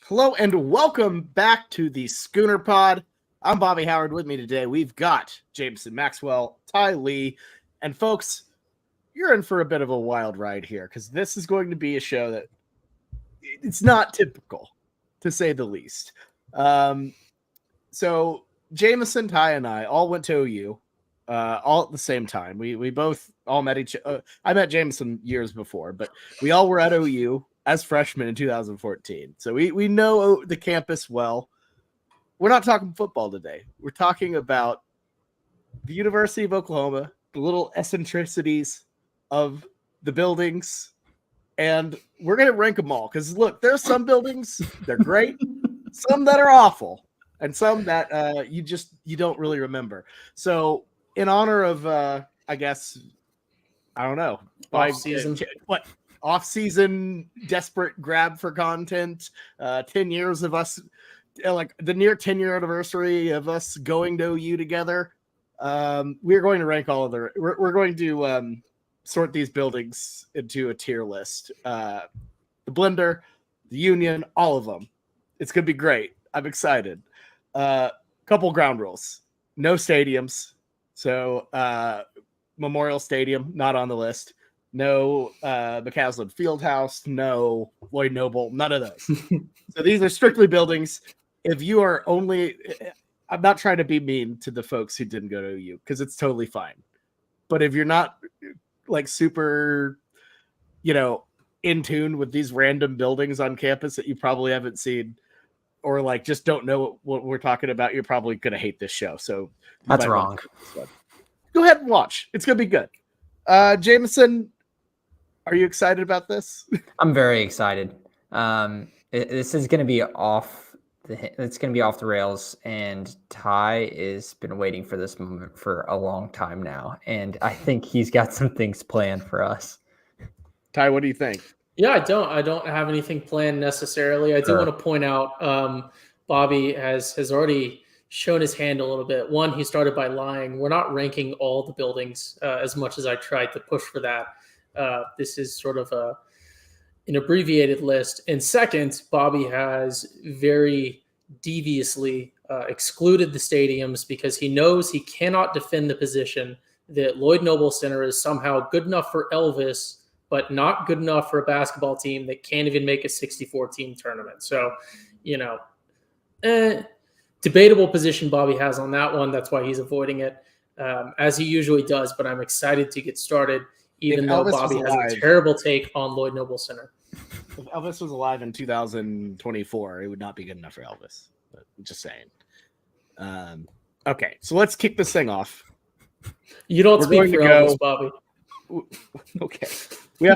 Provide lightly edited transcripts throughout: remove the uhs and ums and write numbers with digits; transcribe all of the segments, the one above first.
Hello and welcome back to the Schooner Pod. I'm Bobby Howard. With me today, we've got Jamison, Maxwell, Ty Lee, and folks, you're in for a bit of a wild ride here because this is going to be a show that it's not typical, to say the least. So Jamison, Ty, and I all went to OU, all at the same time. We both all met each. I met Jamison years before, but we all were at OU as freshmen in 2014. So we know the campus well. We're not talking football today. We're talking about the University of Oklahoma, the little eccentricities of the buildings, and we're going to rank them all. Because look, there's some buildings, they're great, some that are awful, and some that you don't really remember. So in honor of, I guess, I don't know, off-season desperate grab for content, 10 years of us, like the near 10-year anniversary of us going to OU together. We're going to rank all of we're going to sort these buildings into a tier list. The Blender, the Union, all of them. It's going to be great. I'm excited. Couple ground rules. No stadiums. So Memorial Stadium, not on the list. No McCaslin Fieldhouse, no Lloyd Noble, none of those. So these are strictly buildings. If you are only, I'm not trying to be mean to the folks who didn't go to OU because it's totally fine. But if you're not like super, in tune with these random buildings on campus that you probably haven't seen, or like just don't know what we're talking about, you're probably going to hate this show. So that's wrong. Go ahead and watch. It's going to be good. Jamison, are you excited about this? I'm very excited. This is going to be it's going to be off the rails, and Ty has been waiting for this moment for a long time now, and I think he's got some things planned for us. Ty, what do you think? Yeah, I don't have anything planned necessarily. I do want to point out Bobby has already shown his hand a little bit. One, he started by lying. We're not ranking all the buildings as much as I tried to push for that. This is sort of an abbreviated list. And second, Bobby has very deviously excluded the stadiums because he knows he cannot defend the position that Lloyd Noble Center is somehow good enough for Elvis, but not good enough for a basketball team that can't even make a 64-team tournament. So, debatable position Bobby has on that one. That's why he's avoiding it, as he usually does. But I'm excited to get started, even though Bobby has a terrible take on Lloyd Noble Center. If Elvis was alive in 2024, it would not be good enough for Elvis. But I'm just saying. Okay, so let's kick this thing off. You don't speak for Elvis, Bobby. Okay. We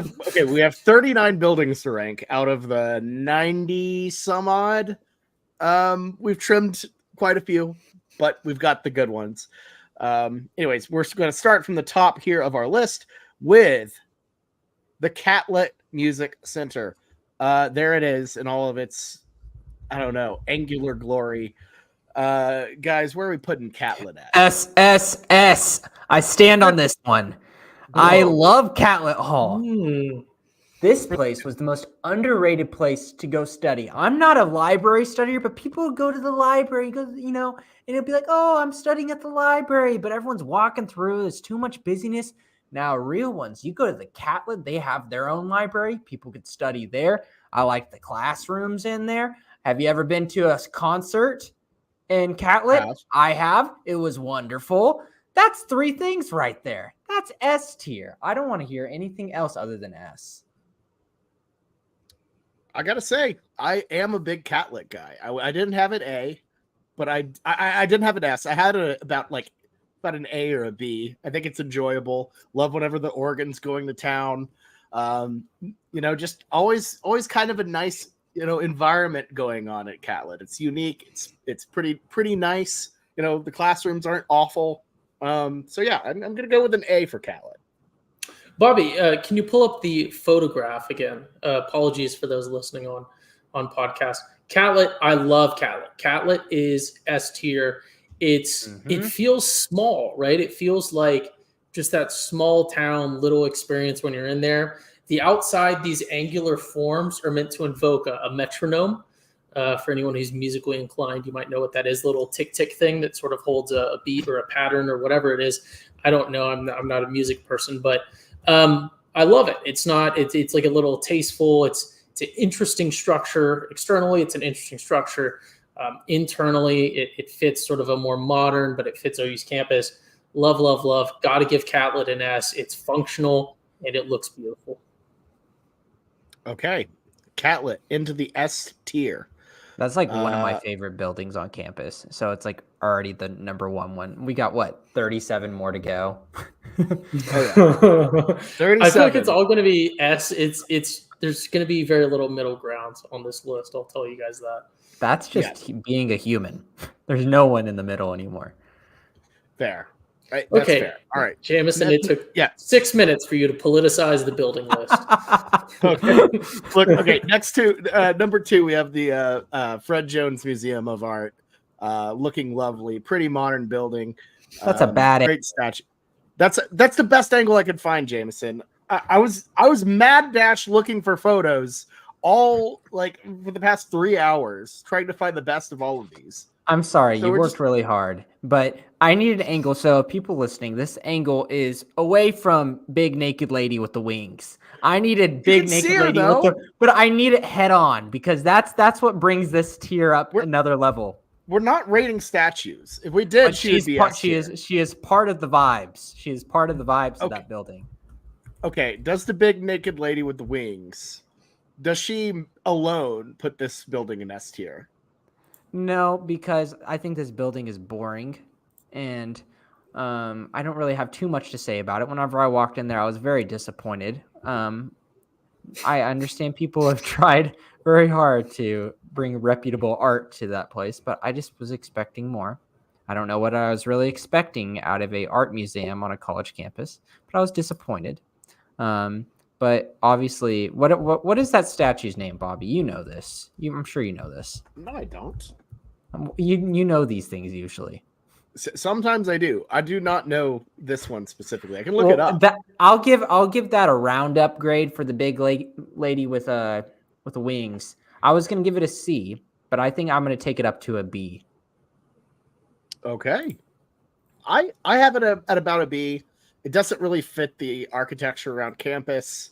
have 39 buildings to rank out of the 90 some odd. We've trimmed quite a few, but we've got the good ones. Anyways, we're going to start from the top here of our list with the Catlett Music Center. There it is in all of its, angular glory. Guys, where are we putting Catlett at? SSS. I stand on this one. Whoa. I love Catlett Hall. This place was the most underrated place to go study. I'm not a library studier, but people would go to the library, and it'll be like, oh, I'm studying at the library, but everyone's walking through. There's too much busyness. Now, real ones, you go to the Catlett, they have their own library. People could study there. I like the classrooms in there. Have you ever been to a concert in Catlett? I have. It was wonderful. That's 3 things right there. That's S tier. I don't want to hear anything else other than S. I gotta say, I am a big Catlett guy. I didn't have an A, but I didn't have an S. I had about an A or a B. I think it's enjoyable. Love whenever the organ's going to town. Just always kind of a nice environment going on at Catlett. It's unique. It's pretty nice. The classrooms aren't awful. So yeah, I'm gonna go with an A for Catlett. Bobby, can you pull up the photograph again? Apologies for those listening on podcast. Catlett, I love Catlett. Catlett is S tier. It feels small, right? It feels like just that small town little experience when you're in there. The outside, these angular forms are meant to invoke a metronome. For anyone who's musically inclined, you might know what that is. Little tick tick thing that sort of holds a beat or a pattern or whatever it is. I don't know. I'm not a music person, but I love it. It's like a little tasteful. It's an interesting structure. Externally, it's an interesting structure. Internally, it fits sort of a more modern, but it fits OU's campus. Love, love, love. Got to give Catlett an S. It's functional and it looks beautiful. Okay, Catlett into the S tier. That's like one of my favorite buildings on campus. So it's like already the number one. We got what, 37 more to go. I feel like it's all going to be S. There's going to be very little middle ground on this list. I'll tell you guys that. That's just being a human. There's no one in the middle anymore. Fair. Right, that's okay. Fair. All right. Jamison, it took 6 minutes for you to politicize the building list. Okay. Look, okay. Next to number 2, we have the Fred Jones Museum of Art. Looking lovely. Pretty modern building. That's a bad great statue. That's the best angle I could find, Jamison. I was mad dash looking for photos all like for the past 3 hours trying to find the best of all of these. I'm sorry, you worked really hard, but I needed an angle. So people listening, this angle is away from big naked lady with the wings. I needed big naked lady but I need it head on because that's what brings this tier up another level. We're not rating statues. If we did, she is part of the vibes. She is part of the vibes of that building. Okay, does the big naked lady with the wings, does she alone put this building in S tier? No, because I think this building is boring, and I don't really have too much to say about it. Whenever I walked in there, I was very disappointed. I understand people have tried very hard to bring reputable art to that place, but I just was expecting more. I don't know what I was really expecting out of a art museum on a college campus, but I was disappointed. But obviously, what is that statue's name, Bobby? You know this. I'm sure you know this. No, I don't. You know these things usually. Sometimes I do. I do not know this one specifically. I can look it up. I'll give that a round upgrade for the big lady with the wings. I was gonna give it a C, but I think I'm gonna take it up to a B. Okay, I have it at about a B. It doesn't really fit the architecture around campus.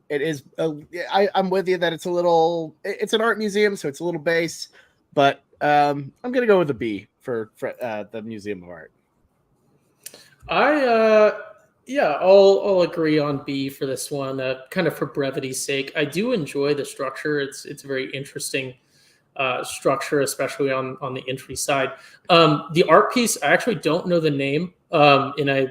It is. I'm with you that it's an art museum, so it's a little base, but I'm gonna go with a B for the Museum of Art. I'll agree on B for this one. Kind of for brevity's sake, I do enjoy the structure. It's a very interesting structure, especially on the entry side. The art piece, I actually don't know the name, and I'm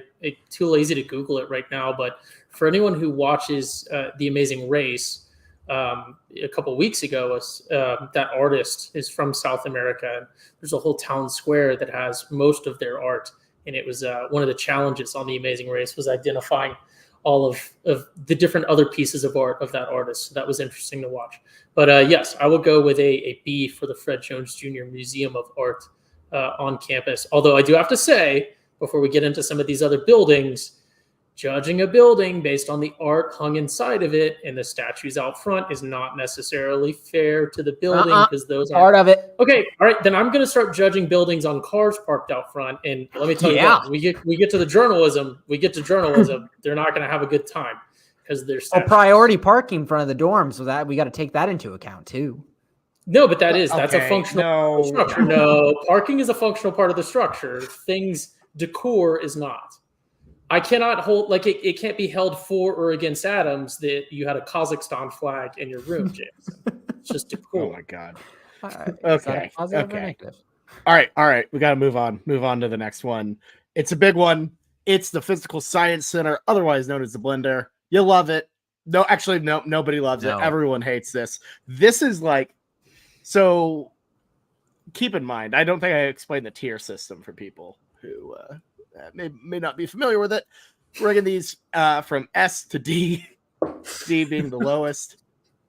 too lazy to Google it right now. But for anyone who watches The Amazing Race, a couple of weeks ago, that artist is from South America. And there's a whole town square that has most of their art, and it was one of the challenges on The Amazing Race was identifying all of the different other pieces of art of that artist. So that was interesting to watch. But yes, I will go with a B for the Fred Jones Jr. Museum of Art on campus. Although I do have to say, before we get into some of these other buildings, judging a building based on the art hung inside of it and the statues out front is not necessarily fair to the building because those are part of it. Okay, all right, then I'm going to start judging buildings on cars parked out front. And let me tell you what, we get to the journalism, they're not going to have a good time because there's priority parking in front of the dorms, so that we got to take that into account too. No, but that's a functional structure. No, parking is a functional part of the structure. Decor is not. I cannot hold it can't be held for or against Adams that you had a Kazakhstan flag in your room, James. It's just decor. Oh my god. All right. Okay. All right. We got to move on. Move on to the next one. It's a big one. It's the Physical Science Center, otherwise known as the Blender. You love it. No, actually, no, nobody loves it. Everyone hates this. This is so keep in mind, I don't think I explained the tier system for people who may not be familiar with it. We're ranking these from S to D, D being the lowest.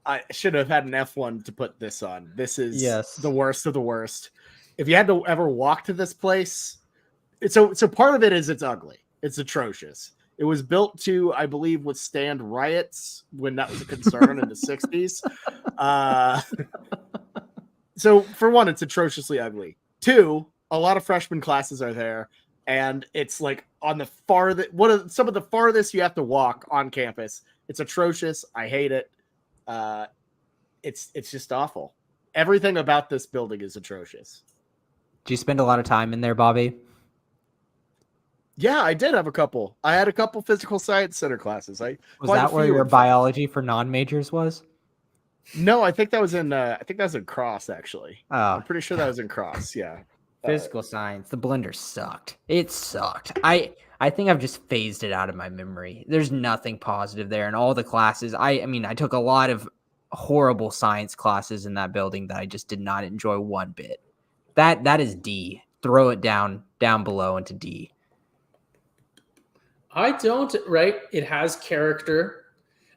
I should have had an F1 to put this on. This is the worst of the worst. If you had to ever walk to this place, so part of it is it's ugly. It's atrocious. It was built to, I believe, withstand riots when that was a concern in the 60s. So for one, it's atrociously ugly. Two, a lot of freshman classes are there, and it's like on the some of the farthest you have to walk on campus. It's atrocious. I hate it. It's just awful. Everything about this building is atrocious. Do you spend a lot of time in there, Bobby? Yeah, I did have a couple. I had a couple physical science center classes. Was that where your biology for non-majors was? No, I think that was in Cross, actually. Oh. I'm pretty sure that was in Cross, yeah. Physical science. The blender sucked. It sucked. I think I've just phased it out of my memory. There's nothing positive there. And all the classes, I mean, I took a lot of horrible science classes in that building that I just did not enjoy one bit. That is D. Throw it down below into D. I don't, right? It has character.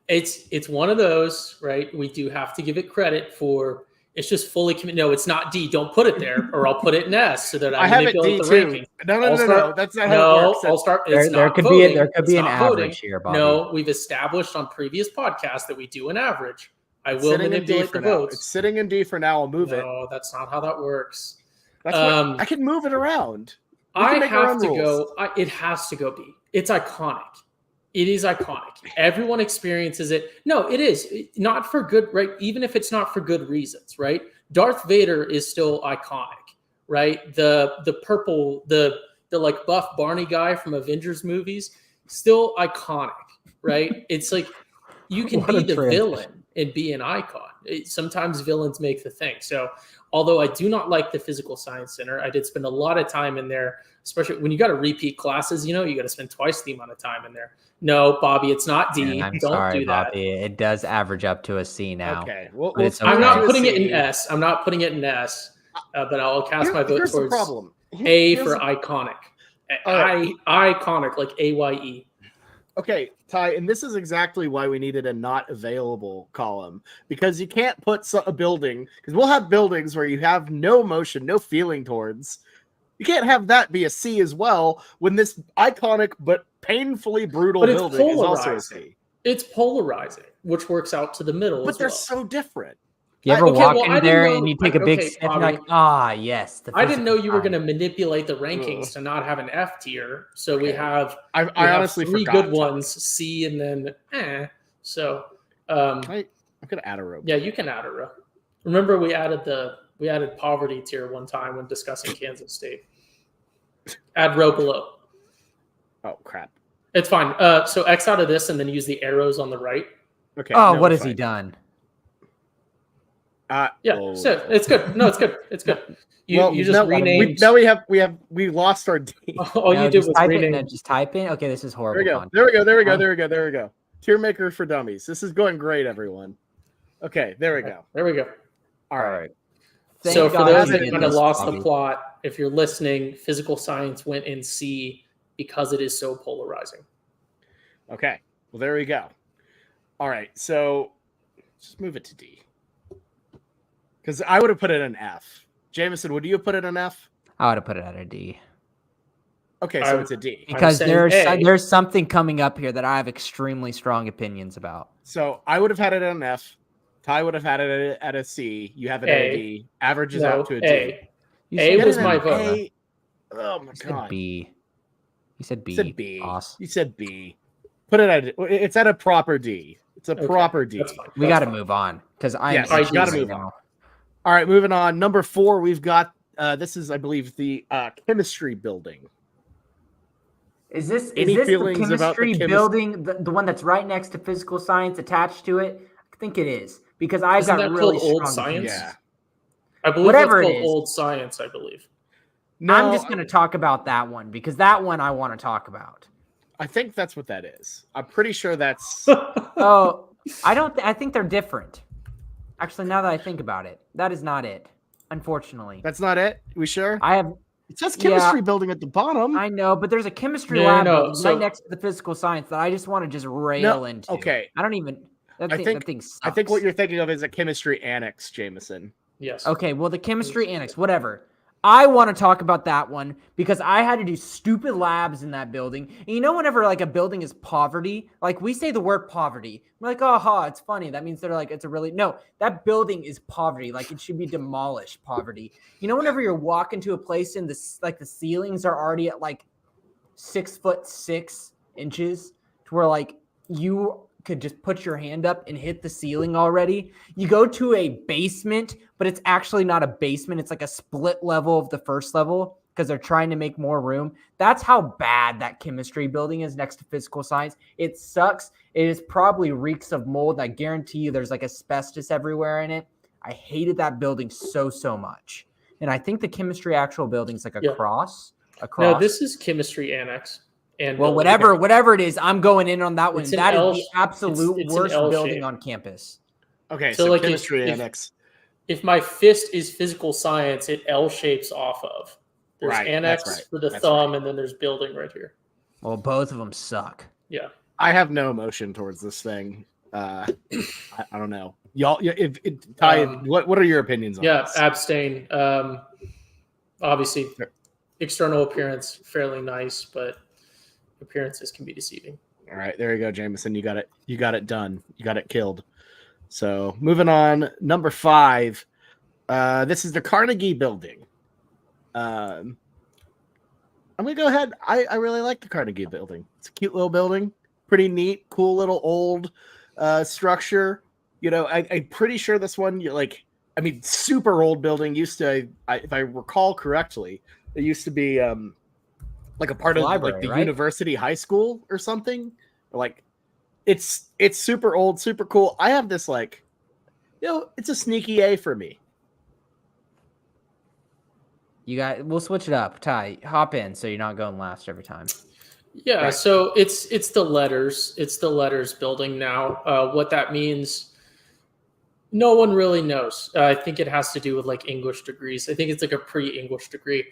It's one of those, right? We do have to give it credit for it's just fully committed. No, it's not D. Don't put it there, or I'll put it in S so that I have it manipulate D the too. ranking. No. That's not how it works. I'll start. There could be an average here, Bobby. No, we've established on previous podcasts that we do an average. I will manipulate the votes. It's sitting in D for now. I'll move it. No, that's not how that works. I can move it around. I have to go. It has to go B. It's iconic. It is iconic. Everyone experiences it. No, it is not for good, right? Even if it's not for good reasons, right? Darth Vader is still iconic, right? The purple, the like buff Barney guy from Avengers movies, still iconic, right? It's like you can be the villain and be an icon. Sometimes villains make the thing. So although I do not like the physical science center, I did spend a lot of time in there, especially when you got to repeat classes, you got to spend twice the amount of time in there. No, Bobby, it's not D. I'm Don't sorry, do that. Bobby. It does average up to a C now. Okay. Well, I'm not putting it in S. I'm not putting it in S, but I'll cast my vote towards A for iconic. Iconic, like AYE. Okay, Ty, and this is exactly why we needed a not available column, because you can't put a building, because we'll have buildings where you have no emotion, no feeling towards. You can't have that be a C as well when this iconic but painfully brutal building is also a C. It's polarizing, which works out to the middle. But they're so different. You ever walk in there and you take a big sniff and like, yes. I didn't know you were going to manipulate the rankings to not have an F tier. So we have I honestly three forgot good ones, C and then So I'm going to add a row. Yeah, you can add a row. Remember we added poverty tier one time when discussing Kansas State. Add row below. Oh crap. It's fine. So X out of this and then use the arrows on the right. Okay. Oh, what has he done? So it's good. No, it's good. It's good. You just renamed. We lost our D. All you did was rename. Just type in. Okay, this is horrible. There we go. TierMaker for dummies. This is going great, everyone. Okay, there we go. All right. So for those that kind of lost the plot, if you're listening, physical science went in C because it is so polarizing. Okay. Well, there we go. All right. So just move it to D. Because I would have put it in F. Jamison, would you have put it in F? I would have put it at a D. Okay, so it's a D. Because there's something coming up here that I have extremely strong opinions about. So I would have had it at an F. Ty would have had it at a C. You have it at a D. Averages out to a D. A was my vote. Oh my god. B. You said B. You said B. Boss. You said B. Put it at. It's at a proper D. It's a proper D. We got to move on because I got to move on. All right, moving on. Number 4, we've got. This is, I believe, the chemistry building. Is this the chemistry building, the one that's right next to physical science attached to it? I think it is because I've got really strong old science. Yeah, I believe whatever it's called old science. I believe. No, I'm just going to talk about that one because that one I want to talk about. I think that's what that is. I'm pretty sure that's. Oh, I think they're different. Actually, now that I think about it, that is not it. Unfortunately, that's not it. We sure? It says chemistry building at the bottom. I know, but there's a chemistry lab right next to the physical science that I just want to just rail into. Okay. I don't even. That thing sucks. I think what you're thinking of is a chemistry annex, Jamison. Yes. Okay. Well, the chemistry annex, whatever. I want to talk about that one because I had to do stupid labs in that building. And you know, whenever like a building is poverty, like we say the word poverty, we're like, oh, ha, it's funny. That means they're like, it's a really, no, that building is poverty. Like it should be demolished poverty. You know, whenever you're walking to a place and like the ceilings are already at like 6'6" to where like you could just put your hand up and hit the ceiling already. You go to a basement, but it's actually not a basement. It's like a split level of the first level because they're trying to make more room. That's how bad that chemistry building is next to physical science. It sucks. It is probably reeks of mold. I guarantee you there's like asbestos everywhere in it. I hated that building so much. And I think the chemistry actual building is like a cross. No, this is chemistry annex. And well, whatever it is, I'm going in on that one. That is the absolute worst building on campus. Okay, so like chemistry annex. If my fist is physical science, it L shapes off of. There's annex for the thumb, and then there's building right here. Well, both of them suck. Yeah. I have no emotion towards this thing. I don't know. Y'all, Ty, what are your opinions on this? Yeah, abstain. Obviously, external appearance, fairly nice, but appearances can be deceiving. All right, there you go, Jamison. You got it. You got it done. You got it killed. So moving on, number 5. This is the Carnegie Building. I'm gonna go ahead. I really like the Carnegie Building. It's a cute little building, pretty neat, cool little old structure. You know, I'm pretty sure this one, super old building used to, if I recall correctly, it used to be like a part of library, like the university high school or something. Like it's super old, super cool. I have this it's a sneaky A for me. We'll switch it up. Ty, hop in so you're not going last every time. Yeah, right. So it's the letters. It's the letters building now. What that means, no one really knows. I think it has to do with like English degrees. I think it's like a pre-English degree.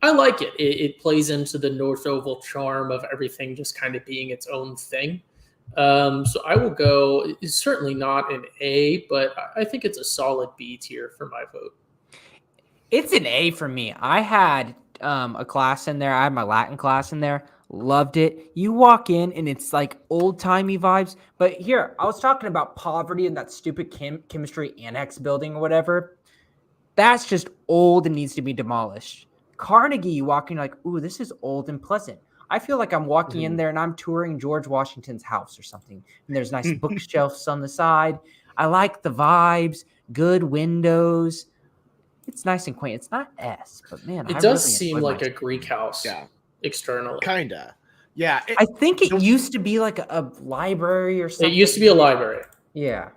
I like it. It plays into the North Oval charm of everything just kind of being its own thing. So I will go, it's certainly not an A, but I think it's a solid B tier for my vote. It's an A for me. I had a class in there. I had my Latin class in there. Loved it. You walk in and it's like old-timey vibes. But here, I was talking about poverty and that stupid chemistry annex building or whatever. That's just old and needs to be demolished. Carnegie, you walk in like, ooh, this is old and pleasant. I feel like I'm walking in there and I'm touring George Washington's house or something. And there's nice bookshelves on the side. I like the vibes, good windows. It's nice and quaint. It's not S, but man, it does seem like a Greek house. Yeah, externally, kinda. Yeah, I think it used to be like a library or something. It used to be a library. Yeah.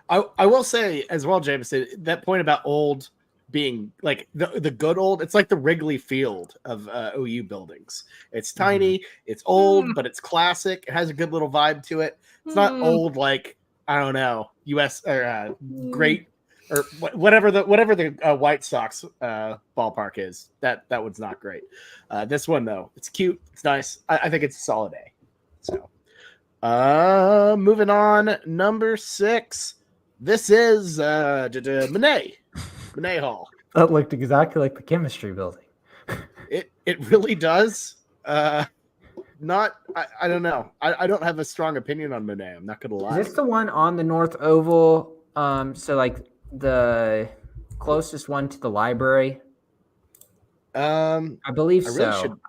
I will say as well, Jamison, that point about old being like the good old. It's like the Wrigley Field of OU buildings. It's tiny, it's old, but it's classic. It has a good little vibe to it. It's not old like I don't know, US or great. Or whatever the White Sox ballpark is, that one's not great. This one though, it's cute, it's nice. I think it's a solid A. So, moving on, number 6. This is Monet Hall. That looked exactly like the chemistry building. It really does. I don't know. I don't have a strong opinion on Monet. I'm not gonna lie. Is this the one on the North Oval? So like the closest one to the library? I believe so.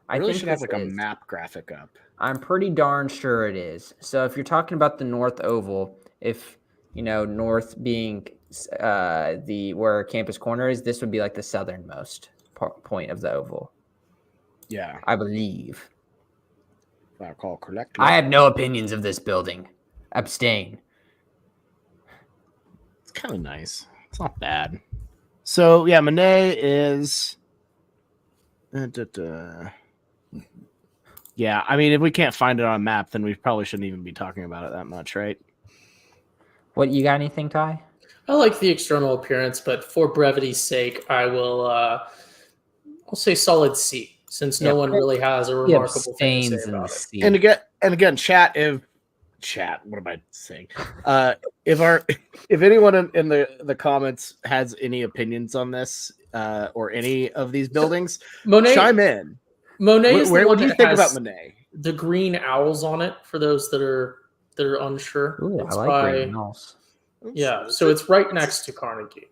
I really should have like a map graphic up. I'm pretty darn sure it is. So if you're talking about the North Oval, if north being where Campus Corner is, this would be like the southernmost point of the oval. Yeah, I believe. If I recall correctly. I have no opinions of this building. Abstain. Kind of nice. It's not bad. So yeah, Monet is yeah, I mean if we can't find it on a map, then we probably shouldn't even be talking about it that much, right? What, you got anything, Ty? I like the external appearance, but for brevity's sake, I will I'll say solid C, since no one really has a remarkable thing to say about it. And again, chat, if chat. What am I saying? If anyone in the comments has any opinions on this or any of these buildings, Monet, chime in. Monet is the What one do you that think has about Monet? the green owls on it. For those that are unsure, Ooh, it's I like by green owls. yeah. So it's right next to Carnegie.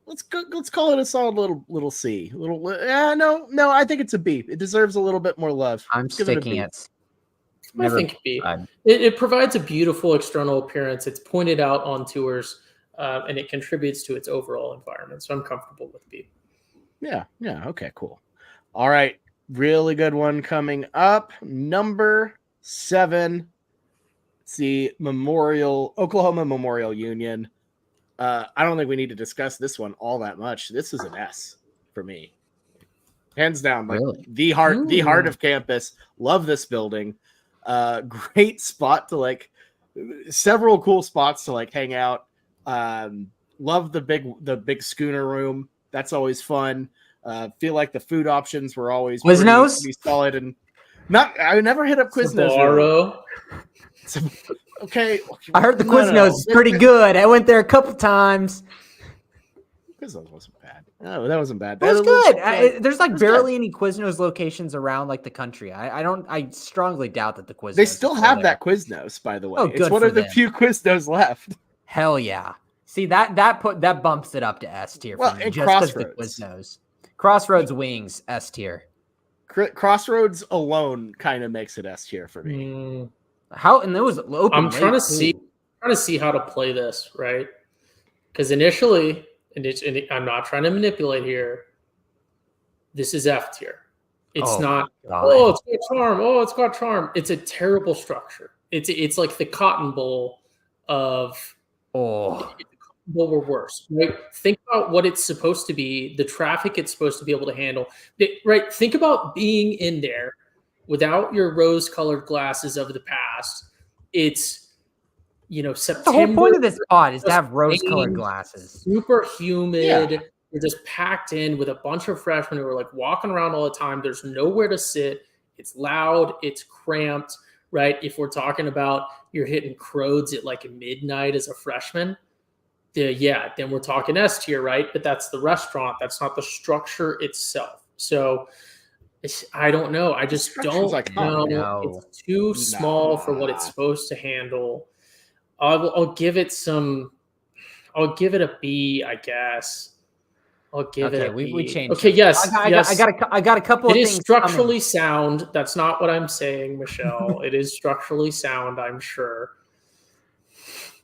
Let's call it a solid little C. No, I think it's a B. It deserves a little bit more love. I'm Let's give it a sticking B. it. I think B. It provides a beautiful external appearance. It's pointed out on tours, and it contributes to its overall environment. So I'm comfortable with B. Yeah. Okay, cool. All right. Really good one coming up. Number 7. It's the Oklahoma Memorial Union. I don't think we need to discuss this one all that much. This is an S for me. Hands down, like Really? the heart of campus. Love this building. Great spot to several cool spots to hang out. Love the big schooner room. That's always fun. Feel like the food options were always pretty solid, and I never hit up Quiznos. Really. Okay, I heard the Quiznos is pretty good. I went there a couple times. Quiznos wasn't bad. No, that wasn't bad. It was good. There's barely any Quiznos locations around the country. I strongly doubt that the Quiznos. They still have that Quiznos, by the way. Oh, it's one of the few Quiznos left. Hell yeah! See that bumps it up to S tier. Well, for me, and just Crossroads. The Quiznos. Crossroads Wings S tier. Crossroads alone kind of makes it S tier for me. How and there was open. I'm trying to see how to play this, right? Because initially, and I'm not trying to manipulate here. This is F tier. It's not. God. Oh, it's got charm. Oh, it's got charm. It's a terrible structure. It's like the Cotton Bowl of. Well, we're worse, right? Think about what it's supposed to be, the traffic it's supposed to be able to handle, right? Think about being in there without your rose-colored glasses of the past. It's, September. The whole point of this pod is to have rose-colored glasses. Super humid. Yeah. You're just packed in with a bunch of freshmen who are walking around all the time. There's nowhere to sit. It's loud. It's cramped, right? If we're talking about you're hitting Crodes at midnight as a freshman, then we're talking S tier, right? But that's the restaurant. That's not the structure itself. So I don't know. I just don't know. It's too small for what it's supposed to handle. I'll give it a B, I guess. I'll give it a B. We changed. Okay, yes. I got a couple of things. It is structurally sound. That's not what I'm saying, Michelle. It is structurally sound, I'm sure.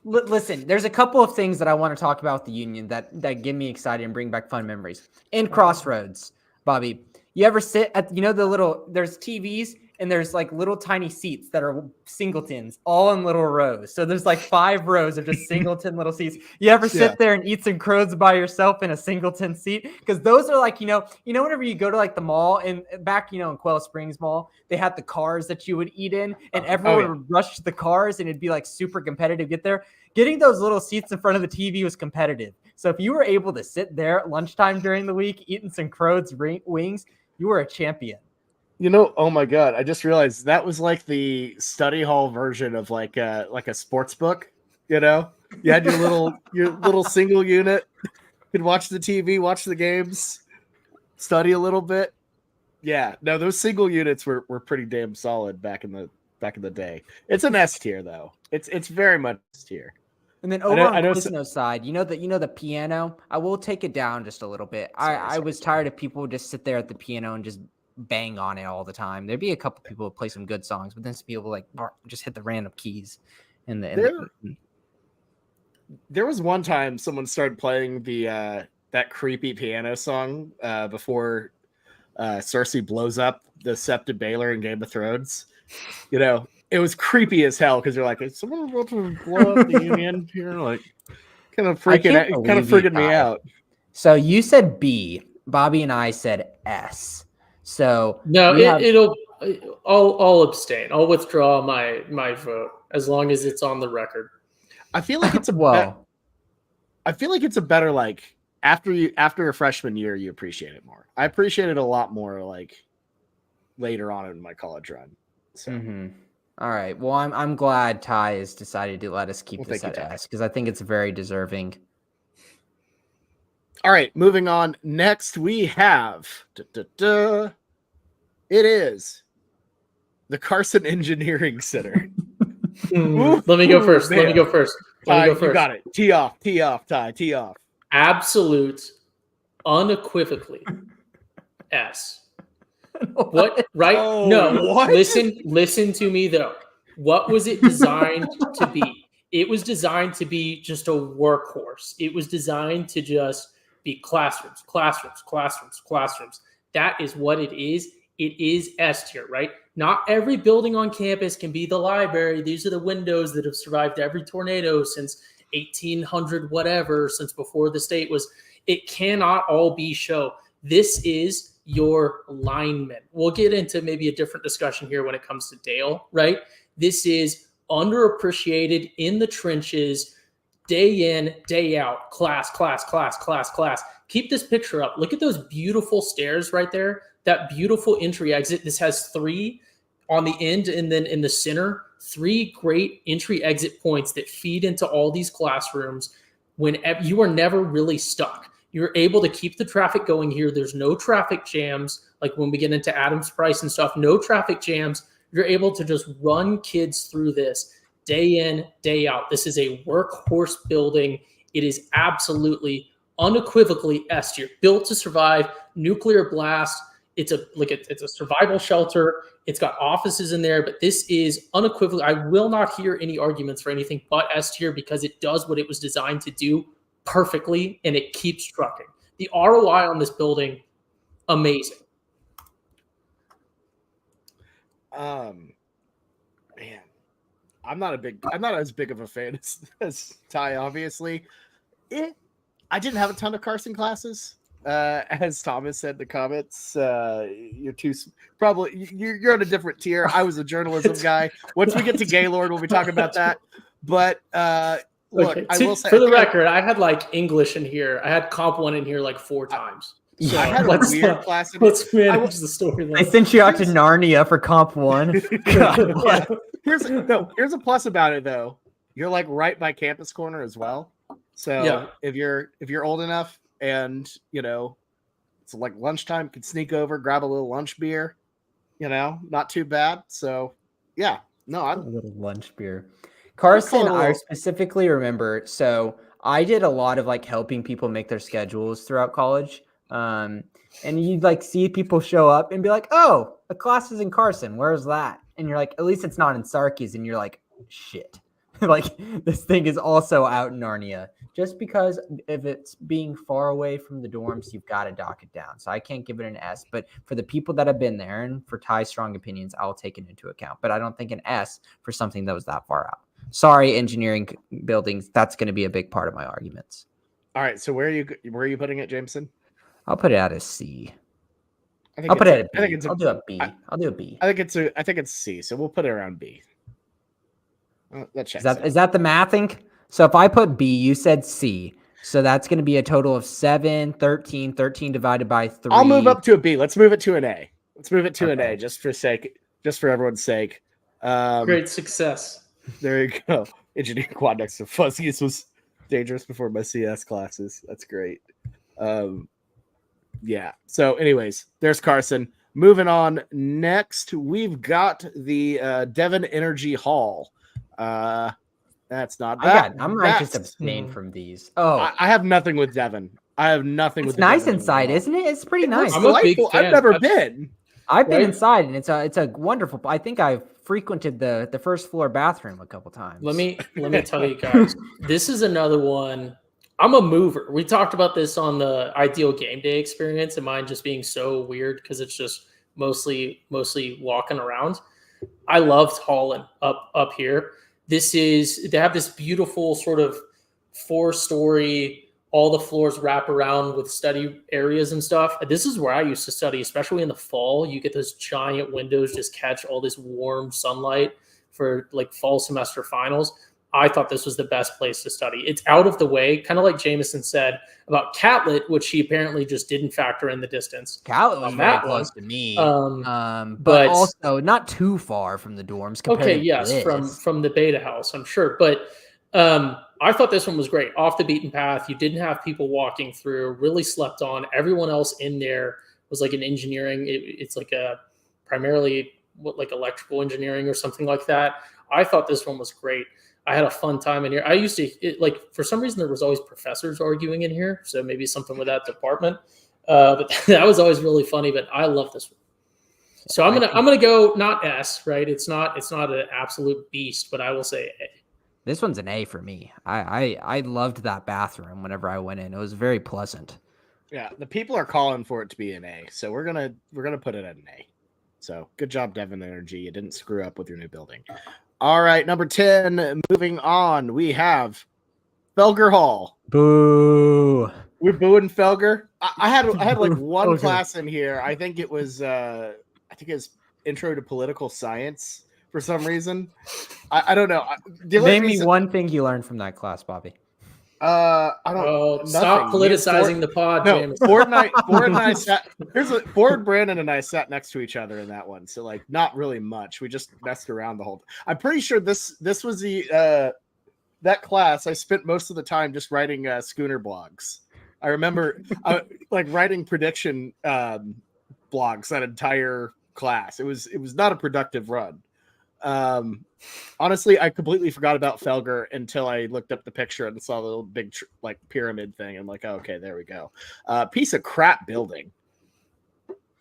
Listen, there's a couple of things that I want to talk about with the Union that get me excited and bring back fun memories. In Crossroads, Bobby, you ever sit at there's TVs and there's little tiny seats that are singletons all in little rows. So there's 5 rows of just singleton little seats. You ever sit there and eat some Crodes by yourself in a singleton seat? Because those are whenever you go to the mall and back, in Quail Springs Mall, they had the cars that you would eat in and everyone would rush to the cars and it'd be super competitive to get there. Getting those little seats in front of the TV was competitive. So if you were able to sit there at lunchtime during the week, eating some Crodes wings, you were a champion. Oh my God! I just realized that was the study hall version of a sports book. You had your little single unit. You could watch the TV, watch the games, study a little bit. Yeah, no, those single units were pretty damn solid back in the day. It's an S tier though. It's very much S tier. And then over on Quizno's side, the piano. I will take it down just a little bit. I was tired of people just sit there at the piano and just bang on it all the time. There'd be a couple people who play some good songs, but then some people just hit the random keys. There was one time someone started playing that creepy piano song before Cersei blows up the Sept of Baelor in Game of Thrones. It was creepy as hell because you're like, is someone about to blow up the Union here? Kind of freaking me out. So you said B. Bobby and I said S. So no, I'll abstain. I'll withdraw my vote as long as it's on the record. I feel like it's a better after a freshman year you appreciate it more. I appreciate it a lot more later on in my college run. So All right. Well, I'm glad Ty has decided to let us keep this at S because I think it's very deserving. All right, moving on. Next, we have it is the Carson Engineering Center. Let me go first. Man. Let me go first. Ty, you got it. Tee off, Ty, tee off. Absolute, unequivocally, S. What? Right? Oh, no. what? Listen to me though. What was it designed to be? It was designed to be just a workhorse. It was designed to just be classrooms. That is what it is. It is S tier, right? Not every building on campus can be the library. These are the windows that have survived every tornado since 1800 whatever, since before the state was. It cannot all be show. This is your lineman. We'll get into maybe a different discussion here when it comes to Dale, right? This is underappreciated in the trenches, day in, day out, class. Keep this picture up. Look at those beautiful stairs right there. That beautiful entry exit. This has 3 on the end and then in the center, 3 great entry exit points that feed into all these classrooms. Whenever you are never really stuck. You're able to keep the traffic going here. There's no traffic jams. Like when we get into Adams Price and stuff, no traffic jams. You're able to just run kids through this day in, day out. This is a workhorse building. It is absolutely, unequivocally S tier, built to survive nuclear blast. It's a survival shelter. It's got offices in there, but this is unequivocally. I will not hear any arguments for anything but S tier because it does what it was designed to do perfectly, and it keeps trucking. The ROI on this building, amazing. Man, I'm not as big of a fan as Ty, obviously. I didn't have a ton of Carson classes. As Thomas said in the comments, you're on a different tier. I was a journalism guy. Once we get to Gaylord, we'll be talking about that. But look, okay. I will say, for the record, I had like English in here. I had Comp 1 in here like 4 times. So I had a weird class. Let's manage the story. I sent you out to Narnia for Comp 1. God, here's a plus about it though. You're like right by campus corner as well. So if you're old enough and it's like lunchtime, can sneak over, grab a little lunch beer. Not too bad. So yeah, no, a little lunch beer. Carson, I specifically remember. So I did a lot of like helping people make their schedules throughout college. And you'd like see people show up and be like, "Oh, a class is in Carson. Where's that?" And you're like, "At least it's not in Sarkis." And you're like, "Shit." Like this thing is also out in Narnia. Just because if it's being far away from the dorms, you've got to dock it down. So I can't give it an S. But for the people that have been there and for Ty's strong opinions, I'll take it into account. But I don't think an S for something that was that far out. Sorry, engineering buildings. That's going to be a big part of my arguments. All right. So where are you putting it, Jameson? I'll put it at a C. I'll put it at a B. I'll do a B. I'll do a B. I think it's C. So we'll put it around B. That checks. Is that the mathing? So if I put B, you said C. So that's going to be a total of 7, 13, 13 divided by 3. I'll move up to a B. Let's move it to an A. An A just for everyone's sake. Great success. There you go. Engineering quad next to Fuzzies was dangerous before my CS classes. That's great. Yeah. So anyways, there's Carson. Moving on. Next, we've got the Devon Energy Hall. That's not bad. I might just abstain from these. Oh, I have nothing with Devon. I have nothing with. It's nice inside, isn't it? It's pretty nice. I'm a big fan. I've never been. I've been inside, and it's a wonderful. I think I've frequented the first floor bathroom a couple times. Let me tell you guys, this is another one. I'm a mover. We talked about this on the Ideal Game Day experience, and mine just being so weird because it's just mostly walking around. I loved Holland up here. They have this beautiful sort of 4-story, all the floors wrap around with study areas and stuff. This is where I used to study, especially in the fall. You get those giant windows, just catch all this warm sunlight for like fall semester finals. I thought this was the best place to study. It's out of the way, kind of like Jamison said about Catlet, which he apparently just didn't factor in the distance. Catlet was very close to me, but also not too far from the dorms. Okay, yes, from the beta house, I'm sure. But I thought this one was great. Off the beaten path. You didn't have people walking through, really slept on. Everyone else in there was like an engineering. It's like a primarily like electrical engineering or something like that. I thought this one was great. I had a fun time in here. I used to for some reason there was always professors arguing in here, so maybe something with that department. But that was always really funny. But I love this one. So I'm gonna go not S, right? It's not an absolute beast, but I will say A. This one's an A for me. I loved that bathroom whenever I went in. It was very pleasant. Yeah, the people are calling for it to be an A, so we're gonna put it at an A. So good job, Devon Energy. You didn't screw up with your new building. All right, number 10. Moving on, we have Felger Hall. Boo! We're booing Felger. I had like one class in here. I think it was Intro to Political Science for some reason. I don't know. Name me one thing you learned from that class, Bobby. I don't. Stop politicizing the pod. No, James. Ford and I sat. Ford, Brandon, and I sat next to each other in that one. So like, not really much. We just messed around the whole time. I'm pretty sure this was the that class. I spent most of the time just writing schooner blogs. I remember like writing prediction blogs that entire class. It was not a productive run. Honestly, I completely forgot about Felger until I looked up the picture and saw the little big like pyramid thing. I'm like, oh, okay, there we go. Piece of crap building.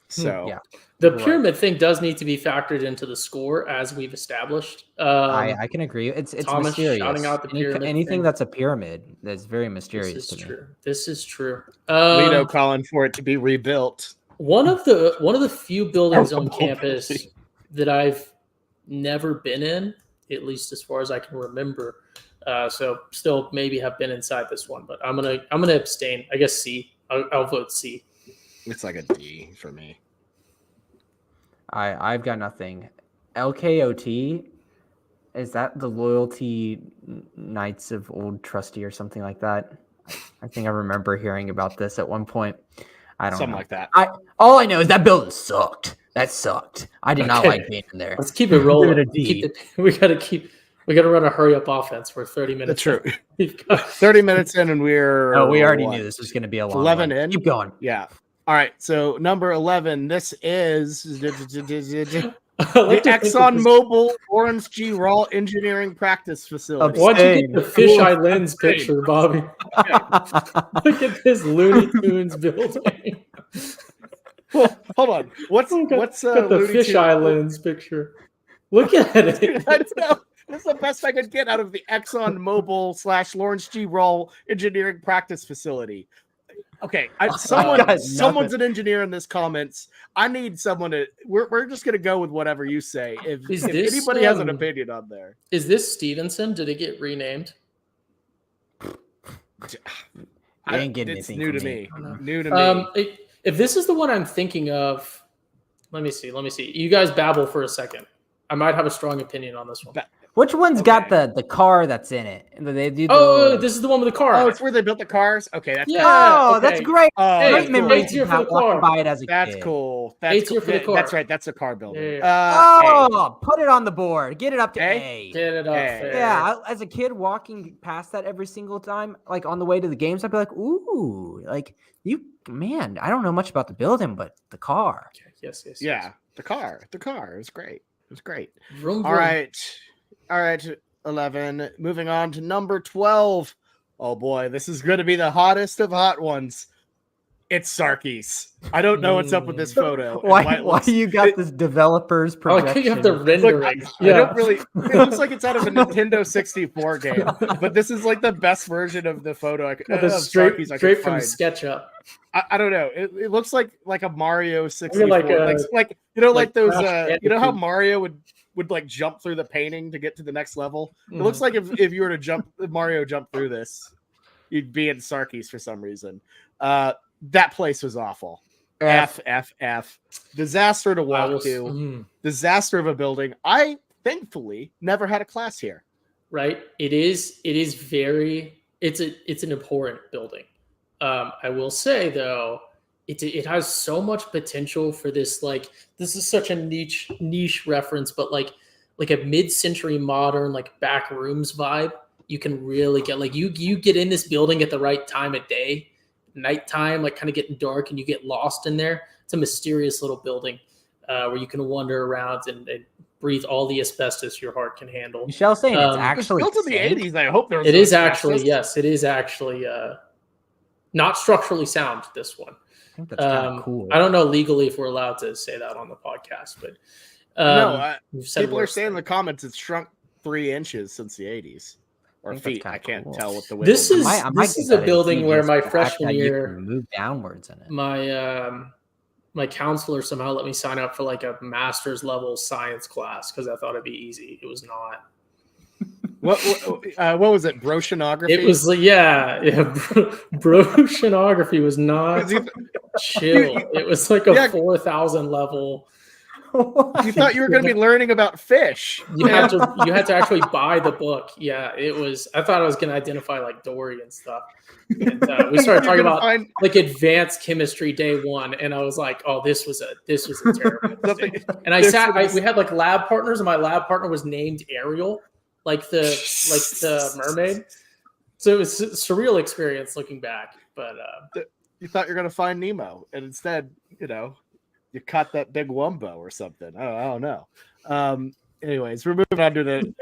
So yeah, the pyramid thing does need to be factored into the score, as we've established. I can agree. It's Thomas mysterious. Shouting out the pyramid anything thing. That's a pyramid that's very mysterious to me. This is true. Lito calling for it to be rebuilt. One of the few buildings on campus that I've never been in, at least as far as I can remember. So still maybe have been inside this one, but I'm gonna abstain. I guess C. I'll vote C. It's like a D for me. I've got nothing. LKOT, is that the Loyalty Knights of Old Trusty or something like that? I think I remember hearing about this at one point. I don't know. Something like that. All I know is that building sucked. That sucked. I did not like being in there. Let's keep it rolling. We gotta run a hurry up offense. We're 30 minutes. That's true. 30 minutes in, and we're. Oh, we already knew this was going to be a long 11 one. in. Keep going. Yeah. All right. So number 11. This is the ExxonMobil Orange G Raw Engineering Practice Facility. Why'd you get the fisheye lens picture, Bobby? Look at this Looney Tunes building. Well, hold on. What's the fisheye lens picture? Look at it. This is the best I could get out of the ExxonMobil / Lawrence G. Raw Engineering Practice Facility. Okay, someone's an engineer in this comments. I need someone to. We're just gonna go with whatever you say. If anybody has an opinion on there, is this Stevenson? Did it get renamed? I didn't get anything. New to me. New to me. If this is the one I'm thinking of, let me see. You guys babble for a second. I might have a strong opinion on this one. Which one's got the car that's in it? They do this is the one with the car. Oh, it's where they built the cars? Okay, that's that's great. Great memory for the car. Buy it as a that's kid. Cool. That's cool. For the car. That's right. That's a car building. Put it on the board. Get it up to A. Get it up. Yeah, as a kid walking past that every single time, like on the way to the games, I'd be like, ooh, like man, I don't know much about the building, but the car. Yes. Yeah, the car. It was great. It was great. Vroom, vroom. All right, 11. Moving on to number 12. Oh boy, this is going to be the hottest of hot ones. It's Sarkis. I don't know what's up with this photo. Why you got this developer's projection? You have the rendering. I don't really. It looks like it's out of a Nintendo 64 game, but this is like the best version of the photo. Straight from SketchUp. I don't know. It looks like a Mario 64. Like those. How Mario would like jump through the painting to get to the next level. It looks like if you were to Mario jump through this, you'd be in Sarkis for some reason. That place was awful. F. Disaster to walk to. Disaster of a building. I thankfully never had a class here. right? It's an important building. I will say though, it has so much potential for this. Like, this is such a niche reference, but like a mid-century modern like back rooms vibe. You can really get like you get in this building at the right time of day, nighttime, like kind of getting dark, and you get lost in there. It's a mysterious little building where you can wander around and breathe all the asbestos your heart can handle. Michelle's saying it's actually built in the 80s. I hope there's it is actually, yes, it is actually not structurally sound, this one. I think that's kind of cool. I don't know legally if we're allowed to say that on the podcast, but people are saying in the comments it's shrunk 3 inches since the 80s. Or feet. I can't tell what the window This is a building where my freshman year move downwards in it. My counselor somehow let me sign up for like a master's level science class because I thought it'd be easy. It was not. What was it? Broceanography? It was broceanography was not chill. It was like a 4,000 level. You thought you were going to be learning about fish. You had to actually buy the book. Yeah, it was. I thought I was going to identify like Dory and stuff. And, we started talking about like advanced chemistry day 1, and I was like, "Oh, this was a terrible mistake." And we had like lab partners, and my lab partner was named Ariel, like the mermaid. So it was a surreal experience looking back. But you thought you were going to find Nemo, and instead, you caught that big wumbo or something. I don't know. Anyways, we're moving on to the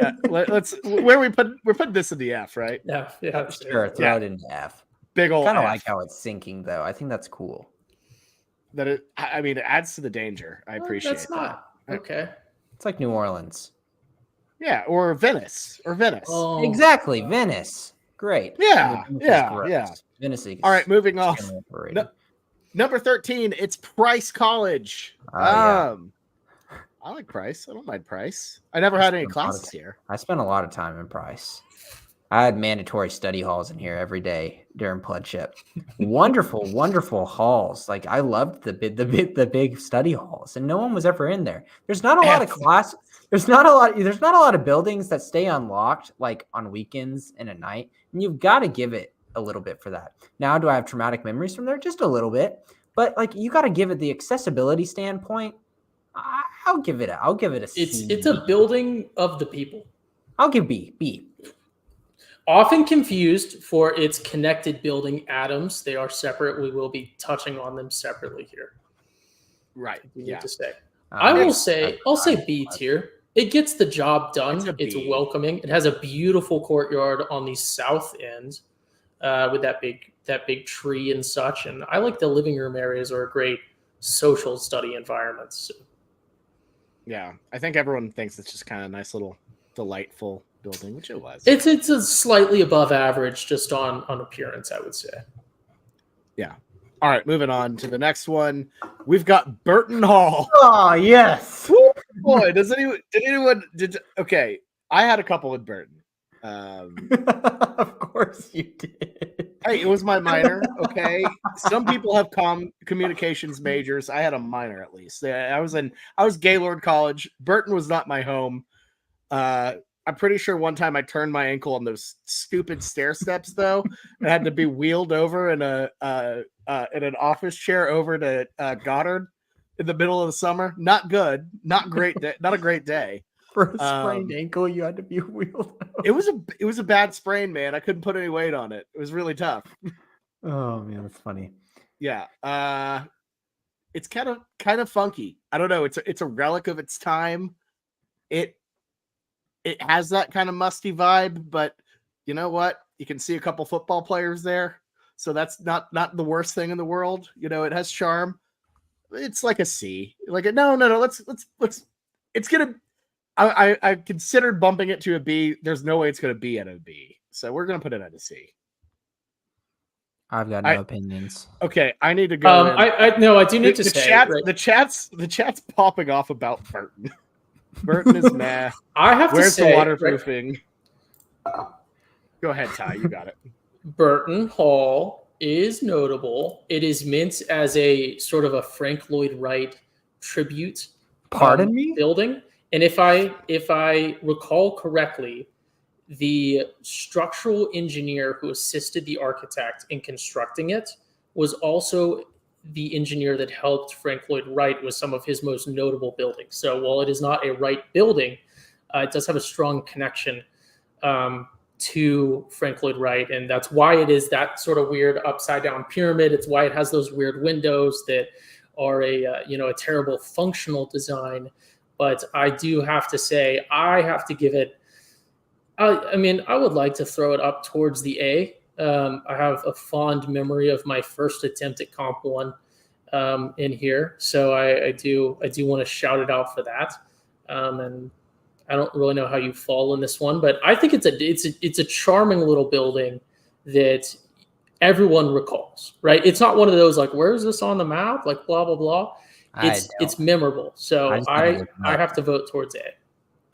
we're putting this in the F, right? Yeah. Sure, throw it in F. Big old. Kind of like how it's sinking, though. I think that's cool. It adds to the danger. I appreciate that's not that. Okay. It's like New Orleans. Yeah, or Venice. Oh. Exactly, Venice. Great. Yeah. Venice. All right, moving on. Number 13, it's Price College. I like Price. I don't mind Price. I never had any classes here. I spent a lot of time in Price. I had mandatory study halls in here every day during pledgeship. Wonderful, wonderful halls. Like, I loved the big study halls, and no one was ever in there. There's not a lot of class. There's not a lot of buildings that stay unlocked like on weekends and at night, and you've got to give it a little bit for that. Now, do I have traumatic memories from there? Just a little bit, but like, you got to give it the accessibility standpoint. I'll give it a C. It's a building of the people. I'll give B. Often confused for its connected building atoms. They are separate. We will be touching on them separately here. Right. To say. I'll say B tier. It gets the job done. It's welcoming. It has a beautiful courtyard on the south end. With that big tree and such, and I like the living room areas are a great social study environments. So. Yeah, I think everyone thinks it's just kind of a nice little delightful building, which it was. It's a slightly above average just on appearance, I would say. Yeah. All right, moving on to the next one. We've got Burton Hall. Oh yes. Boy, okay, I had a couple in Burton. Of course you did. Hey, it was my minor. Okay, some people have communications majors. I had a minor at least. I was Gaylord College. Burton was not my home. I'm pretty sure one time I turned my ankle on those stupid stair steps though, and had to be wheeled over in an office chair over to Goddard in the middle of the summer. Not good. Not great. Not a great day. For a sprained ankle, you had to be wheeled over. It was a bad sprain, man. I couldn't put any weight on it. It was really tough. Oh man, that's funny. Yeah. It's kind of funky. I don't know. It's a relic of its time. It has that kind of musty vibe, but you know what? You can see a couple football players there, so that's not the worst thing in the world. It has charm. It's like a C. Like no. Let's. It's gonna. I considered bumping it to a B. There's no way it's going to be at a B. So we're going to put it at a C. I've got no opinions. Okay, I need to go. I do need to say the chat's popping off about Burton. Burton is meh. I have Where's to say, the waterproofing? Go ahead, Ty. You got it. Burton Hall is notable. It is meant as a sort of a Frank Lloyd Wright tribute. Pardon me? Building. And if I recall correctly, the structural engineer who assisted the architect in constructing it was also the engineer that helped Frank Lloyd Wright with some of his most notable buildings. So while it is not a Wright building, it does have a strong connection to Frank Lloyd Wright, and that's why it is that sort of weird upside down pyramid. It's why it has those weird windows that are a terrible functional design. But I do have to say, I have to give it. I mean, I would like to throw it up towards the A. I have a fond memory of my first attempt at Comp 1 in here, so I do want to shout it out for that. And I don't really know how you fall in this one, but I think it's a charming little building that everyone recalls, right? It's not one of those like, where is this on the map? Like blah blah blah. It's memorable. So I have to vote towards A.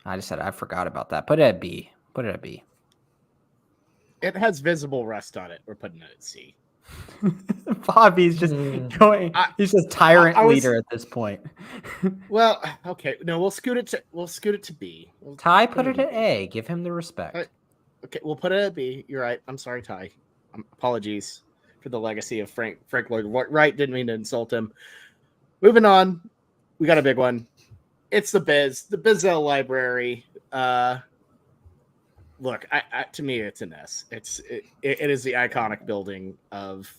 I just said I forgot about that. Put it at B. Put it at B. It has visible rust on it. We're putting it at C. Bobby's just going. He's just tyrant leader at this point. Well, okay. No, we'll scoot it to B. Ty, put it at A. Give him the respect. Okay, we'll put it at B. You're right. I'm sorry, Ty. Apologies for the legacy of Frank Lloyd Wright. Didn't mean to insult him. Moving on. We got a big one. It's the Bizzell Library. Look, to me, it's an S. It is the iconic building of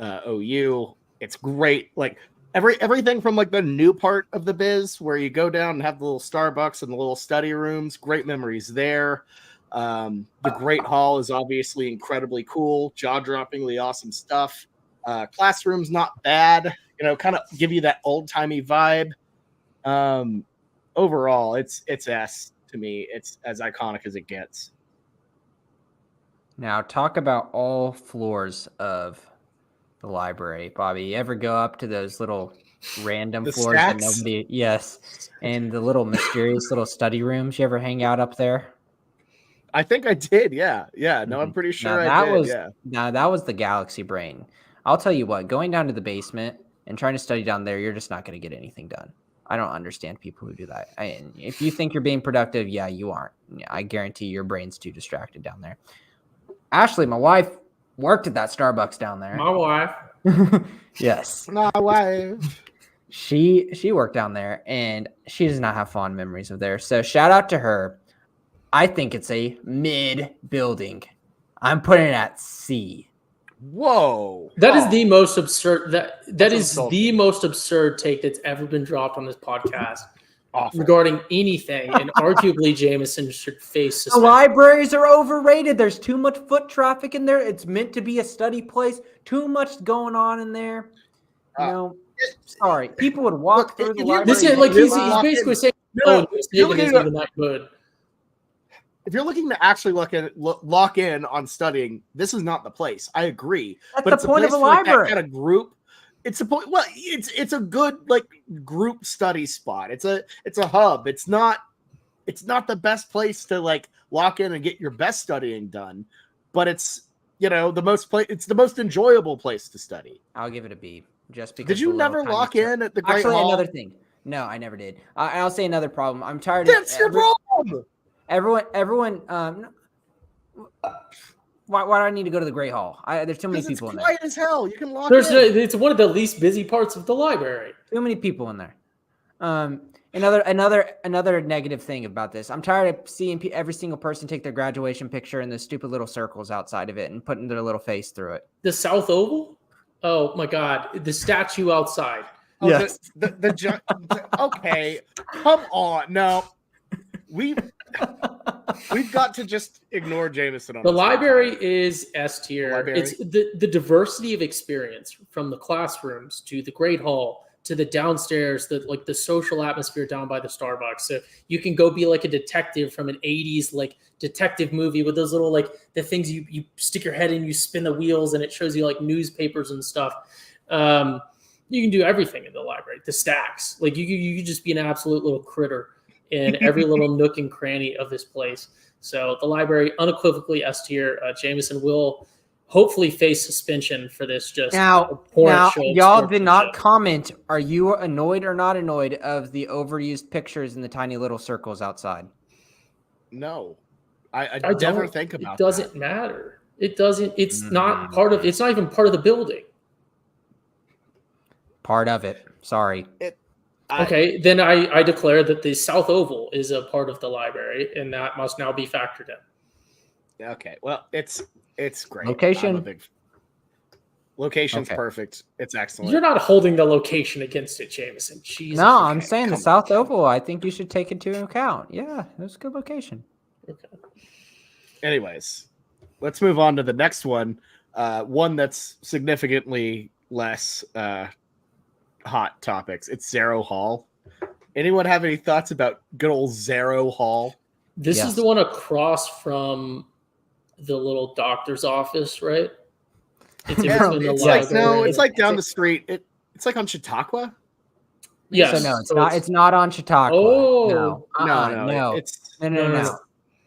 OU. It's great. Like everything from like the new part of the Biz, where you go down and have the little Starbucks and the little study rooms. Great memories there. The Great Hall is obviously incredibly cool, jaw-droppingly awesome stuff. Classrooms not bad. Kind of give you that old-timey vibe. Overall, it's S. To me, it's as iconic as it gets. Now, talk about all floors of the library, Bobby. You ever go up to those little random floors stacks? that nobody? Yes, and the little mysterious little study rooms. You ever hang out up there? I think I did. Yeah. No, I'm pretty sure now, I did. Now that was the Galaxy Brain. I'll tell you what. Going down to the basement and trying to study down there, you're just not going to get anything done. I don't understand people who do that. If you think you're being productive, yeah, you aren't. I guarantee your brain's too distracted down there. Ashley, my wife, worked at that Starbucks down there. My wife. Yes. My wife. She worked down there, and she does not have fond memories of there. So shout out to her. I think it's a mid building. I'm putting it at C. Whoa. That is the most absurd that is the most absurd take that's ever been dropped on this podcast. Awful. Regarding anything, and arguably Jamison should face suspension. The libraries are overrated. There's too much foot traffic in there. It's meant to be a study place. Too much going on in there. Sorry. People would walk through the library. This is like he's basically saying, this isn't even that good. If you're looking to actually lock in on studying, this is not the place. I agree. That's the point of a library. That kind of group. It's a point. Well, it's a good like group study spot. It's a hub. It's not the best place to like lock in and get your best studying done, but it's it's the most enjoyable place to study. I'll give it a B. Just because. Did you never lock in at the Great Hall? Actually, another thing. No, I never did. I'll say another problem. I'm tired. That's your problem. Everyone. Why do I need to go to the Great Hall? There's too many people in there. It's quiet as hell. You can lock in. It's one of the least busy parts of the library. Too many people in there. Another negative thing about this. I'm tired of seeing every single person take their graduation picture in the stupid little circles outside of it and putting their little face through it. The South Oval? Oh my God! The statue outside. Oh, yes. Okay. Come on. No. We've got to just ignore Jamison on the library is S tier. It's the diversity of experience from the classrooms to the Great Hall to the downstairs, the social atmosphere down by the Starbucks. So you can go be like a detective from an 80s like detective movie with those little like the things you stick your head in, you spin the wheels, and it shows you like newspapers and stuff. You can do everything in the library. The stacks, like you could just be an absolute little critter in every little nook and cranny of this place. So the library unequivocally S tier. Jamison will hopefully face suspension for this. Now y'all did not comment. Are you annoyed or not annoyed of the overused pictures in the tiny little circles outside? No. I I never don't think about It doesn't matter. It doesn't. It's not part of. It's not even part of the building. Part of it. Sorry. Okay, then I declare that the South Oval is a part of the library, and that must now be factored in. Okay, well, it's great. Location. I'm a big location's Okay. perfect. It's excellent. You're not holding the location against it, Jamison. Jesus. No, I'm okay, saying the come on. South Oval. I think you should take into account. Yeah, that's a good location. Okay. Anyways, let's move on to the next one. One that's significantly less hot topics. It's Zero Hall. Anyone have any thoughts about good old Zero Hall? This Yes. is the one across from the little doctor's office, right? It's in Yeah, between the It's like library. no, it's like down It's- the street. It's like on Chautauqua. Yes. So no, it's not. It's not on Chautauqua. Oh. no, no. It's No.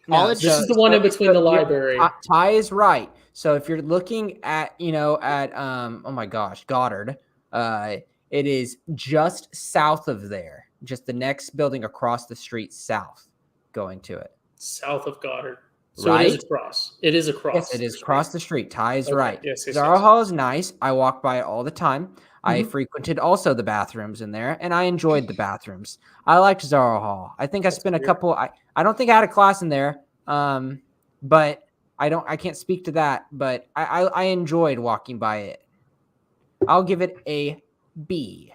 College. This is the one in between the library. Ty is right. So if you're looking at, oh my gosh, Goddard, it is just south of there, just the next building across the street south, going to it. South of Goddard. So Right? it is across. It is across. Yes, it is across the street. Ty is Okay, right. yes, Zara yes. Hall is nice. I walk by it all the time. I Mhm. frequented also the bathrooms in there, and I enjoyed the bathrooms. I liked Zara Hall. I think I spent a weird. couple. I don't think I had a class in there, but I can't speak to that. But I enjoyed walking by it. I'll give it a B.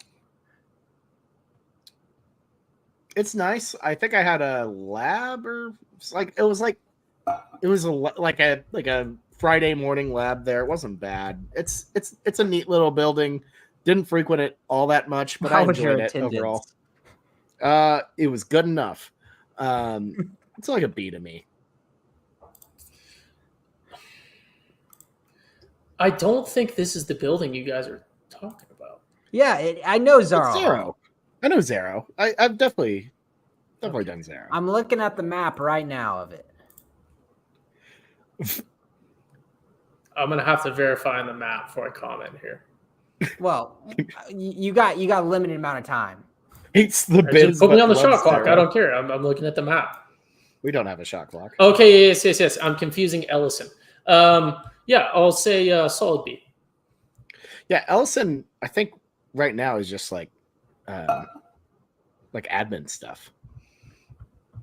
It's nice. I think I had a lab or it was like a Friday morning lab there. It wasn't bad. It's a neat little building. Didn't frequent it all that much, but I How was your enjoyed it attendance? overall. It was good enough. It's like a B to me. I don't think this is the building you guys are talking about. Yeah, I know It's Zara Hall. Zero. I know Zero. I've definitely done Zero. I'm looking at the map right now of it. I'm gonna have to verify on the map before I comment here. Well, you got a limited amount of time. Hates the biz. Just put me but on the loves shot clock. Zero. I don't care. I'm looking at the map. We don't have a shot clock. Okay, yes. I'm confusing Ellison. Yeah, I'll say solid B. Yeah, Ellison, I think right now is just like admin stuff.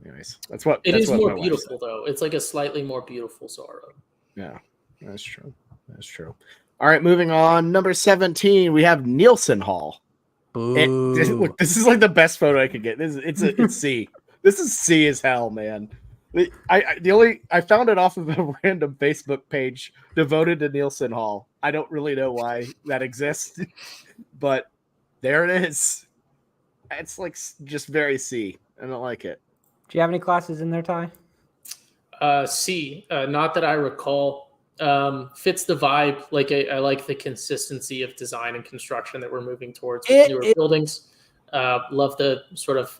Anyways, that's what It is what more my wife beautiful said. though. It's like a slightly more beautiful Zorro. Yeah, that's true. That's true. All right, moving on. Number 17, we have Nielsen Hall. Look, this is like the best photo I could get. It's C. This is C as hell, man. I found it off of a random Facebook page devoted to Nielsen Hall. I don't really know why that exists, but there it is. It's like just very C. I don't like it. Do you have any classes in there, Ty? C, not that I recall. Fits the vibe. Like I like the consistency of design and construction that we're moving towards with newer buildings. Love the sort of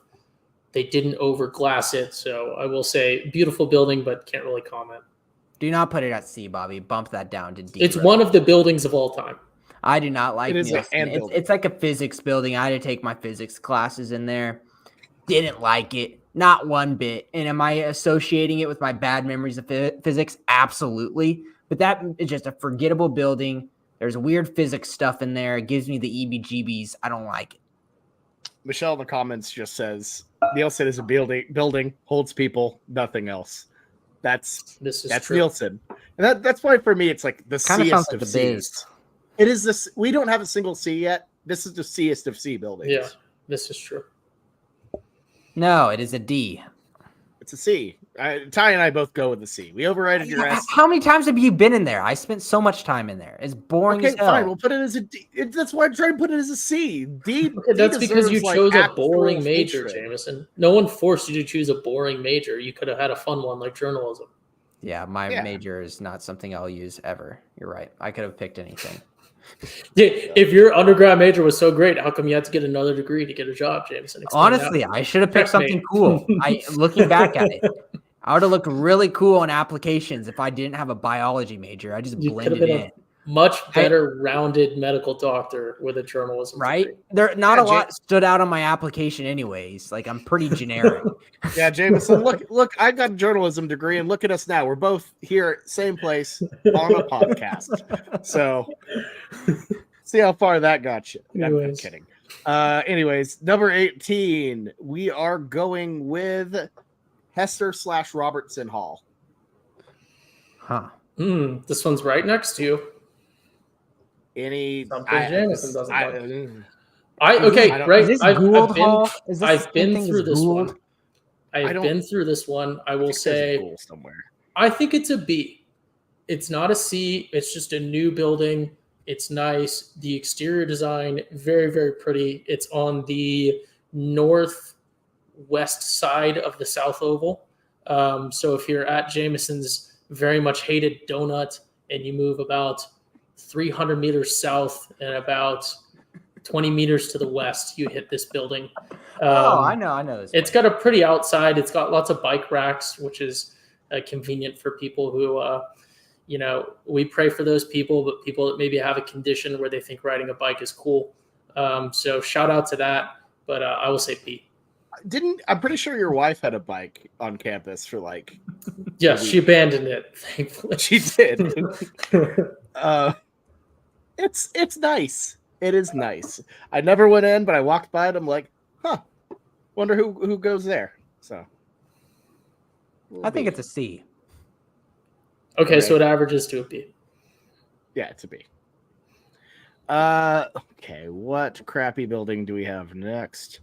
they didn't overglass it, so I will say beautiful building, but can't really comment. Do not put it at C, Bobby. Bump that down to D. It's one of the buildings of all time. I do not like It is Nielsen. It's like a physics building. I had to take my physics classes in there. Didn't like it. Not one bit. And am I associating it with my bad memories of physics? Absolutely. But that is just a forgettable building. There's weird physics stuff in there. It gives me the EBGBs. I don't like it. Michelle in the comments just says Nielsen is a building, holds people, nothing else. That's True. Nielsen. And that's why for me it's like the Kind of sounds C'est like of the biz. C's. It is this. We don't have a single C yet. This is the C'est of C buildings. Yeah, this is true. No, it is a D. It's a C. Ty and I both go with the C. We overrated your S. How many times have you been in there? I spent so much time in there. It's boring Okay, as hell. fine. We'll put it as a D. That's why I'm trying to put it as a C. D. Okay, that's D because you deserves, chose a actual boring major, hatred. Jameson. No one forced you to choose a boring major. You could have had a fun one like journalism. Yeah, my major is not something I'll use ever. You're right. I could have picked anything. If your undergrad major was so great, how come you had to get another degree to get a job, Jameson? Explain Honestly, that. I should have picked something Checkmate. cool. Looking back at it, I would have looked really cool on applications if I didn't have a biology major. I just You could have blended been in. much better rounded medical doctor with a journalism right? degree. There not a lot stood out on my application anyways. Like I'm pretty generic. Yeah, Jamison, look, I got a journalism degree, and look at us now. We're both here, same place, on a podcast. So, see how far that got you. I'm kidding. Anyways, number 18, we are going with Hester/Robertson Hall. Huh. This one's right next to you. Jamison doesn't like. Is this Gould Hall? Is this I've been through this Gould? one. I've been through this one. I will say, somewhere. I think it's a B. It's not a C. It's just a new building. It's nice. The exterior design, very, very pretty. It's on the northwest side of the South Oval. So if you're at Jamison's very much hated donut and you move about 300 meters south and about 20 meters to the west, you hit this building. I know this. It's got a pretty outside. It's got lots of bike racks, which is convenient for people who, we pray for those people, but people that maybe have a condition where they think riding a bike is cool. So shout out to that. But I will say B. I'm pretty sure your wife had a bike on campus for like. Yeah, she abandoned it. Thankfully, she did. It's nice. It is nice. I never went in, but I walked by it. I'm like, wonder who goes there. So, I think it's a C. Okay, so it averages to a B. Yeah, it's a B. Okay, what crappy building do we have next?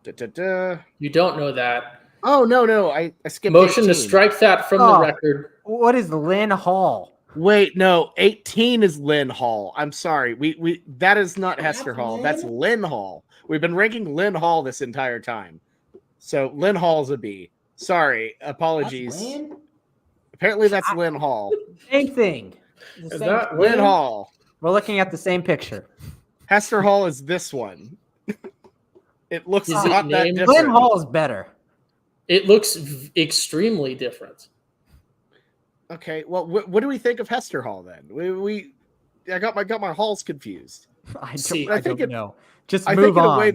You don't know that. Oh, no. I skipped Motion 18. to strike that from the record. What is Lynn Hall? Wait, no, 18 is Lynn Hall. I'm sorry. We that is not Hester Hall. That's Lynn Hall. We've been ranking Lynn Hall this entire time. So Lynn Hall's a B. Sorry. Apologies. Apparently that's Lynn Hall. Same thing. Is that Lynn Hall. We're looking at the same picture. Hester Hall is this one. It looks not that different. Lynn Hall is better. It looks extremely different. Okay, well, what do we think of Hester Hall then? I got my halls confused. I don't know. Just I move think in on. a way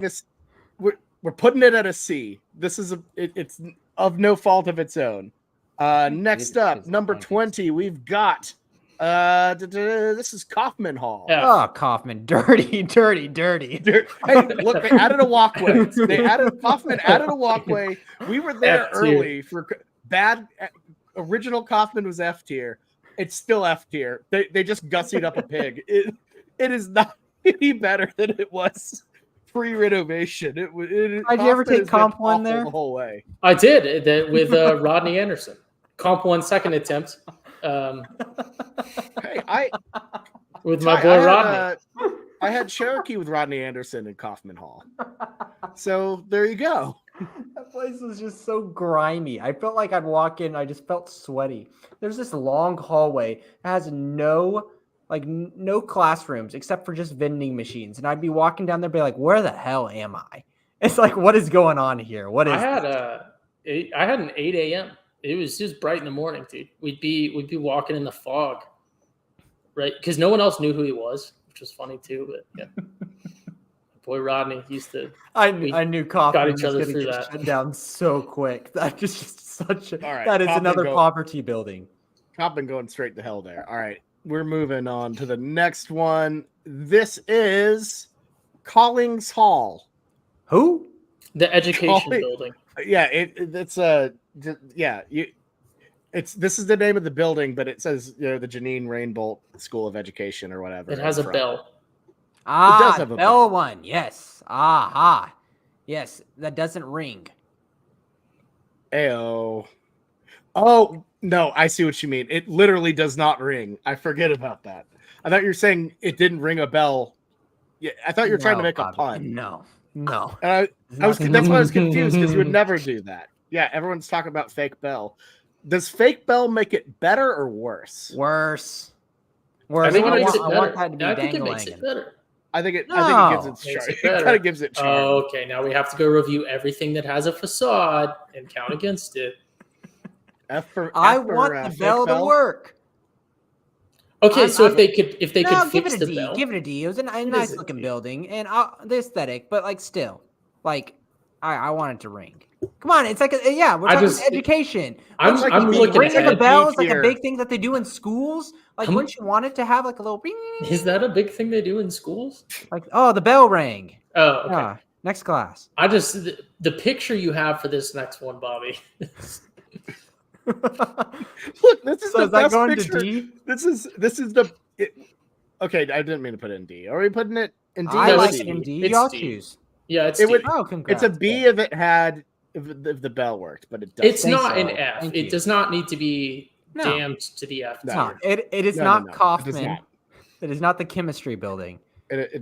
we're putting it at a C. This is it's of no fault of its own. Next up, number 20, we've got this is Kaufman Hall. Yeah. Oh, Kaufman, dirty. Hey, look, they added a walkway. Kaufman added a walkway. We were there early for bad. Original Kaufman was F tier. It's still F tier. They just gussied up a pig. It is not any better than it was pre-renovation. Did you ever take Comp 1 there? The whole way. I did with Rodney Anderson. Comp 1 second attempt. Hey, with my boy Rodney. I had Cherokee with Rodney Anderson in Kaufman Hall. So there you go. That place was just so grimy. I felt like I'd walk in, I just felt sweaty. There's this long hallway that has no classrooms except for just vending machines. And I'd be walking down there be like, where the hell am I? It's like, what is going on here? What is I had an 8 a.m. It was just bright in the morning, dude. We'd be walking in the fog. Right? Because no one else knew who he was, which was funny too, but yeah. Boy Rodney used to. I knew Kaufman got each other was through get that shut down so quick. That just such a. Right, that is Kaufman another poverty building. Kaufman going straight to hell there. All right, we're moving on to the next one. This is Collings Hall. Who? The education building. Yeah, this is the name of the building, but it says the Janine Rainbolt School of Education or whatever. It has a bell. Ah, it does have a bell one. Yes. Aha. Yes, that doesn't ring. Ayo. Oh, no, I see what you mean. It literally does not ring. I forget about that. I thought you were saying it didn't ring a bell. Yeah, I thought you were trying to make a pun. No. I was that's why I was confused because you would never do that. Yeah, everyone's talking about fake bell. Does fake bell make it better or worse? Worse. I think it makes it I want that to be better. I think it makes it better. I think it gives its charm. It kind of gives it charm. Oh, okay, now we have to go review everything that has a facade and count against it. I want the bell to work. Okay, so if they could give fix it a the D. bell, Give it a D. It was a nice looking building, and the aesthetic, but like still, like I want it to ring. Come on, it's like we're talking education. I'm looking ring of the ahead. bell is like a big thing that they do in schools. Like, wouldn't you want it to have like a little ring? Is that a big thing they do in schools? Like, oh, the bell rang. Oh, okay. Next class. I just the picture you have for this next one, Bobby. Look, this is the best picture. To D? This is the. Okay, I didn't mean to put it in D. Are we putting it in D? I like C? it in D. It's Y'all D. choose. Yeah, it's it D. would. Oh, congrats. It's a B if it had if the bell worked, but it doesn't. It's not an F. Thank It you. does not need to be No. damned to the F. No. It is No, not no. Kaufman. It does not. It is not the chemistry building.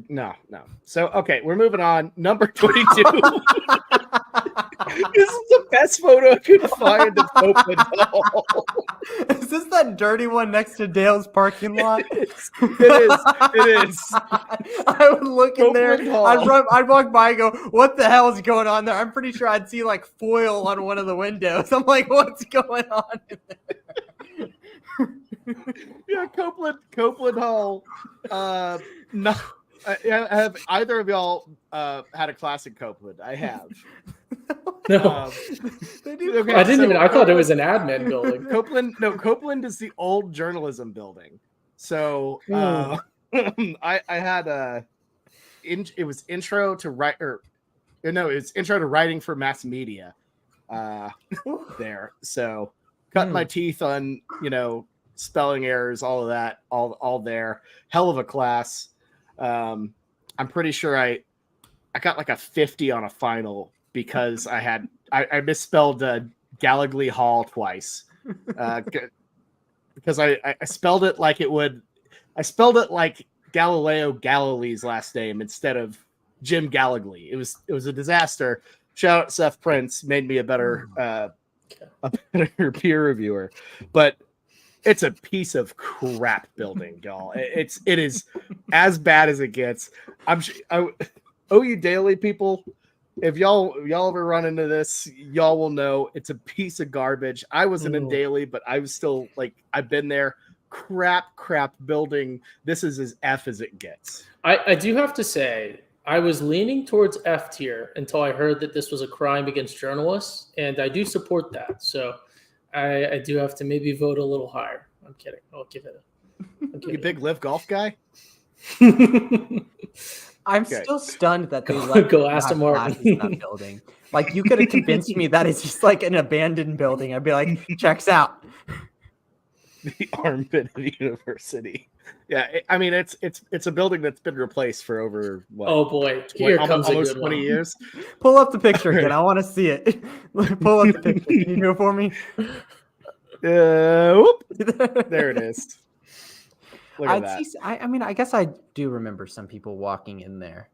No. So okay, we're moving on. Number 22. This is the best photo I could find of Copeland Hall. Is this that dirty one next to Dale's parking lot? It is. I would look in there. Copeland Hall. I'd walk by and go, what the hell is going on there? I'm pretty sure I'd see like foil on one of the windows. I'm like, what's going on in there? Yeah, Copeland Hall. No, have either of y'all had a classic Copeland? I have. No, Okay, I didn't so even. I thought it was an admin building. Copeland is the old journalism building. So I had it was intro to it's intro to writing for mass media. There, so cut my teeth on spelling errors, all of that, all there. Hell of a class. I'm pretty sure I got like a 50 on a final because I misspelled Gallagly Hall twice because I spelled it like I spelled it like Galileo Galilee's last name instead of Jim Gallagly. It was a disaster. Shout out Seth Prince, made me a better peer reviewer, but it's a piece of crap building, y'all. It is as bad as it gets. OU Daily people, if y'all ever run into this, y'all will know it's a piece of garbage. I wasn't in Daily, but I was still like, I've been there. Crap building. This is as F as it gets. I do have to say, I was leaning towards F tier until I heard that this was a crime against journalists, and I do support that. So I do have to maybe vote a little higher. I'm kidding. I'll give it You big live golf guy? I'm still stunned that they let go Aston Martin in that building. Like, you could have convinced me that it's just like an abandoned building. I'd be like, checks out. The armpit of the university. Yeah, I mean it's a building that's been replaced for over what? Oh boy, here comes almost a good 20 one. years. Pull up the picture again. I want to see it. Pull up the picture. Can you do it for me? Whoop. There it is. Look at that. I mean, I guess I do remember some people walking in there.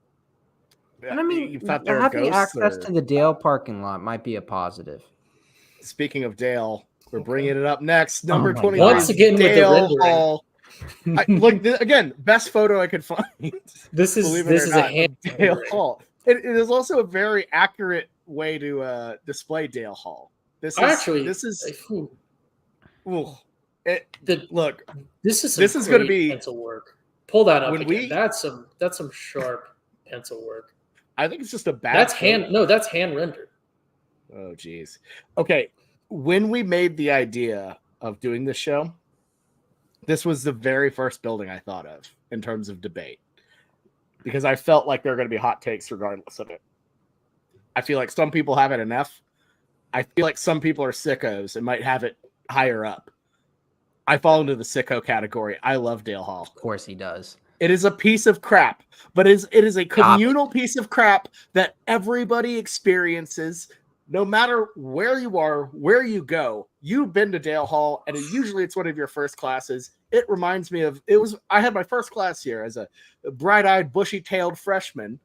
Yeah, And I mean, you thought there were having ghosts, access or... to the Dale parking lot might be a positive. Speaking of Dale, we're bringing it up next. Number 23. Once again, Dale with the rendering. Hall. Look, again, best photo I could find. This is a hand Dale Hall. It is also a very accurate way to display Dale Hall. This is going to be pencil work. Pull that up when again. That's some sharp pencil work. I think it's just a bad. That's hand rendered. Oh geez. Okay, when we made the idea of doing this show, this was the very first building I thought of in terms of debate, because I felt like there were going to be hot takes regardless of it. I feel like some people have it an F. I feel like some people are sickos and might have it higher up. I fall into the sicko category. I love Dale Hall. Of course he does. It is a piece of crap, but it is a communal piece of crap that everybody experiences. No matter where you are, where you go, you've been to Dale Hall, and usually it's one of your first classes. It reminds me of I had my first class here as a bright-eyed, bushy-tailed freshman,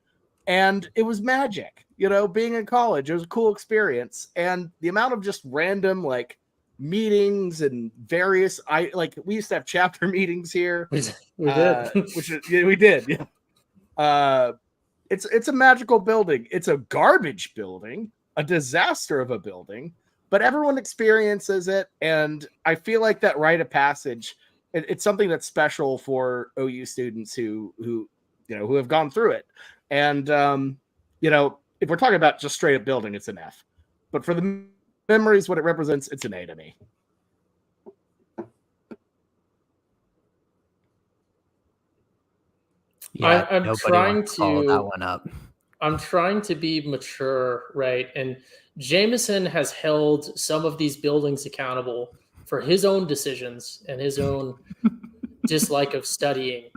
and it was magic. Being in college, it was a cool experience, and the amount of just random meetings and various we used to have chapter meetings here. We did. We did. Yeah. It's a magical building. It's a garbage building. A disaster of a building, but everyone experiences it, and I feel like that rite of passage it's something that's special for OU students who have gone through it. And if we're talking about just straight up building, it's an F. But for the memories, what it represents, it's an A to me. Yeah, I'm trying to follow that one up. I'm trying to be mature, right? And Jamison has held some of these buildings accountable for his own decisions and his own dislike of studying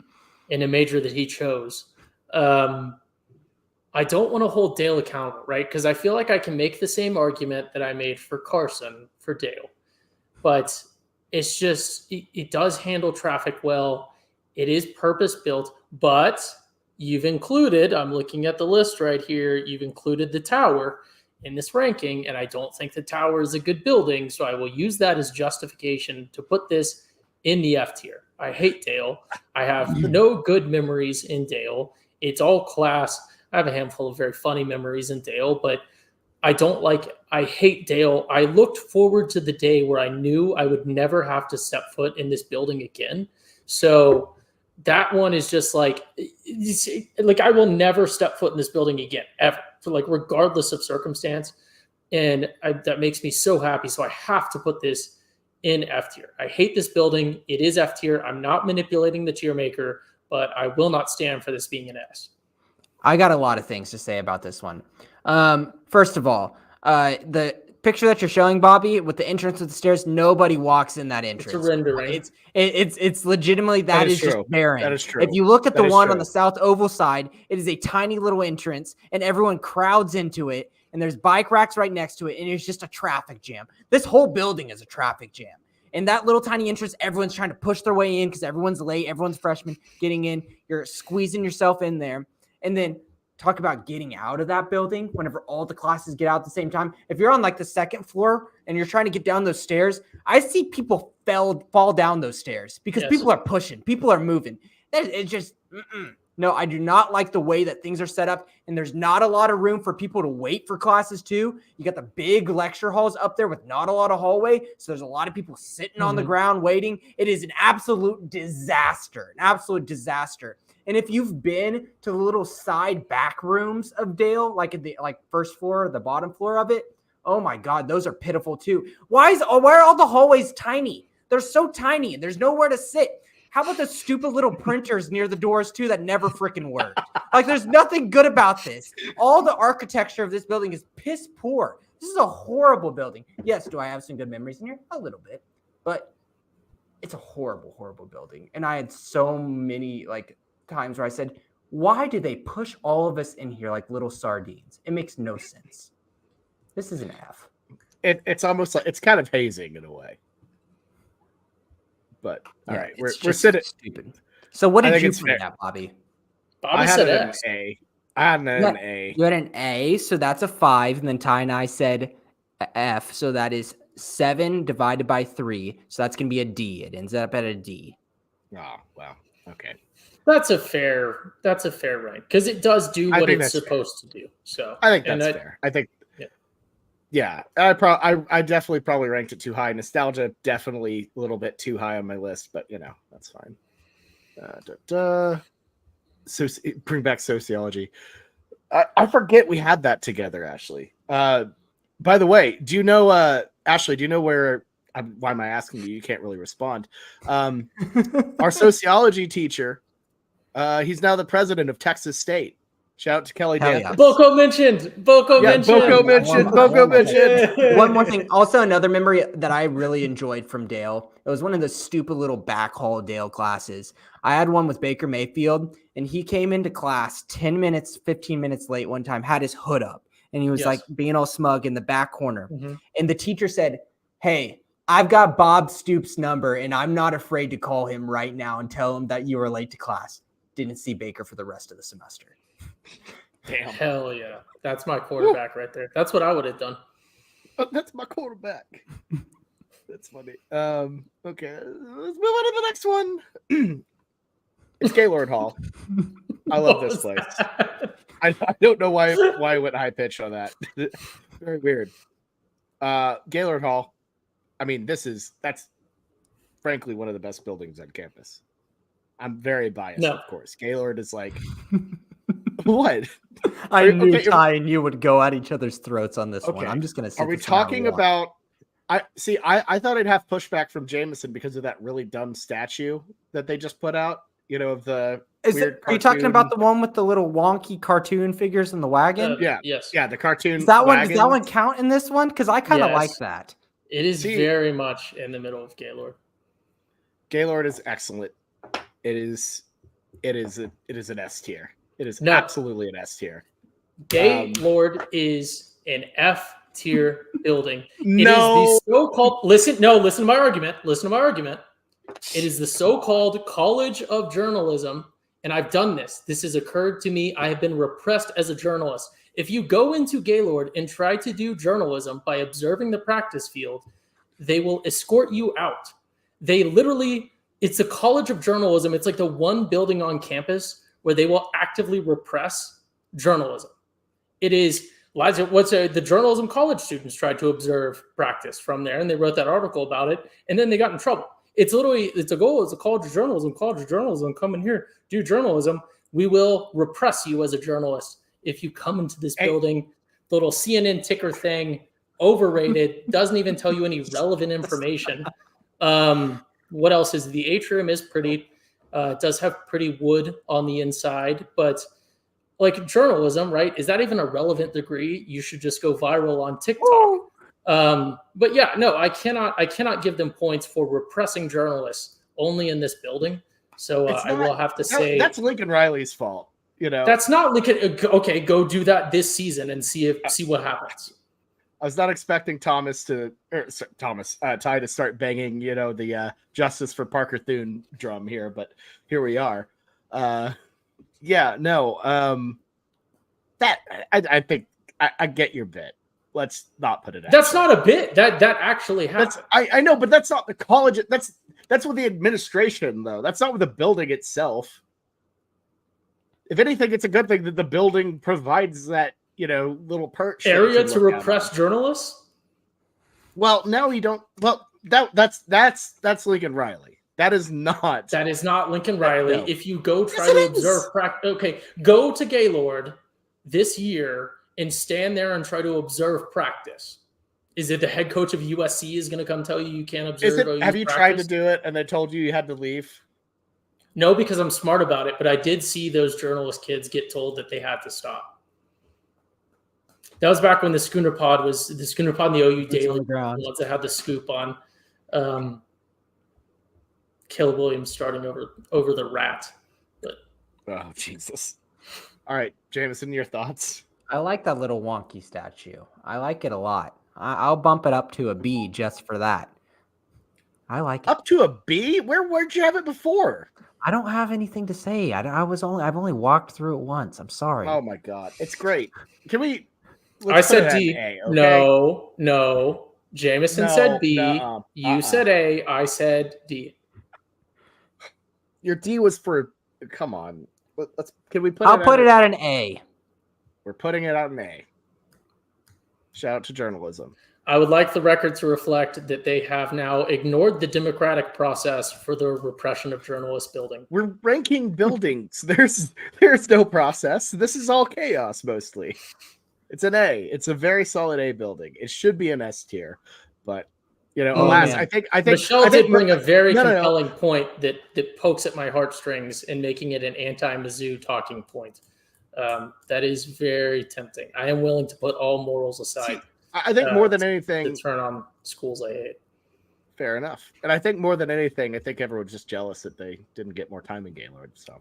in a major that he chose. I don't want to hold Dale accountable, right? Because I feel like I can make the same argument that I made for Carson for Dale. But it's just, it does handle traffic well. It is purpose built, but you've included, I'm looking at the list right here, you've included the tower in this ranking, and I don't think the tower is a good building, so I will use that as justification to put this in the F tier. I hate Dale. I have no good memories in Dale. It's all class. I have a handful of very funny memories in Dale, but I hate Dale. I looked forward to the day where I knew I would never have to step foot in this building again. So that one is just like I will never step foot in this building again, ever, regardless of circumstance. And that makes me so happy. So I have to put this in F tier. I hate this building. It is F tier. I'm not manipulating the TierMaker, but I will not stand for this being an S. I got a lot of things to say about this one. First of all, the picture that you're showing, Bobby, with the entrance with the stairs, nobody walks in that entrance. It's a rendering. It's legitimately that is just barren. That is true. If you look at the one on the south oval side, it is a tiny little entrance, and everyone crowds into it, and there's bike racks right next to it, and it's just a traffic jam. This whole building is a traffic jam. And that little tiny entrance, everyone's trying to push their way in because everyone's late, everyone's freshmen getting in. You're squeezing yourself in there. And then talk about getting out of that building whenever all the classes get out at the same time. If you're on the second floor and you're trying to get down those stairs, I see people fall down those stairs because people are pushing, people are moving. It's just, no, I do not like the way that things are set up. And there's not a lot of room for people to wait for classes too. You got the big lecture halls up there with not a lot of hallway. So there's a lot of people sitting on the ground waiting. It is an absolute disaster, And if you've been to the little side back rooms of Dale, like at the first floor or the bottom floor of it, oh my God, those are pitiful too. Why are all the hallways tiny? They're so tiny and there's nowhere to sit. How about the stupid little printers near the doors too that never freaking work? There's nothing good about this. All the architecture of this building is piss poor. This is a horrible building. Yes, do I have some good memories in here? A little bit, but it's a horrible, horrible building. And I had so many times where I said, why do they push all of us in here like little sardines? It makes no sense. This is an F. It's almost like it's kind of hazing in a way. But all right, we're sitting stupid. So what did you put that, Bobby? Bobby said an A. I had an A. You had an A, so that's a 5. And then Ty and I said F, so that is 7 divided by 3. So that's going to be a D. It ends up at a D. Oh, wow. Okay. That's a fair rank because it does do what it's supposed to do. So I think that's fair. I think, yeah. I definitely probably ranked it too high. Nostalgia definitely a little bit too high on my list, but that's fine. So bring back sociology. I forget we had that together, Ashley. By the way, do you know, Ashley? Do you know where? Why am I asking you? You can't really respond. Our sociology teacher. He's now the president of Texas State. Shout out to Kelly Dan. Yeah. Boko mentioned. One more thing. Also, another memory that I really enjoyed from Dale. It was one of the stupid little back hall Dale classes. I had one with Baker Mayfield, and he came into class 10 minutes, 15 minutes late one time, had his hood up, and he was being all smug in the back corner. Mm-hmm. And the teacher said, "Hey, I've got Bob Stoops' number, and I'm not afraid to call him right now and tell him that you were late to class." Didn't see Baker for the rest of the semester. Damn. Hell yeah. That's my quarterback right there. That's what I would have done. Oh, that's my quarterback. That's funny. Okay. Let's move on to the next one. It's Gaylord Hall. I love this place. I don't know why I went high pitched on that. Very weird. Gaylord Hall. I mean, that's frankly one of the best buildings on campus. I'm very biased, No. of course. Gaylord is like what? I knew okay, Ty and you would go at each other's throats on this one. Okay. I'm just gonna. Are we talking about? I thought I'd have pushback from Jamison because of that really dumb statue that they just put out. Of the weird Are you talking about the one with the little wonky cartoon figures in the wagon? Yes. Yeah, the cartoon. Does that wagon. one count in this one? Because I kind of Yes. like that. It is very much in the middle of Gaylord. Gaylord is excellent. It is an S tier. It is absolutely an S tier. Gaylord is an F tier building. No. It is the so-called listen to my argument. Listen to my argument. It is the so-called College of Journalism, and I've done this. This has occurred to me. I have been repressed as a journalist. If you go into Gaylord and try to do journalism by observing the practice field, they will escort you out. It's a College of Journalism. It's like the one building on campus where they will actively repress journalism. It is the journalism college students tried to observe practice from there, and they wrote that article about it, and then they got in trouble. It's a goal. It's a College of Journalism. College of Journalism. Come in here, do journalism. We will repress you as a journalist if you come into this building. The little CNN ticker thing, overrated. Doesn't even tell you any relevant information. What else is the atrium is pretty. It does have pretty wood on the inside, but like journalism, right? Is that even a relevant degree? You should just go viral on TikTok. Ooh. But yeah, no, I cannot give them points for repressing journalists only in this building. So I will have to say that's Lincoln Riley's fault. That's not Lincoln. Okay, go do that this season and see what happens. I was not expecting Ty to start banging, the Justice for Parker Thune drum here, but here we are. Yeah, no. That I think I get your bit. Let's not put it out. That's not a bit. That actually happened. I know, but that's not the college. That's with the administration, though. That's not with the building itself. If anything, it's a good thing that the building provides that, little perch area to repress journalists. Well, no, you don't. Well, that's Lincoln Riley. That is not Lincoln Riley. No. If you go try to observe go to Gaylord this year and stand there and try to observe practice. Is it the head coach of USC is going to come tell you can't observe? Have you tried to do it and they told you had to leave? No, because I'm smart about it, but I did see those journalist kids get told that they had to stop. That was back when the Schooner Pod and the OU Daily, the ones that had the scoop on Caleb Williams starting over the rat. But oh, Jesus. All right, Jamison, your thoughts? I like that little wonky statue. I like it a lot. I'll bump it up to a B just for that. I like it. Up to a B? Where'd you have it before? I don't have anything to say. I've only walked through it once. I'm sorry. Oh my God, it's great. Can we? I said D. A, okay? No. Jamison said B. You said A. I said D. Your D was for. Come on. Can we put? I'll put it at an A. We're putting it at an A. Shout out to journalism. I would like the record to reflect that they have now ignored the democratic process for the repression of journalist building. We're ranking buildings. There's no process. This is all chaos mostly. It's an A. It's a very solid A building. It should be an S tier, but alas, man. I think Michelle did bring a very compelling point that pokes at my heartstrings in making it an anti-Mizzou talking point. That is very tempting. I am willing to put all morals aside. I think more than anything, to turn on schools I hate. Fair enough. And I think more than anything, I think everyone's just jealous that they didn't get more time in Gaylord. So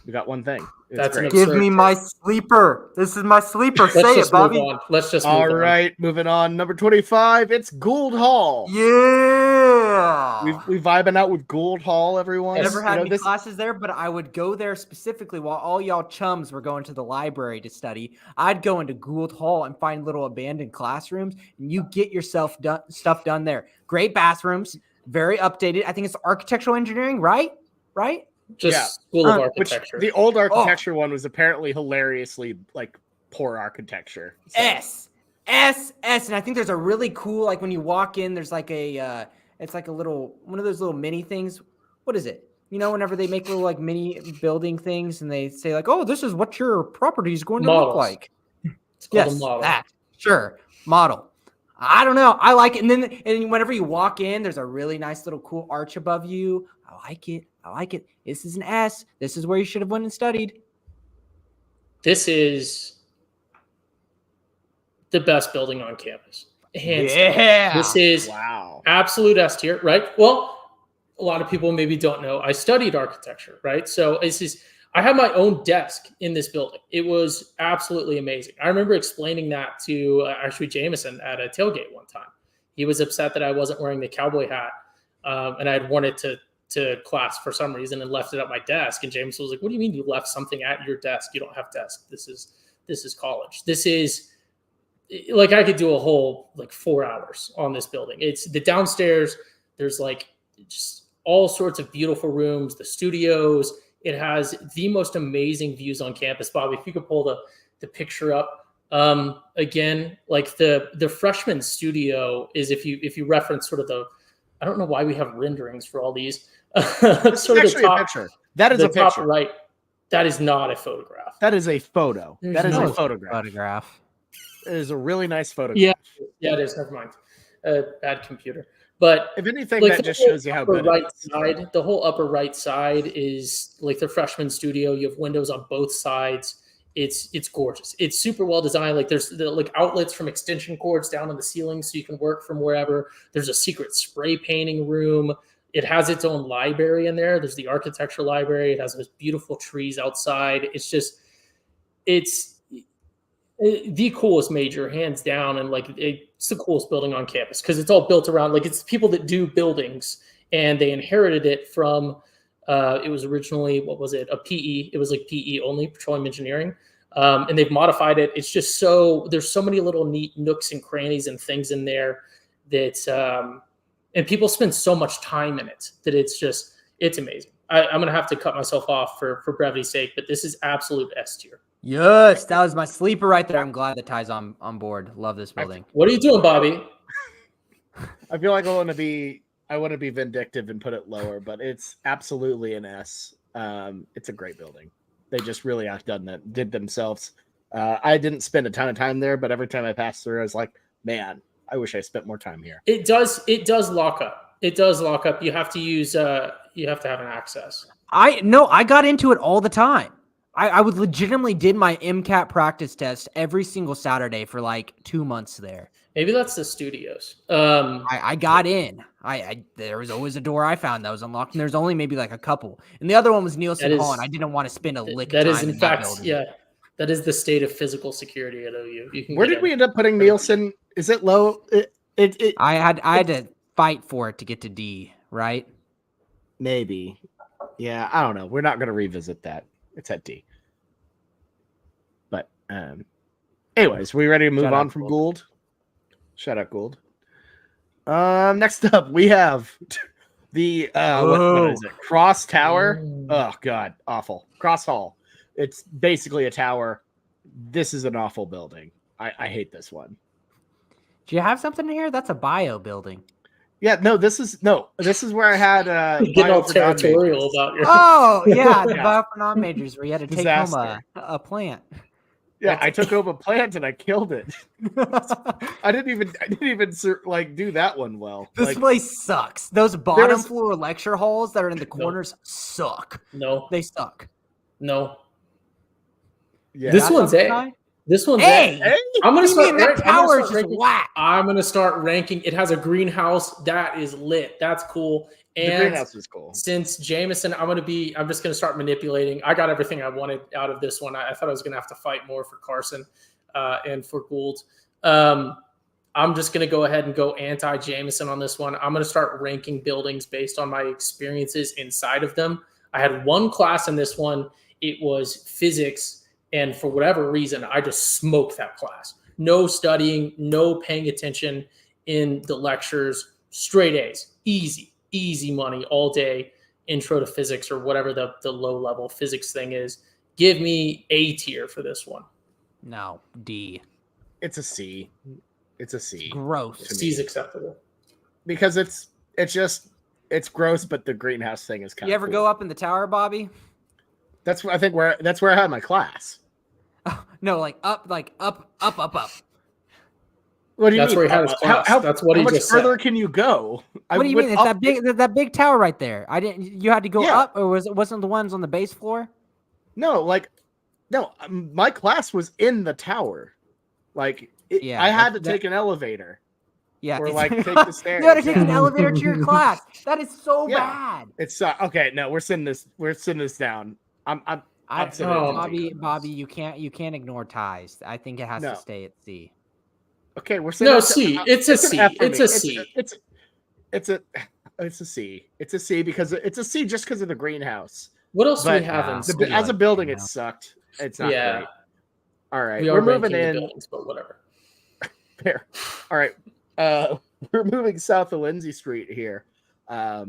we got one thing. That's great. Give me my sleeper. This is my sleeper. Say it, Bobby. Let's just move on. All right, moving on. Number 25. It's Gould Hall. Yeah. We vibing out with Gould Hall, everyone. I never had any classes there, but I would go there specifically while all y'all chums were going to the library to study. I'd go into Gould Hall and find little abandoned classrooms, and you get yourself stuff done there. Great bathrooms, very updated. I think it's architectural engineering, right? School of Architecture. The old architecture one was apparently hilariously poor architecture. So. S. And I think there's a really cool, when you walk in, there's a It's like one of those little mini things. What is it? You know, whenever they make little like mini building things and they say like, oh, this is what your property is going to look Models. like. It's called a Yes, model. that. Sure. Model. I don't know. I like it. And whenever you walk in, there's a really nice little cool arch above you. I like it. I like it. This is an S. This is where you should have went and studied. This is the best building on campus. Hands Yeah. down. This is absolute S tier, right? Well, a lot of people maybe don't know. I studied architecture, right? So I have my own desk in this building. It was absolutely amazing. I remember explaining that to actually Jamison at a tailgate one time. He was upset that I wasn't wearing the cowboy hat, and I had worn it to class for some reason and left it at my desk. And Jamison was like, "What do you mean you left something at your desk? You don't have desk. This is college. This is like I could do a whole like 4 hours on this building. It's the downstairs. There's like just all sorts of beautiful rooms. The studios. It has the most amazing views on campus. Bobby, if you could pull the picture up again, like the freshman studio is if you reference sort of I don't know why we have renderings for all these. Sort of a picture. That is a picture. Top right. That is not a photograph. That is a photo. There's that is no a photograph. It is a really nice photograph. Yeah, it is. Never mind. Bad computer. But if anything, like that just shows you how good it is. The whole upper right side is like the freshman studio. You have windows on both sides. It's gorgeous. It's super well designed. Like there's like outlets from extension cords down on the ceiling, so you can work from wherever. There's a secret spray painting room. It has its own library in there. There's the architecture library. It has those beautiful trees outside. It's the coolest major, hands down, and like it's the coolest building on campus because it's all built around like it's people that do buildings, and they inherited it from it was originally a PE. It was like PE only, petroleum engineering, and they've modified it. It's just there's so many little neat nooks and crannies and things in there that and people spend so much time in it that it's amazing. I'm gonna have to cut myself off for brevity's sake, but this is absolute S tier. Yes, that was my sleeper right there. I'm glad that Ty's on board. Love this building. What are you doing, Bobby? I feel like I want to be vindictive and put it lower, but it's absolutely an S. It's a great building. They just really did themselves. I didn't spend a ton of time there, but every time I passed through, I was like, man, I wish I spent more time here. It does lock up. It does lock up. You have to you have to have an access. I got into it all the time. I would legitimately did my MCAT practice test every single Saturday for like 2 months there. Maybe that's the studios. I got in. There was always a door I found that was unlocked, and there's only maybe like a couple. And the other one was Nielsen Hall, and I didn't want to spend a lick of time. That is, in fact, that is the state of physical security at OU. Where did we end up putting Nielsen? Is it low? I had to fight for it to get to D, right? Maybe. Yeah, I don't know. We're not going to revisit that. It's at D. But anyways, we ready to move on from Gould? Shout out Gould. Next up we have the what is it? Cross Tower. Oh god, awful. Cross Hall. It's basically a tower. This is an awful building. I hate this one. Do you have something in here? That's a bio building. Yeah, no, this is where I had getting all territorial about your. Oh yeah, the bio for non-majors where you had to take home a plant. Yeah, I took home a plant and I killed it. I didn't even like do that one well. This place sucks. Those bottom floor lecture halls that are in the corners suck. No, they suck. No. Yeah, this one's A. This one's A. I'm gonna start. That tower is just whack. I'm gonna start ranking. It has a greenhouse that is lit. That's cool. And the greenhouse is cool. Since Jamison, I'm just gonna start manipulating. I got everything I wanted out of this one. I thought I was gonna have to fight more for Carson and for Gould. I'm just gonna go ahead and go anti-Jamison on this one. I'm gonna start ranking buildings based on my experiences inside of them. I had one class in this one. It was physics. And for whatever reason, I just smoked that class. No studying, no paying attention in the lectures, straight A's, easy money all day, intro to physics or whatever the low level physics thing is. Give me A tier for this one. No, D. It's a C. It's a C. Gross. C is acceptable. Because it's gross, but the greenhouse thing is kind of. You ever go up in the tower, Bobby? That's where I had my class. Oh, no, up. What do you That's mean? where he had his class. That's what how he much just further said. can you go? What do you mean? It's that big tower right there. I didn't. You had to go Yeah. up, or wasn't the ones on the base floor? No, my class was in the tower. Yeah, I had to take an elevator. Yeah, Or take the stairs. You had to take an yeah. elevator to your class. That is so Yeah. bad. It's okay. No, we're sitting this down. I'm sitting it. Bobby, you can't ignore ties. I think it has to stay at C. Okay, we're sitting. No, C. It's a C. It's a C. It's a C. It's a C because it's a C just because of the greenhouse. What else do we have in C? As a building, it sucked. It's not great. All right, we're moving in. The buildings, but whatever. Fair. All right. We're moving south of Lindsay Street here. I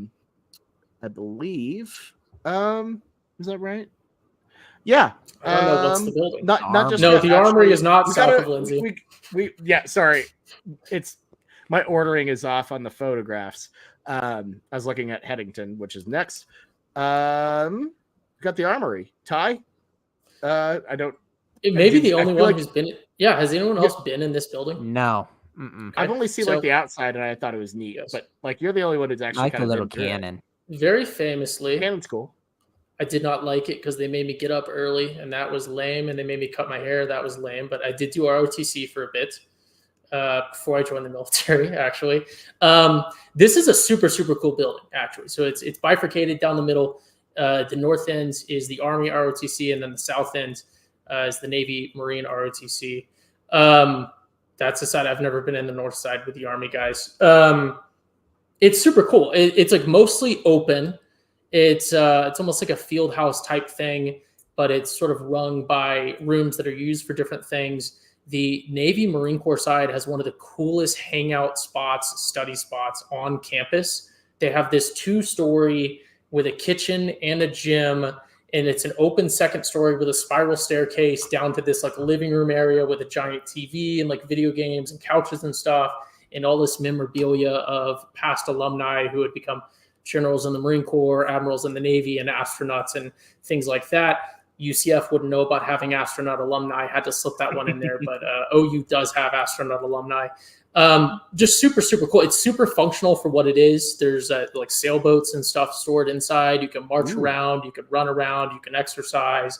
believe. Is that right? Yeah. I don't know what's the building. Not just the Armory is not south of Lindsay. Sorry. It's my ordering is off on the photographs. I was looking at Headington, which is next. Got the Armory. Ty? I don't. It may be the only one who's been. Yeah, has anyone else been in this building? No. Okay. I've only seen the outside, and I thought it was neat. Yes. But you're the only one who's actually like a little cannon. Very famously, cannon's cool. I did not like it because they made me get up early, and that was lame. And they made me cut my hair, that was lame. But I did do ROTC for a bit before I joined the military. Actually, this is a super cool building. Actually, so it's bifurcated down the middle. The north end is the Army ROTC, and then the south end is the Navy Marine ROTC. That's the side I've never been in, the north side with the Army guys. It's super cool. It's mostly open. It's almost like a field house type thing, but it's sort of rung by rooms that are used for different things. The Navy Marine Corps side has one of the coolest hangout spots, study spots on campus. They have this 2-story with a kitchen and a gym, and it's an open second story with a spiral staircase down to this living room area with a giant TV and video games and couches and stuff, and all this memorabilia of past alumni who had become generals in the Marine Corps, admirals in the Navy, and astronauts and things like that. UCF wouldn't know about having astronaut alumni, had to slip that one in there, but OU does have astronaut alumni. Just super cool. It's super functional for what it is. There's sailboats and stuff stored inside. You can march around, you can run around, you can exercise.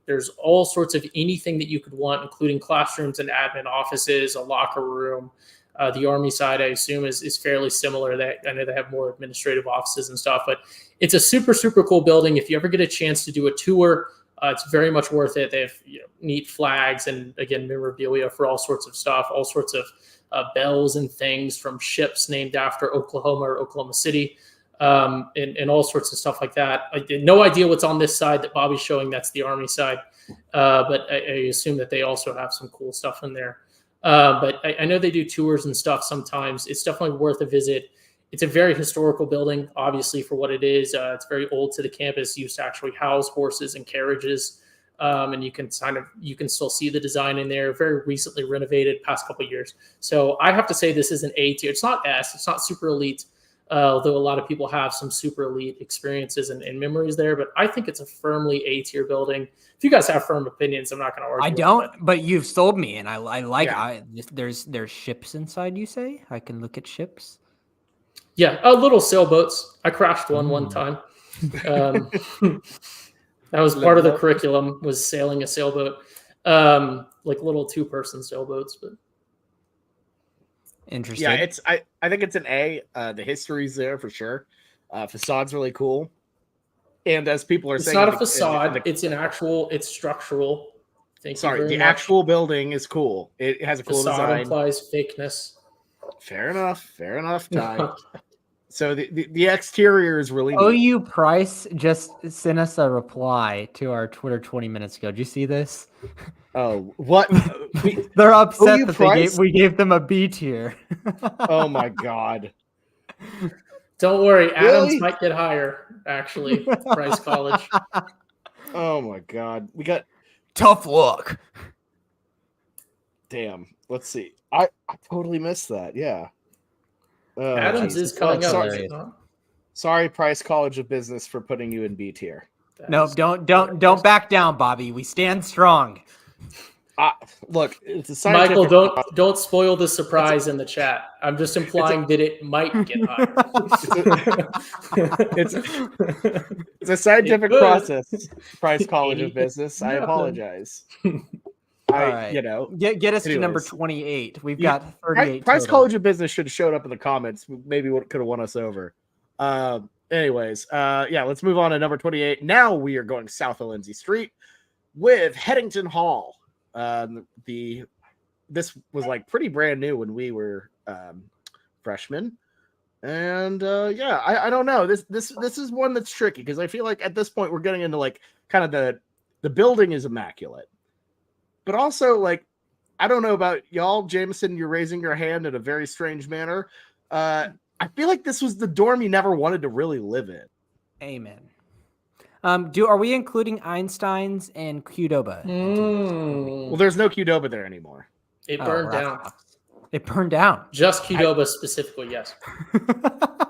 There's all sorts of anything that you could want, including classrooms and admin offices, a locker room. The Army side, I assume, is fairly similar. I know they have more administrative offices and stuff, but it's a super cool building. If you ever get a chance to do a tour, it's very much worth it. They have neat flags and, again, memorabilia for all sorts of stuff, all sorts of bells and things from ships named after Oklahoma or Oklahoma City, and all sorts of stuff like that. I had no idea what's on this side that Bobby's showing. That's the Army side, but I assume that they also have some cool stuff in there. But I know they do tours and stuff sometimes. It's definitely worth a visit. It's a very historical building, obviously, for what it is. It's very old to the campus. Used to actually house horses and carriages. And you can still see the design in there. Very recently renovated, past couple of years. So I have to say this is an A tier. It's not S. It's not super elite, although a lot of people have some super elite experiences and memories there. But I think it's a firmly A tier building. If you guys have firm opinions, I'm not going to argue. I don't, but you've sold me, and I like. Yeah. There's ships inside. You say I can look at ships. Yeah, little sailboats. I crashed one time. That was part of the curriculum, was sailing a sailboat, little 2-person sailboats. But interesting. Yeah, I think it's an A. The history's there for sure. Facade's really cool. And as people are saying, it's not a facade. It's structural. The actual building is cool. It has a cool facade design. Implies fakeness. Fair enough, Ty. So the exterior is really neat. OU Price just sent us a reply to our Twitter 20 minutes ago. Did you see this? Oh, what? They're upset that we gave them a B tier. Oh my God. Don't worry, Adams might get higher, actually. Price College. Oh my God. We got tough luck. Damn. Let's see. I totally missed that. Yeah. Adams is coming up. Sorry, Price College of Business, for putting you in B tier. No, don't back down, Bobby. We stand strong. Look, it's a scientific Michael, don't spoil the surprise in the chat. I'm just implying that it might get higher. It's a scientific process. Price College of Business. I apologize. All right. Get us to number 28. We've got 38. Price College of Business should have showed up in the comments. Maybe could have won us over. Anyways, let's move on to number 28. Now we are going south of Lindsay Street with Headington Hall. This was like pretty brand new when we were freshmen, and I don't know. This is one that's tricky because I feel like at this point we're getting into like kind of the building is immaculate, but also like I don't know about y'all, Jamison. You're raising your hand in a very strange manner. I feel like this was the dorm you never wanted to really live in. Amen. Are we including Einstein's and Qdoba? Well, there's no Qdoba there anymore. It burned down. It burned down. Just Qdoba specifically, yes.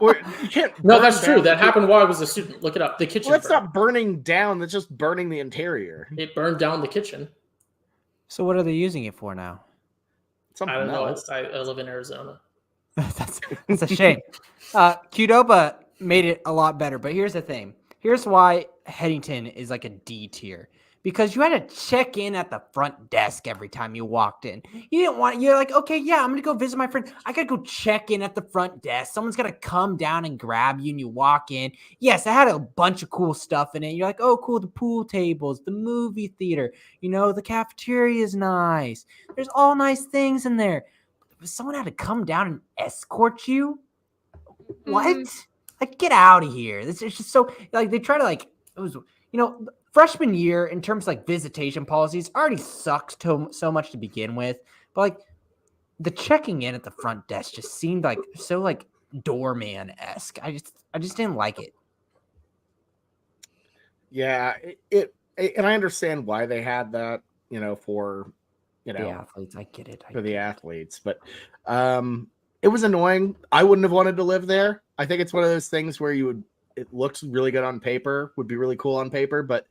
Or you can't. No, that's true. That happened while I was a student. Look it up. The kitchen. Well, that's not burning down. That's just burning the interior. It burned down the kitchen. So what are they using it for now? Something I don't know. else. I live in Arizona. That's a shame. Qdoba made it a lot better, but here's the thing. Here's why Headington is like a D tier. Because you had to check in at the front desk every time you walked in. You're like, okay, yeah, I'm going to go visit my friend. I got to go check in at the front desk. Someone's got to come down and grab you and you walk in. Yes, it had a bunch of cool stuff in it. You're like, oh, cool, the pool tables, the movie theater, the cafeteria is nice. There's all nice things in there. But someone had to come down and escort you? What? Like, get out of here. It's just so, like, they try to, like, it was, freshman year in terms of, like, visitation policies already sucks so much to begin with. But, like, the checking in at the front desk just seemed, like, so, like, doorman-esque. I just didn't like it. Yeah, and I understand why they had that, for, the athletes. I get it. For the athletes. But, it was annoying. I wouldn't have wanted to live there. I think it's one of those things where it looks really good on paper, would be really cool on paper. But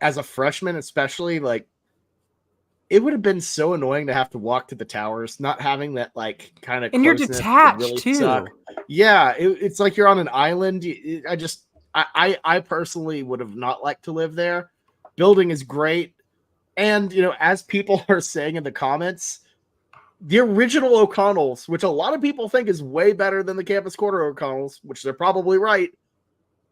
as a freshman, especially, like, it would have been so annoying to have to walk to the towers, not having that, like, kind of, and you're detached really too. Suck. Yeah. It's like you're on an island. I personally would have not liked to live there. Building is great. And, as people are saying in the comments, the original O'Connell's, which a lot of people think is way better than the Campus Quarter O'Connell's, which they're probably right.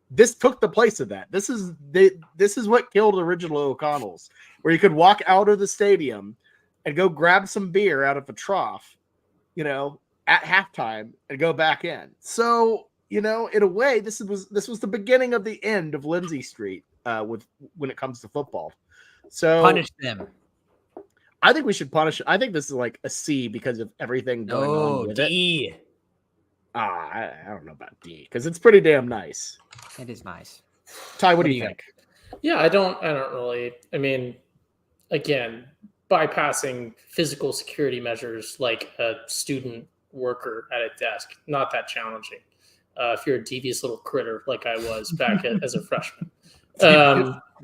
This took the place of that. This is what killed original O'Connell's, where you could walk out of the stadium and go grab some beer out of a trough, at halftime and go back in. So, in a way, this was the beginning of the end of Lindsay Street when it comes to football. So punish them. I think we should punish. I think this is like a C because of everything going on with D. it. I don't know about D because it's pretty damn nice. It is nice. Ty, what do you think? Yeah, I don't really. I mean, again, bypassing physical security measures like a student worker at a desk, not that challenging. If you're a devious little critter like I was back as a freshman.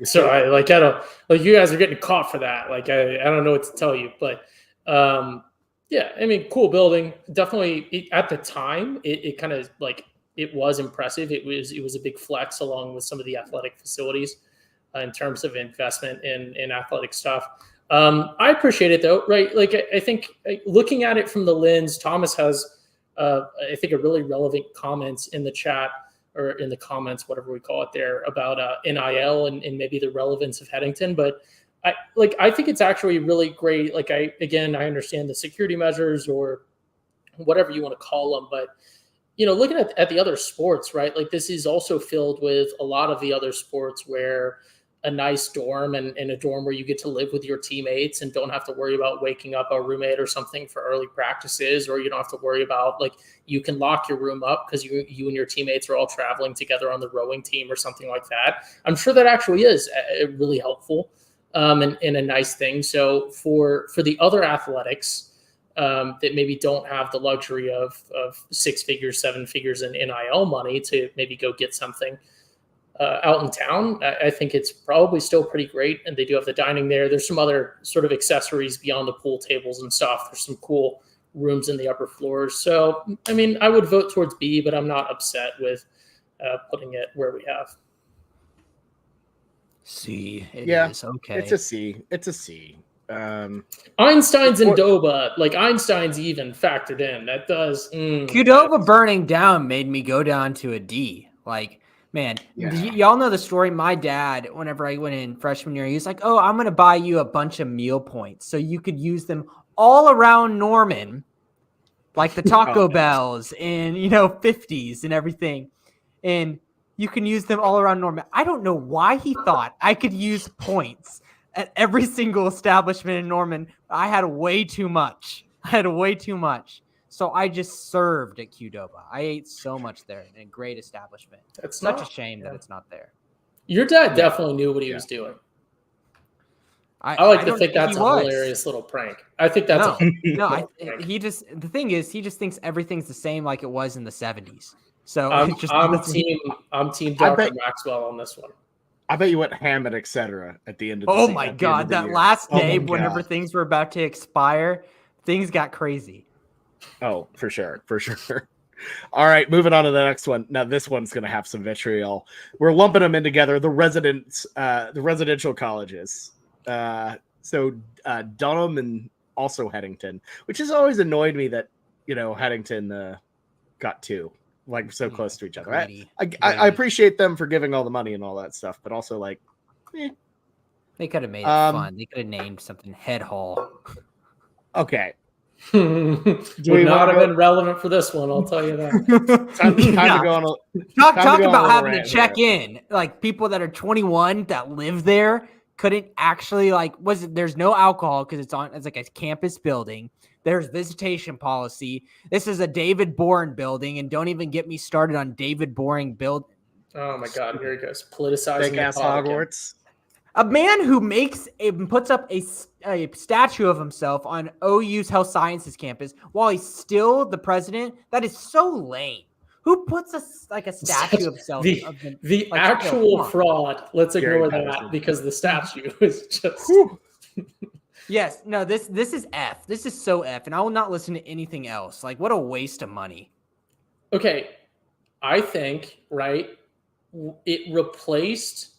So I don't like you guys are getting caught for that. Like I don't know what to tell you, but yeah, I mean, cool building. Definitely at the time, it kind of like it was impressive. It was a big flex along with some of the athletic facilities in terms of investment in athletic stuff. I appreciate it though, right? Like I think looking at it from the lens, Thomas has I think a really relevant comments in the chat. Or in the comments, whatever we call it there, about NIL and maybe the relevance of Headington. But I think it's actually really great. Like I understand the security measures or whatever you want to call them. But, looking at the other sports, right? Like this is also filled with a lot of the other sports where a nice dorm and a dorm where you get to live with your teammates and don't have to worry about waking up a roommate or something for early practices, or you don't have to worry about like you can lock your room up because you and your teammates are all traveling together on the rowing team or something like that. I'm sure that actually is really helpful and a nice thing. So for the other athletics, that maybe don't have the luxury of 6 figures, 7 figures in NIL money to maybe go get something out in town. I think it's probably still pretty great, and they do have the dining there. There's some other sort of accessories beyond the pool tables and stuff. There's some cool rooms in the upper floors. So, I mean, I would vote towards B, but I'm not upset with putting it where we have. C. It is okay. It's a C. It's a C. Einstein's and Doba, like Einstein's even factored in. That does. Qdoba burning down made me go down to a D. Like, man, y'all know the story. My dad, whenever I went in freshman year, he was like, "Oh, I'm going to buy you a bunch of meal points so you could use them all around Norman, like the Taco Bells and 50s and everything, and you can use them all around Norman." I don't know why he thought I could use points at every single establishment in Norman. I had way too much. So I just served at Qdoba. I ate so much there in a great establishment. It's such a shame that it's not there. Your dad definitely knew what he was doing. I like to think that's a hilarious little prank. I think that's the thing is, he just thinks everything's the same like it was in the 70s. So I'm team Dr. Maxwell on this one. I bet you went ham at etc. at the end of the Oh my God, that last day whenever things were about to expire, things got crazy. Oh, for sure. All right, moving on to the next one. Now, this one's going to have some vitriol. We're lumping them in together. The residential colleges. So Dunham and also Headington, which has always annoyed me that Headington got 2, like so close to each other. I appreciate them for giving all the money and all that stuff, but also like, they could have made it fun. They could have named something Head Hall. Okay. Would not have been relevant for this one, I'll tell you that. time to go on talk about having to check in. Like, people that are 21 that live there couldn't actually there's no alcohol because it's like a campus building. There's visitation policy. This is a David Boren building, and don't even get me started on David Boren build. Oh my God, here he goes, politicizing big ass Hogwarts. A man who puts up a statue of himself on OU's Health Sciences campus while he's still the president. That is so lame. Who puts a statue of himself? The actual fraud. Let's ignore that because the statue is just. Yes, no. This is F. This is so F, and I will not listen to anything else. Like, what a waste of money. Okay, I think it replaced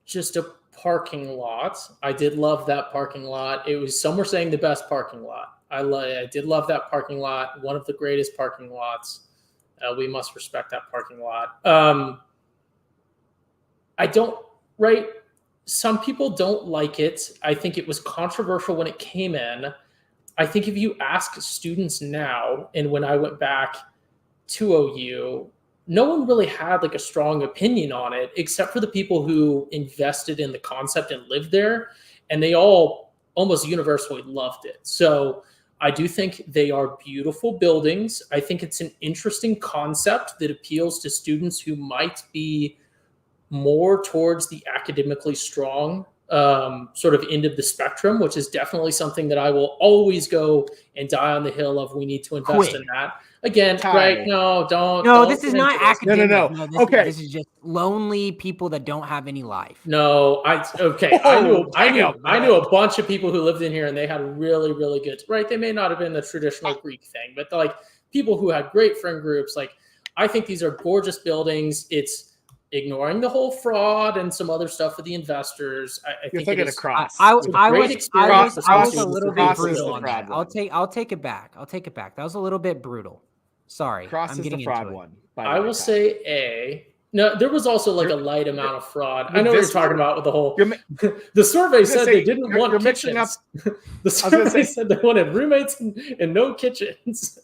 just a parking lot. I did love that parking lot. It was, some were saying, the best parking lot. I did love that parking lot. One of the greatest parking lots. We must respect that parking lot. Some people don't like it. I think it was controversial when it came in. I think if you ask students now, and when I went back to OU, no one really had a strong opinion on it, except for the people who invested in the concept and lived there. And they all almost universally loved it. So I do think they are beautiful buildings. I think it's an interesting concept that appeals to students who might be more towards the academically strong sort of end of the spectrum, which is definitely something that I will always go and die on the hill of. We need to invest in that. Again, right? No, don't. No, this is not academic. No. Okay. This is just lonely people that don't have any life. No, I knew a bunch of people who lived in here, and they had really, really good. Right? They may not have been the traditional Greek thing, but people who had great friend groups. I think these are gorgeous buildings. It's ignoring the whole fraud and some other stuff with the investors. I think it is across. I was a little bit brutal on that. I'll take it back. That was a little bit brutal. Sorry, I'm getting into it. I will say A. No, there was also a light amount of fraud. I know what you're talking about with the whole. The survey said they didn't want kitchens. The survey said they wanted roommates and no kitchens.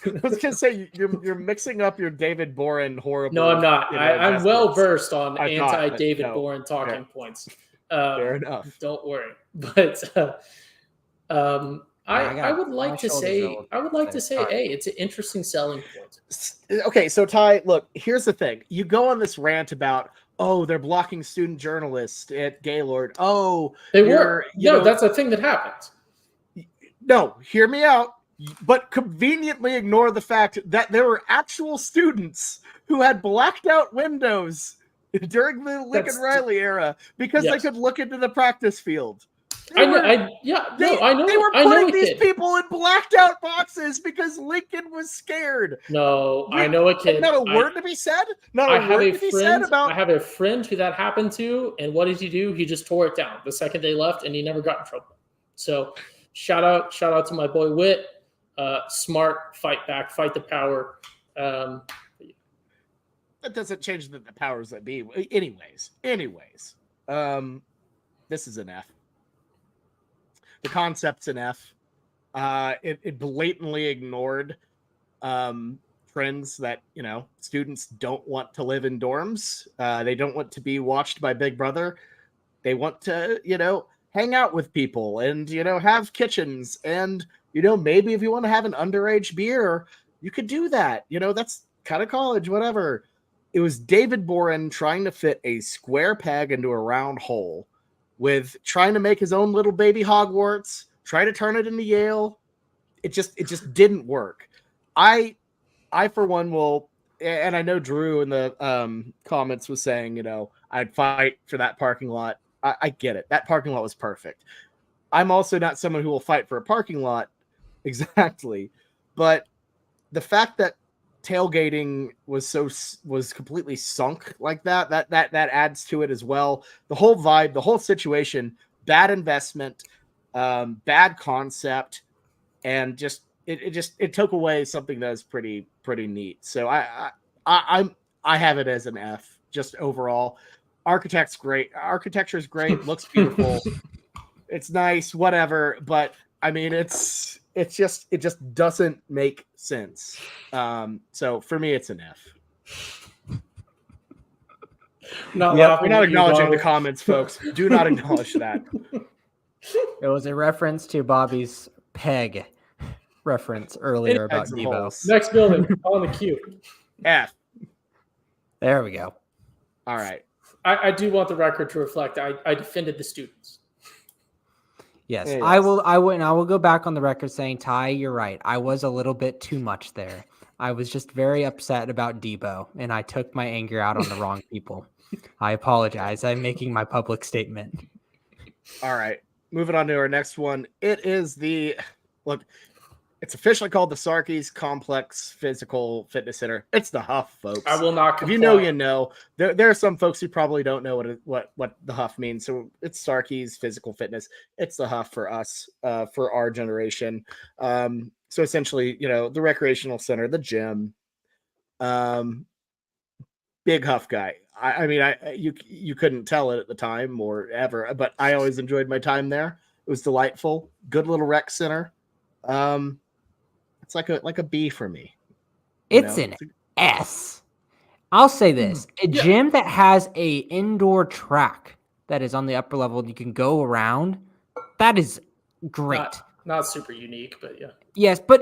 I was gonna say you're mixing up your David Boren horrible. No, I'm not. I'm well versed on anti-David Boren talking points. Fair enough. Don't worry. But I would like to say A. It's an interesting selling point. Okay, so Ty, look, here's the thing. You go on this rant about, they're blocking student journalists at Gaylord. They were. That's a thing that happened. No, hear me out. But conveniently ignore the fact that there were actual students who had blacked out windows during the Lincoln Riley era because they could look into the practice field. They were putting these people in blacked out boxes because Lincoln was scared. I know a kid. Not a word to be said. Not a word to be said about. I have a friend who that happened to, and what did he do? He just tore it down the second they left, and he never got in trouble. So, shout out to my boy Whit. Smart, fight back, fight the power. That doesn't change the powers that be. Anyways, this is an F. The concept's an F. It blatantly ignored trends that, students don't want to live in dorms. They don't want to be watched by Big Brother. They want to, hang out with people and, have kitchens. And, maybe if you want to have an underage beer, you could do that. That's kind of college, whatever. It was David Boren trying to fit a square peg into a round hole, with trying to make his own little baby Hogwarts, try to turn it into Yale. It just didn't work. I for one will, and I know Drew in the comments was saying, I'd fight for that parking lot. I get it. That parking lot was perfect. I'm also not someone who will fight for a parking lot exactly, but the fact that tailgating was completely sunk like that adds to it as well. The whole vibe, the whole situation, bad investment, bad concept, and it took away something that was pretty neat. So I have it as an F just overall. Architecture is great, looks beautiful. It's nice, whatever, but I mean it just doesn't make sense. So for me, it's an F. We're not acknowledging the comments, folks. Do not acknowledge that. It was a reference to Bobby's peg reference earlier about Debo. Next building on the queue. F. There we go. All right. I do want the record to reflect I defended the students. Yes, yes. I will go back on the record saying, Ty, you're right. I was a little bit too much there. I was just very upset about Debo, and I took my anger out on the wrong people. I apologize. I'm making my public statement. All right. Moving on to our next one. It is it's officially called the Sarkeys Complex Physical Fitness Center. It's the Huff, folks. I will not comply. If you know. There are some folks who probably don't know what the Huff means. So it's Sarkeys Physical Fitness. It's the Huff for us, for our generation. So essentially, the recreational center, the gym. Big Huff guy. I mean, you couldn't tell it at the time or ever, but I always enjoyed my time there. It was delightful. Good little rec center. It's like a B for me. It's an S. I'll say this: a gym that has a indoor track that is on the upper level, you can go around. That is great. Not super unique, but yeah. Yes, but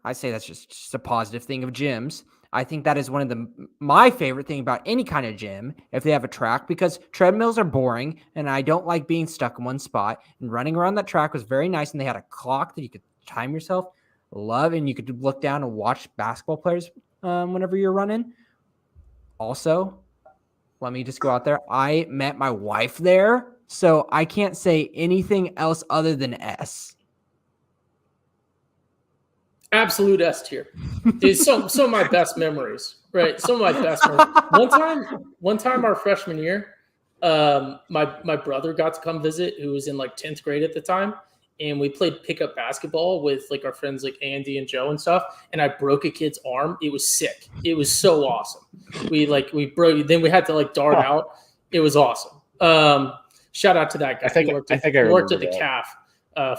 I say that's just a positive thing of gyms. I think that is one of my favorite thing about any kind of gym, if they have a track, because treadmills are boring, and I don't like being stuck in one spot. And running around that track was very nice, and they had a clock that you could time yourself. And you could look down and watch basketball players whenever you're running. Also, let me just go out there. I met my wife there, so I can't say anything else other than S. Absolute S tier. It's some of my best memories, right? Some of my best memories. One time our freshman year, my brother got to come visit, who was in 10th grade at the time. And we played pickup basketball with our friends like Andy and Joe and stuff. And I broke a kid's arm. It was sick. It was so awesome. We broke. Then we had to dart out. It was awesome. Shout out to that guy. I think I worked at the calf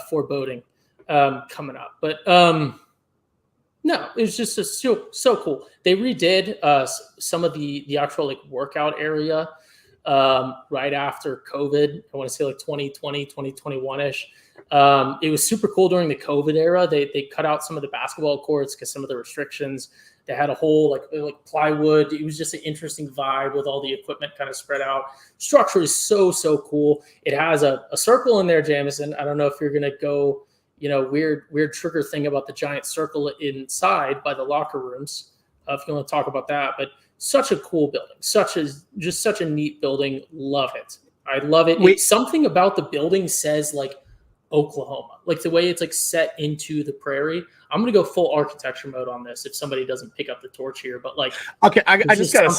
foreboding coming up. But no, it was just so cool. They redid some of the actual workout area right after COVID. I want to say 2020, 2021-ish. It was super cool during the COVID era. They cut out some of the basketball courts because some of the restrictions. They had a whole like plywood. It was just an interesting vibe with all the equipment kind of spread out. Structure is so cool. It has a circle in there, Jamison. I don't know if you're gonna go weird trigger thing about the giant circle inside by the locker rooms. If you want to talk about that, but such a cool building, such a neat building. Love it. I love it. Something about the building says like Oklahoma, like the way it's like set into the prairie. I'm gonna go full architecture mode on this if somebody doesn't pick up the torch here. But like, okay, I just gotta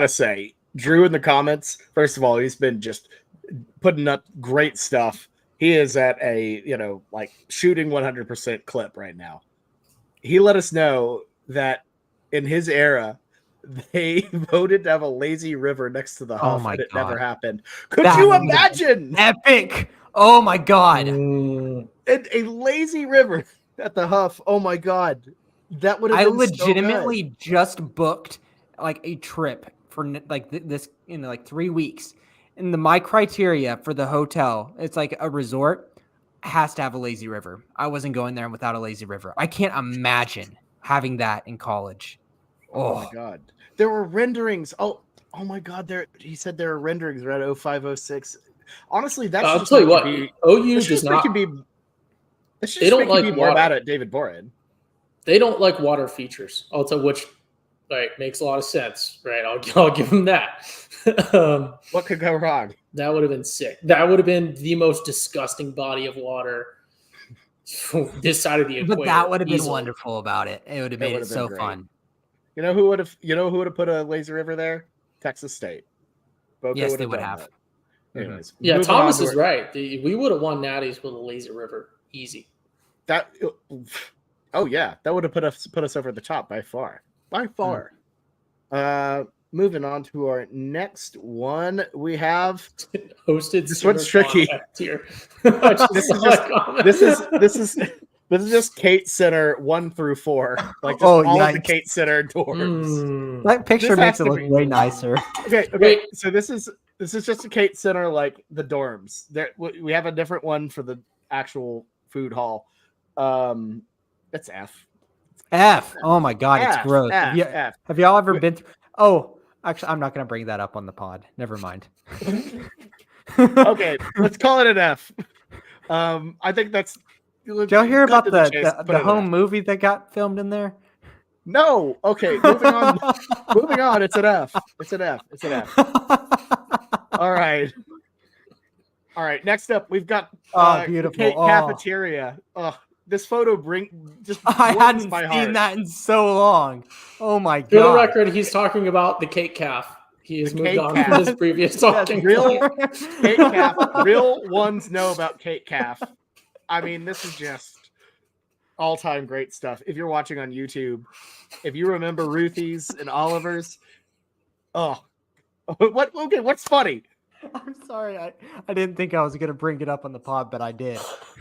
say, Drew in the comments. First of all, he's been just putting up great stuff. He is at a like shooting 100% clip right now. He let us know that in his era, they voted to have a lazy river next to the Huff, and it never happened. Could you imagine? Epic! Oh my God! A lazy river at the Huff. Oh my God, that would have. I legitimately just booked like a trip for like this in like 3 weeks, and my criteria for the hotel, it's like a resort, has to have a lazy river. I wasn't going there without a lazy river. I can't imagine having that in college. Oh my God, there were renderings. Oh my God, he said there were renderings around 0506. Honestly, that's I'll tell you what. OU does not. They don't like more about it, David Boren. They don't like water features. Also, which makes a lot of sense, right? I'll give them that. What could go wrong? That would have been sick. That would have been the most disgusting body of water this side of the equator. But that would have been wonderful about it. It would have made it so fun. You know who would have put a lazy river there? Texas State. Yes, they would have. Anyways, yeah, Thomas is right. We would have won Natties with a lazy river, easy. That would have put us over the top by far. Moving on to our next one, we have hosted. This one's tricky. This is just Kate Center 1 through 4, like just all of the Kate Center dorms. That picture makes it look way nicer. Okay. So this is just a Kate Center, like the dorms. There, we have a different one for the actual food hall. It's F. Oh my God, it's gross. Have y'all ever been through? Oh, actually, I'm not going to bring that up on the pod. Never mind. Okay, let's call it an F. I think that's. Did y'all hear about the home movie that got filmed in there? No. Okay, moving on. Moving on. It's an F. All right. Next up, we've got beautiful Kate Cafeteria. This photo I hadn't seen that in so long. Oh my God. For the record, he's talking about the Kate Calf. He has moved on from his previous talking. Kate Calf. Real ones know about Kate Calf. I mean, this is just all-time great stuff. If you're watching on YouTube, if you remember Ruthie's and Oliver's, what's funny? I'm sorry. I didn't think I was going to bring it up on the pod, but I did.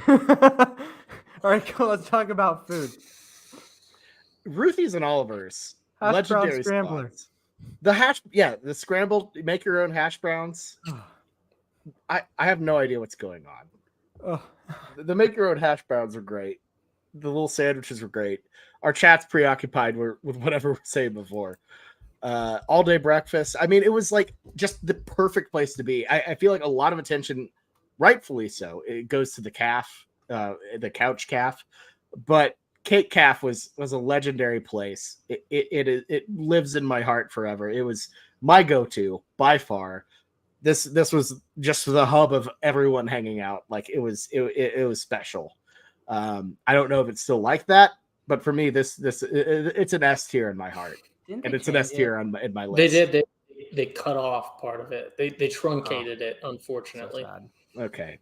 All right, cool. Let's talk about food. Ruthie's and Oliver's. Hash legendary brown scrambler. Spots. The scrambled, make your own hash browns. I have no idea what's going on. The make your own hash browns are great. The little sandwiches were great. Our chat's preoccupied with whatever we're saying before. All day breakfast. I mean, it was like just the perfect place to be. I feel like a lot of attention, rightfully so, it goes to the calf, the couch calf, but Kate Calf was a legendary place. It lives in my heart forever. It was my go-to by far. This was just the hub of everyone hanging out. Like it was special. I don't know if it's still like that, but for me, it's an S tier in my heart, and it's an S tier in my list. They cut off part of it. They truncated it, unfortunately. So Okay.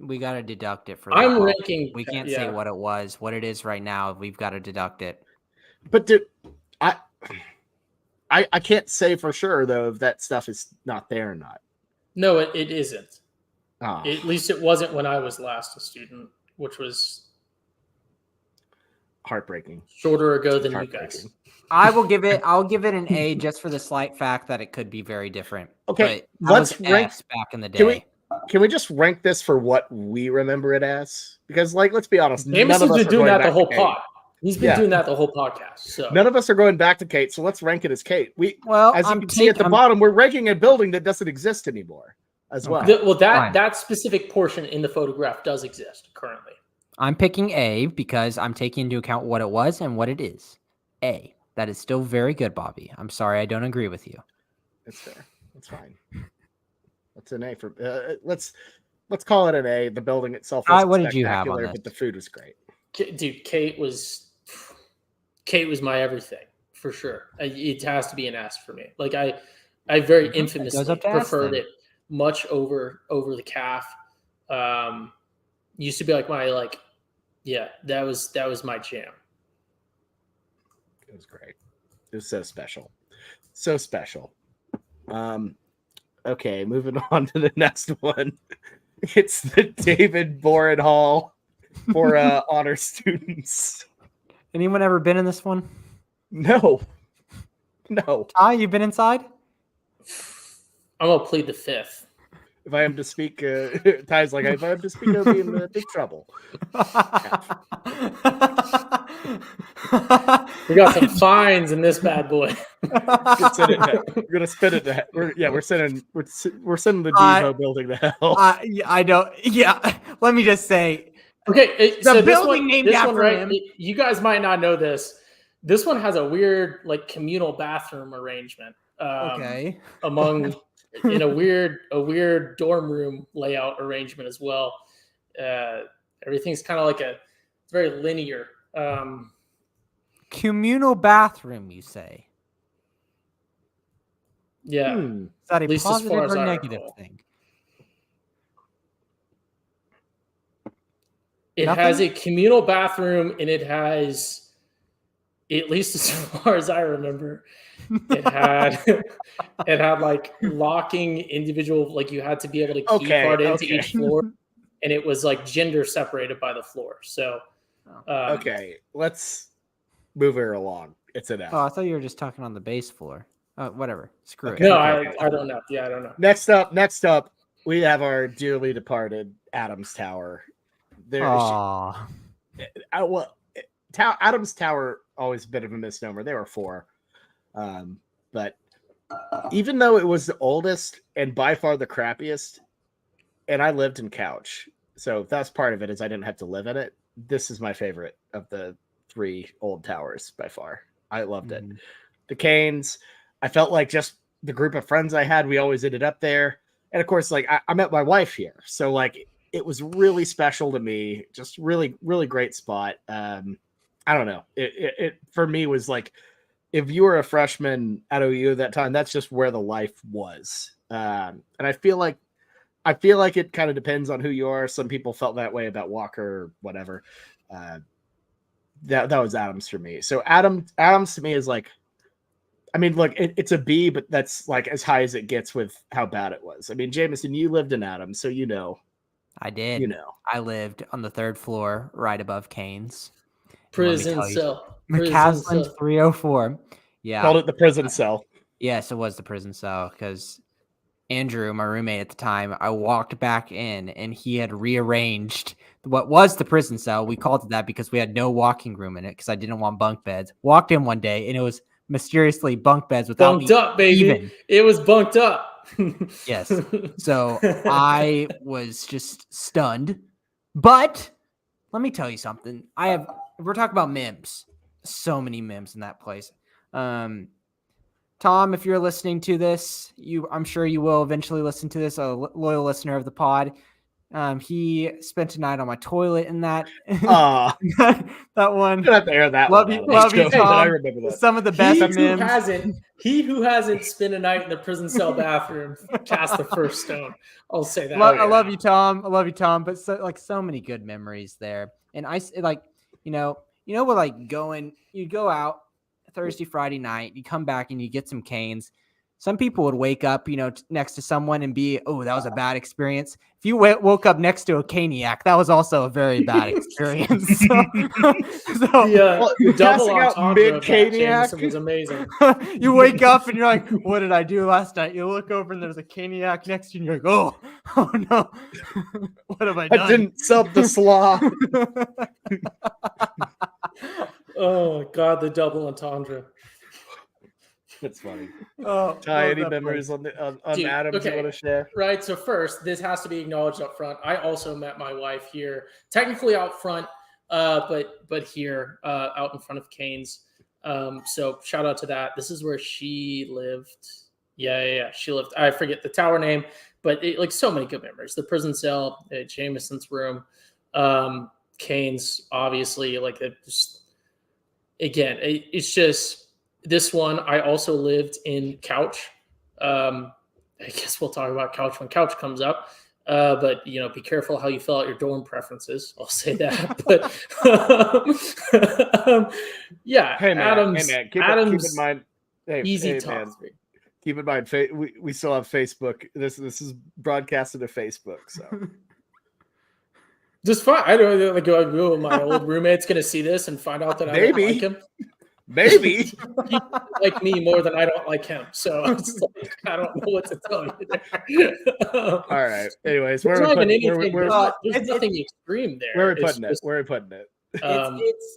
We got to deduct it for. I'm ranking. We can't say what it was, what it is right now. We've got to deduct it. But dude, I can't say for sure though if that stuff is not there or not. No, it isn't. Oh. At least it wasn't when I was last a student, which was heartbreaking. Shorter ago than you guys. I'll give it an A just for the slight fact that it could be very different. Okay, let's rank back in the day. Can we just rank this for what we remember it as? Because, like, let's be honest, Jamison's been doing that the whole pod. He's been doing that the whole podcast. So none of us are going back to Kate, so let's rank it as Kate. As you can see at the bottom, we're ranking a building that doesn't exist anymore. as well. That specific portion in the photograph does exist currently. I'm picking A because I'm taking into account what it was and what it is. A. That is still very good, Bobby. I'm sorry I don't agree with you. It's fair. It's fine. That's an A for let's call it an A. The building itself was what did you have on but the food was great. Dude, Kate was my everything for sure. It has to be an S for me. Like I very infamously preferred it much over the calf. Used to be like that was my jam. It was great. It was so special. So special. Okay, moving on to the next one. It's the David Boren Hall for honor students. Anyone ever been in this one? No. Ty, you been inside? I'm gonna plead the fifth. If I am to speak, Ty's like, if I am to speak, I'll be in big trouble. We got some fines in this bad boy. We're gonna spin it. We're sending the Devo building to hell. I don't. Yeah, let me just say. Okay, the so building named after him. You guys might not know this. This one has a weird, like, communal bathroom arrangement. Okay. In a weird dorm room layout arrangement as well. Everything's kind of like it's very linear. Communal bathroom, you say? Yeah. Is that a positive or negative thing? It has a communal bathroom, and it has, at least as far as I remember, it had like locking individual, like you had to be able to key card into each floor, and it was like gender separated by the floor. So, okay, let's move her along. It's an F. Oh, I thought you were just talking on the base floor. Whatever. Screw it. No, I don't know. Yeah, I don't know. Next up, we have our dearly departed Adams Tower. Adams Tower, always a bit of a misnomer. There were 4. But even though it was the oldest and by far the crappiest, and I lived in Couch, so that's part of it, is I didn't have to live in it. This is my favorite of the 3 old towers by far. I loved it. The Canes, I felt like just the group of friends I had, we always ended up there. And of course, like I met my wife here. So like it was really special to me. Just really, really great spot. I don't know. It for me was like, if you were a freshman at OU at that time, that's just where the life was. And I feel like it kind of depends on who you are. Some people felt that way about Walker or whatever. That was Adams for me. So Adams to me is like, I mean, look, it's a B, but that's like as high as it gets with how bad it was. I mean, Jamison, you lived in Adams, so you know. I did. You know. I lived on the 3rd floor, right above Canes. Prison cell. McCaslin 304. Yeah. Called it the prison cell. Yes, it was the prison cell because Andrew, my roommate at the time, I walked back in and he had rearranged what was the prison cell. We called it that because we had no walking room in it because I didn't want bunk beds. Walked in one day and it was mysteriously bunk beds without bunked up, baby. Even. It was bunked up. Yes. So I was just stunned. But let me tell you something. If we're talking about memes, so many memes in that place. Tom, if you're listening to this, I'm sure you will eventually listen to this, a loyal listener of the pod. He spent a night on my toilet in that. That one. Not to air that love one you, love you, Tom. I remember that. Some of the best memes. He who hasn't spent a night in the prison cell bathroom cast the first stone. I'll say that. I love you, Tom. I love you, Tom. But so many good memories there. And I like, we're like you go out Thursday, Friday night, you come back and you get some Canes. Some people would wake up, next to someone and be, oh, that was a bad experience. If you woke up next to a Caniac, that was also a very bad experience. Double entendre of Jamison was amazing. You wake up and you're like, what did I do last night? You look over and there's a Caniac next to you and you're like, oh no. What have I done? I didn't sub the slaw. Oh, God, the double entendre. That's funny. Oh, Ty, any memories on Dude, Adams you want to share? Right. So first, this has to be acknowledged up front. I also met my wife here, technically out front, but here, out in front of Canes. So shout out to that. This is where she lived. Yeah. She lived. I forget the tower name, but like so many good memories. The prison cell, Jamison's room, Canes, obviously. Like it's just this one. I also lived in Couch. I guess we'll talk about Couch when Couch comes up. But be careful how you fill out your dorm preferences. I'll say that. But yeah, Hey man, Adams. keep in mind. Easy top man. 3. Keep in mind, we still have Facebook. This is broadcasted to Facebook, so just fine. I don't like. Oh, my old roommate's gonna see this and find out that I don't like him. Maybe he like me more than I don't like him. So it's like, I don't know what to tell you. All right. Anyways, there's nothing extreme there. Where are we putting it? Where are we putting it?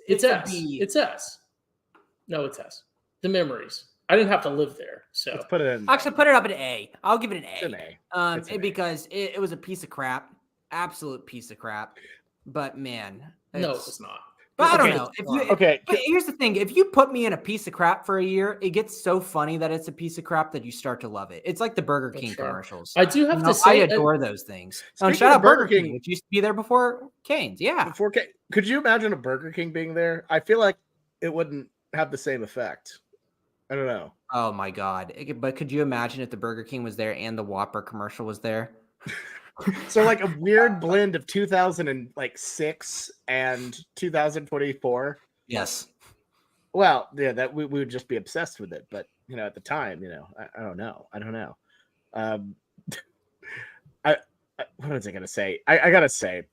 It's S. It's S. No, it's S. The memories. I didn't have to live there, so let's put it in. Actually, put it up an A. I'll give it an A. It's an A. Because it was a piece of crap, absolute piece of crap. But man, no, it's not. But I don't know. But here's the thing: if you put me in a piece of crap for a year, it gets so funny that it's a piece of crap that you start to love it. It's like the Burger King commercials. I do have to say, I adore those things. Shout out Burger King, which used to be there before Cane's. Yeah. Could you imagine a Burger King being there? I feel like it wouldn't have the same effect. I don't know. Oh my God! But could you imagine if the Burger King was there and the Whopper commercial was there? So like a weird blend of 2006 and 2024. Yes. Well, yeah, that we would just be obsessed with it. But at the time, I don't know. What was I gonna say? I gotta say,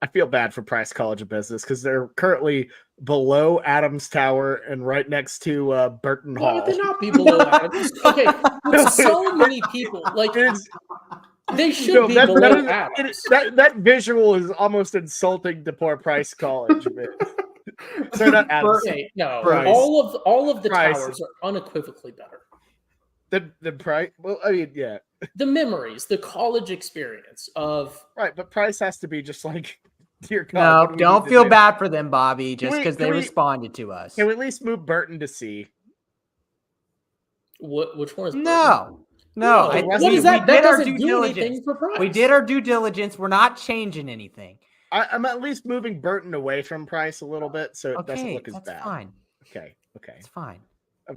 I feel bad for Price College of Business because they're currently below Adams Tower and right next to Burton Hall. Why would they not be below Adams? Okay, there's so many people. Like they should be below Adams. That visual is almost insulting to poor Price College. So not Adams. Okay, no, Price. all of the Price. towers are unequivocally better. The Price. Well, I mean, yeah. The memories, the college experience of right, but Price has to be just like. Dear God, no, don't feel bad for them, Bobby, just because they responded to us. Can we at least move Burton to C? Which one is Burton? No. What is that? That doesn't do anything for Price. We did our due diligence. We're not changing anything. I'm at least moving Burton away from Price a little bit so it doesn't look as bad. That's fine. Okay. It's fine. I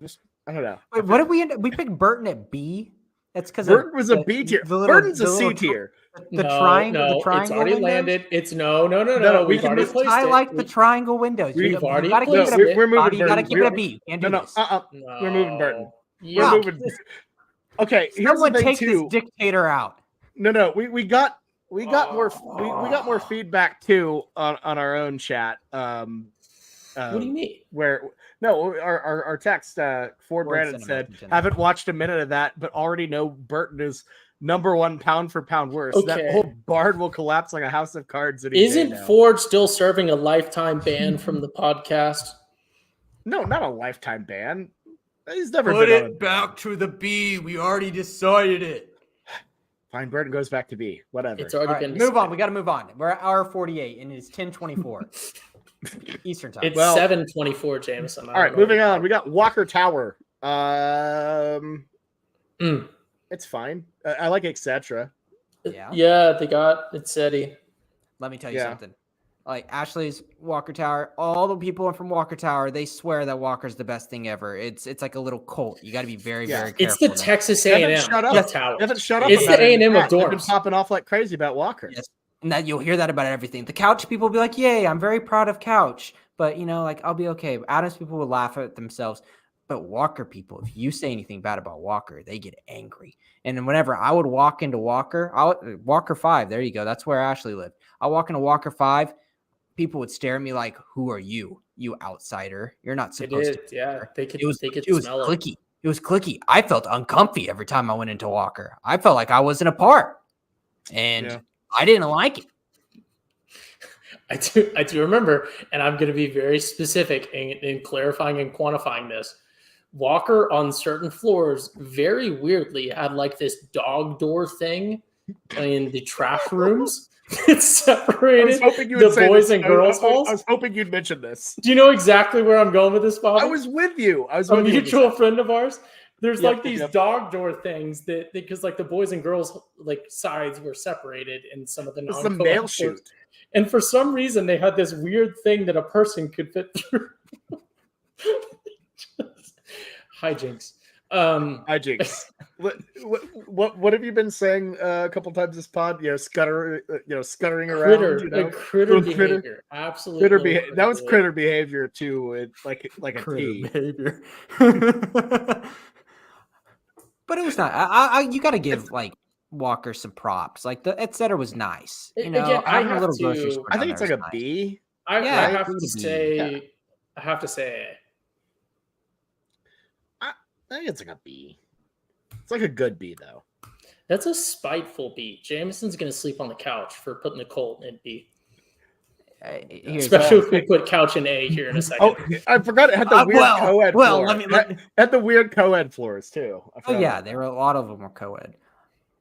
don't know. Wait, what did we end up? We picked Burton at B? That's because Burton was a B tier. Burton's a C tier. The triangle. It's already windows? landed. It's no. We've already placed it. I like the triangle windows. We've already placed it. We're moving Burton. You got to keep it a B. Can't do this. We're moving Burton. Yeah. We're moving. Okay, here's Someone the thing take too. this dictator out. No. We got more feedback too on our own chat. What do you mean? Our text Ford Brandon said, haven't watched a minute of that, but already know Burton is number one pound for pound worse. Okay. That whole barn will collapse like a house of cards. Isn't Ford still serving a lifetime ban from the podcast? No, not a lifetime ban. He's never Put been it back to the B. We already decided it. Fine, Burton goes back to B. Whatever. It's already been move on. We got to move on. We're at hour 48 and it's 10:24 Eastern time. It's 7:24, Jamison. All right, moving on. We got Walker Tower. It's fine. I like etc. Yeah, they got etc. Let me tell you something. Like Ashley's Walker Tower, all the people from Walker Tower, they swear that Walker's the best thing ever. It's like a little cult. You got to be very, very careful. It's the Texas A&M. Shut up. Tower. Haven't shut up. It's the A&M of dorms. They've been popping off like crazy about Walker. Yes. And that you'll hear that about everything. The Couch people will be like, "Yay, I'm very proud of Couch," but I'll be okay. Adams people will laugh at themselves. But Walker people, if you say anything bad about Walker, they get angry. And whenever I would walk into Walker 5, there you go. That's where Ashley lived. I walk into Walker 5. People would stare at me like, "Who are you? You outsider. You're not supposed to." Yeah, they could. It was smell clicky. It was clicky. I felt uncomfy every time I went into Walker. I felt like I wasn't a part, and I didn't like it. I do remember, and I'm going to be very specific in clarifying and quantifying this. Walker on certain floors very weirdly had like this dog door thing in the trash rooms. It separated the boys and girls halls. I was hoping you'd mention this. Do you know exactly where I'm going with this, Bobby? I was with you. A mutual friend of ours. There's like these dog door things that because like the boys and girls like sides were separated in some of the non-co-ed. It's a mail chute. And for some reason they had this weird thing that a person could fit through. Hijinks. Hijinks. What have you been saying a couple times this pod? Scuttering around. Critter behavior. Absolutely. That was critter behavior too. It's like a critter behavior. But it was not. You got to give like Walker some props. Like the etc. was nice. You know, again, I have to. I think it's like a nice. B. I have to say. Yeah. I have to say. I think it's like a B. It's like a good B though. That's a spiteful B. Jamison's gonna sleep on the couch for putting the Colt in B. Especially if we put couch in A here in a second. Oh, I forgot it had the weird co-ed floor. Had the weird co-ed floors too. Oh yeah, there were a lot of them were co-ed.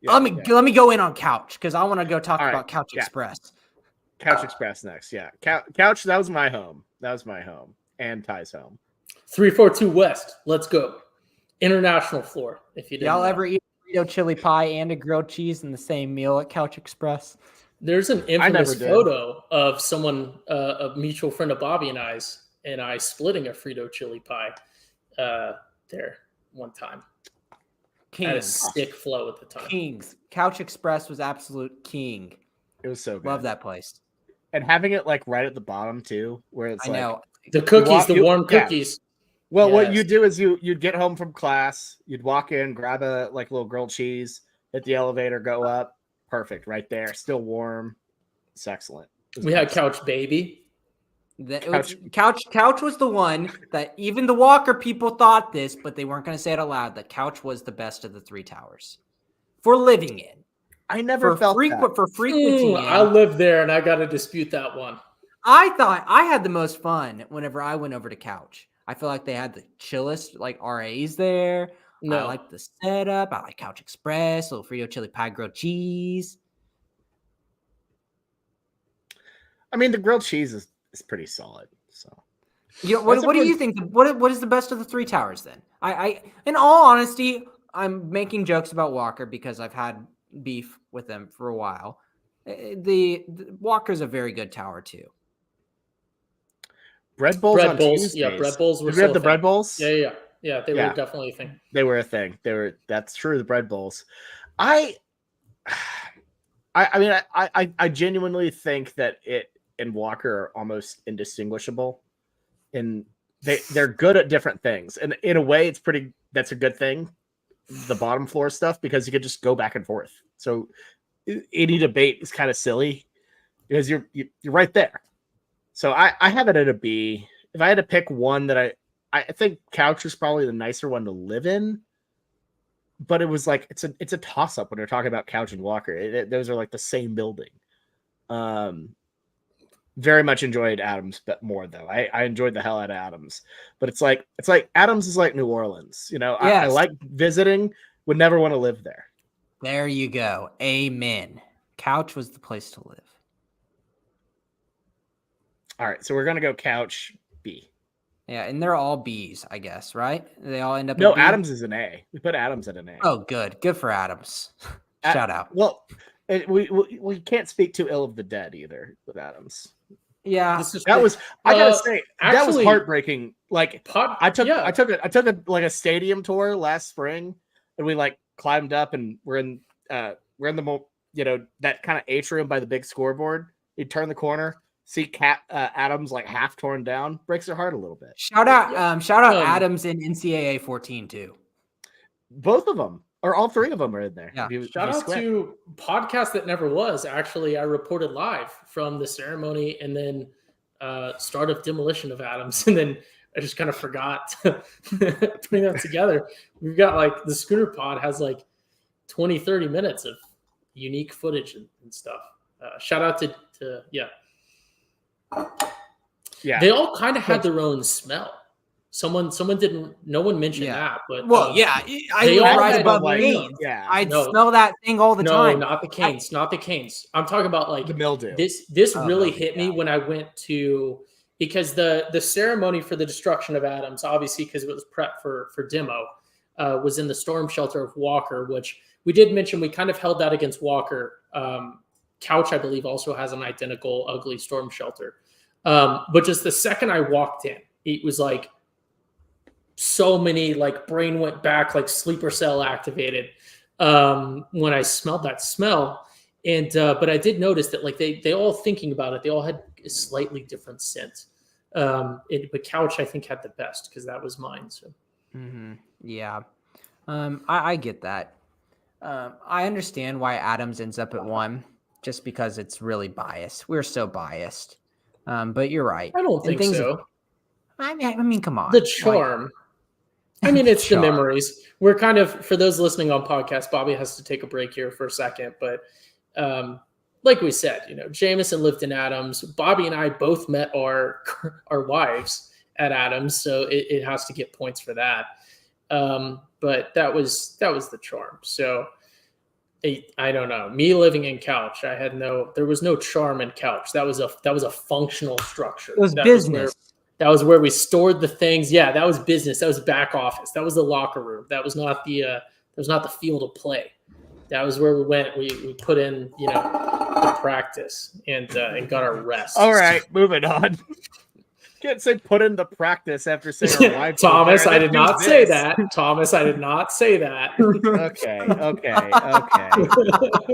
Yeah, let me go in on couch because I want to go talk about Couch Express. Couch Express next, yeah. Couch. That was my home. And Ty's home. 342 West. Let's go. International floor. If you didn't y'all ever eat a Frito chili pie and a grilled cheese in the same meal at Couch Express? There's an infamous photo of someone, a mutual friend of Bobby and I splitting a Frito chili pie there one time. King. Had a stick flow at the time. Kings. Couch Express was absolute king. It was so good. Love that place. And having it like right at the bottom too, where it's the cookies, the warm cookies. Well, what you do is you'd get home from class, you'd walk in, grab a like little grilled cheese, hit the elevator, go up. Perfect, right there. Still warm. It's excellent. We had Couch Baby. Couch was the one that even the Walker people thought this, but they weren't going to say it aloud. That Couch was the best of the three towers for living in. I never felt that. For frequenting. I lived there, and I got to dispute that one. I thought I had the most fun whenever I went over to Couch. I feel like they had the chillest like RAs there. No. I like the setup. I like Couch Express, little Frito chili pie, grilled cheese. I mean, the grilled cheese is pretty solid. So, what do you think? What is the best of the three towers then? I in all honesty, I'm making jokes about Walker because I've had beef with them for a while. The Walker's a very good tower too. Bread bowls on Tuesdays. Yeah, bread bowls were. Did we have the bread bowls? Yeah, they were definitely a thing. They were a thing. That's true. The bread bowls. I mean, I genuinely think that it and Walker are almost indistinguishable, and they're good at different things. And in a way, that's a good thing. The bottom floor stuff because you could just go back and forth. So any debate is kind of silly because you're right there. So I have it at a B. If I had to pick one that I think Couch is probably the nicer one to live in, but it was like it's a toss up when we're talking about Couch and Walker. Those are like the same building. Very much enjoyed Adams, but more though. I enjoyed the hell out of Adams, but it's like Adams is like New Orleans. You know, yes. I like visiting, would never want to live there. There you go. Amen. Couch was the place to live. All right, so we're gonna go Couch B. Yeah, and they're all B's, I guess, right? They all end up. No, Adams is an A. We put Adams at an A. Oh, good for Adams. Shout out. Well, we can't speak too ill of the dead either with Adams. Yeah, that was. I gotta say, that was heartbreaking. Like, I took a stadium tour last spring, and we like climbed up, and we're in the that kind of atrium by the big scoreboard. You turn the corner. See Adams like half torn down, breaks your heart a little bit. Shout out Adams in NCAA 14 too. Both of them, or all three of them, are in there. Yeah. Shout out to Podcast That Never Was. Actually, I reported live from the ceremony and then start of demolition of Adams, and then I just kind of forgot putting that together. We've got like the Schooner Pod has like 20-30 minutes of unique footage and stuff. Shout out to Yeah, they all kind of had their own smell. Someone didn't. No one mentioned that, but I they live all right had, above like, Canes. yeah. I'd No. smell that thing all the time. Not the canes, not the canes. I'm talking about like The mildew. This really hit me when I went to, because the ceremony for the destruction of Adams, obviously because it was prep for demo, was in the storm shelter of Walker, which we did mention. We kind of held that against Walker. Couch, I believe, also has an identical ugly storm shelter. But just the second I walked in, it was like so many, like brain went back, like sleeper cell activated when I smelled that smell. And but I did notice that like they all, thinking about it, they all had a slightly different scent. But Couch, I think, had the best because that was mine. So yeah, I get that. I understand why Adams ends up at 1, just because it's really biased. We're so biased. But you're right. I don't think so. I mean, come on. The charm. I mean, it's the memories. We're kind of, for those listening on podcast, Bobby has to take a break here for a second. But like we said, Jamison lived in Adams. Bobby and I both met our wives at Adams, so it has to get points for that. But that was the charm. So I don't know. Me living in Couch, there was no charm in Couch. That was a functional structure. It was business. That was where we stored the things. Yeah, that was business. That was back office. That was the locker room. That was not the field of play. That was where we went. We put in, the practice and got our rest. All right, moving on. Can't say put in the practice after saying our wife. Thomas, I did not say that. Thomas, I did not say that. Okay.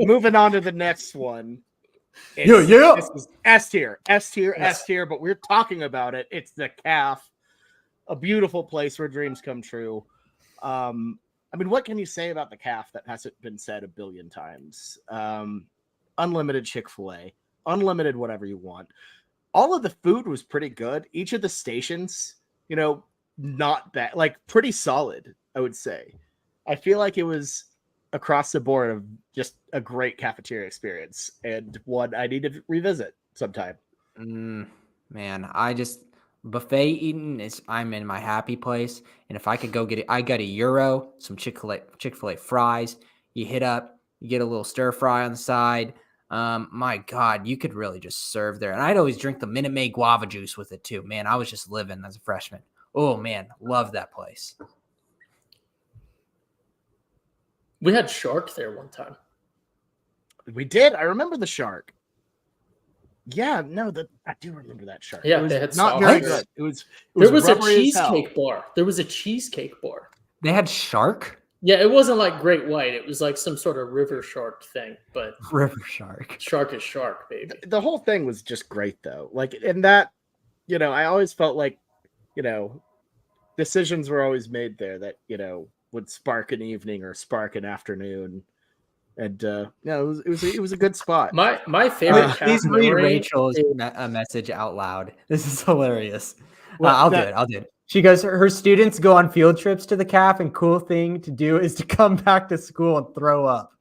Moving on to the next one. This is S tier, but we're talking about it. It's the calf, a beautiful place where dreams come true. I mean, what can you say about the calf that hasn't been said a billion times? Unlimited Chick-fil-A, unlimited whatever you want. All of the food was pretty good. Each of the stations, not bad, like pretty solid, I would say. I feel like it was across the board of just a great cafeteria experience and one I need to revisit sometime. Man, buffet eating I'm in my happy place. And if I could go get it, I got €1, some Chick-fil-A fries. You hit up, you get a little stir fry on the side. My God, you could really just serve there. And I'd always drink the Minute Maid guava juice with it too. Man, I was just living as a freshman. Oh man, love that place. We had shark there one time. We did. I remember the shark. Yeah, no, I do remember that shark. Yeah, it they was had not very good. There was a cheesecake bar. There was a cheesecake bar. They had shark? Yeah, it wasn't like great white. It was like some sort of river shark thing, but river shark. Shark is shark, baby. The whole thing was just great though. Like in that, I always felt like, decisions were always made there that, would spark an evening or spark an afternoon. And it was a good spot. My favorite. Please read Rachel's message out loud. This is hilarious. I'll do it. She goes, her students go on field trips to the calf, and cool thing to do is to come back to school and throw up.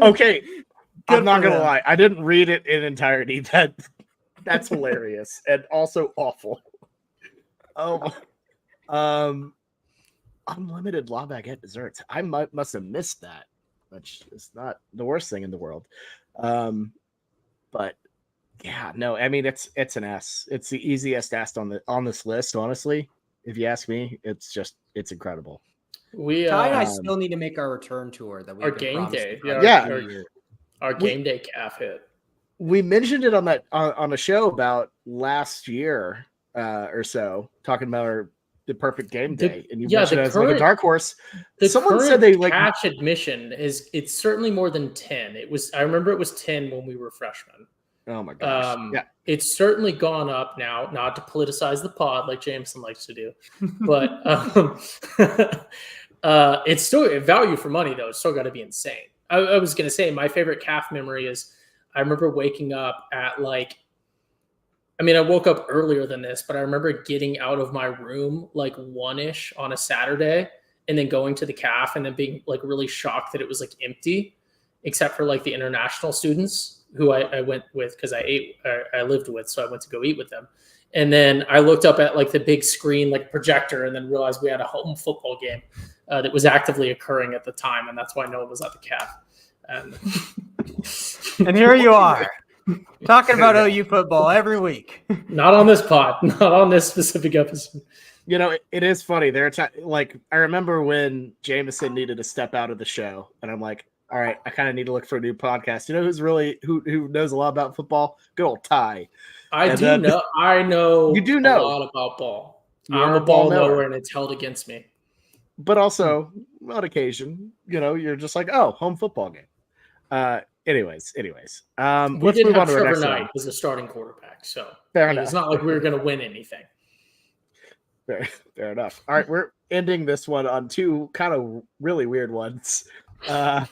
Okay, I'm not gonna lie. I didn't read it in entirety. That's hilarious and also awful. Unlimited La Baguette desserts. I must have missed that, which is not the worst thing in the world. But yeah, no, I mean it's an S. It's the easiest S on this list, honestly. If you ask me, it's incredible. Ty and I still need to make our return tour that our game day. Our game day calf hit. We mentioned it on a show about last year or so, talking about the perfect game day, and you mentioned it as like a dark horse. Someone said they like catch admission it's certainly more than 10. I remember it was 10 when we were freshmen. Oh my gosh. Yeah. It's certainly gone up now, not to politicize the pod like Jamison likes to do, but it's still value for money though. It's still got to be insane. I was going to say my favorite calf memory is I remember waking up at I woke up earlier than this, but I remember getting out of my room like 1-ish on a Saturday and then going to the calf and then being like really shocked that it was like empty, except for like the international students who I went with because I lived with, so I went to go eat with them. And then I looked up at like the big screen, like projector, and then realized we had a home football game that was actively occurring at the time. And that's why no one was at the calf. And here you are, talking about OU football every week. Not on this pod, not on this specific episode. It is funny. I remember when Jamison needed to step out of the show, and I'm like, all right, I kind of need to look for a new podcast. You know who knows a lot about football? Good old Ty. I know you do know a lot about ball. You're I'm a ball knower, and it's held against me. But also, on occasion, you're just like, oh, home football game. Anyways. We Let's did move on have to our Trevor next Knight one. as a starting quarterback, so Fair enough. It's not like we were going to win anything. Fair enough. All right, we're ending this one on two kind of really weird ones. What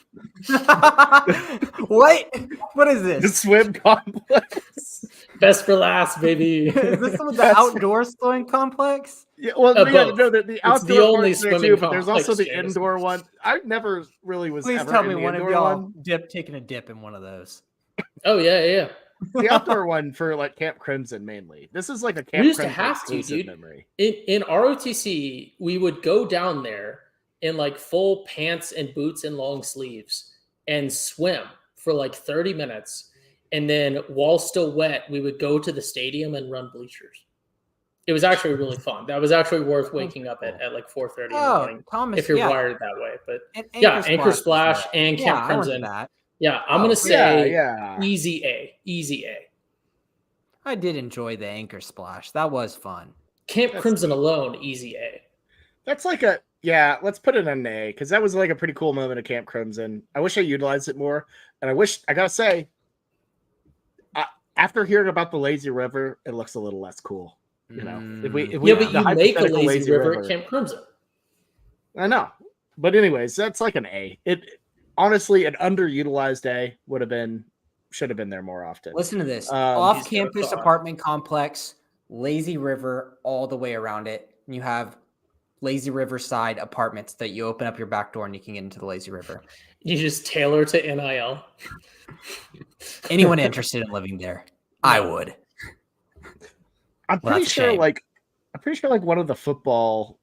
is this? The swim complex. Best for last, baby. Is this the outdoor swimming complex? Yeah, well, no, the outdoor the only part's there swimming too, but there's also complex, the James. indoor one. I never really was. Please ever tell in me the one of indoor y'all one. taking a dip in one of those. Oh yeah. The outdoor one for like Camp Crimson mainly. This is like a Camp We used to Crimson have to, exclusive dude. memory. In ROTC, we would go down there in like full pants and boots and long sleeves and swim for like 30 minutes. And then while still wet, we would go to the stadium and run bleachers. It was actually really fun. That was actually worth waking up at like 4:30 in the morning. Thomas, if you're wired that way. But Anchor Splash and Camp Crimson. That. Yeah, I'm going to say yeah. Easy A. I did enjoy the Anchor Splash. That was fun. Camp Crimson alone, Easy A. That's like let's put it on an A, because that was like a pretty cool moment at Camp Crimson. I wish I utilized it more. And I gotta say, after hearing about the lazy river, it looks a little less cool. If we but you make a lazy river at Camp Crimson. I know. But anyways, that's like an A. It honestly, an underutilized A should have been there more often. Listen to this. Off-campus apartment complex, lazy river all the way around it. And you have lazy river side apartments that you open up your back door and you can get into the lazy river. You just tailor to NIL. Anyone interested in living there, I would. I'm pretty sure like one of the football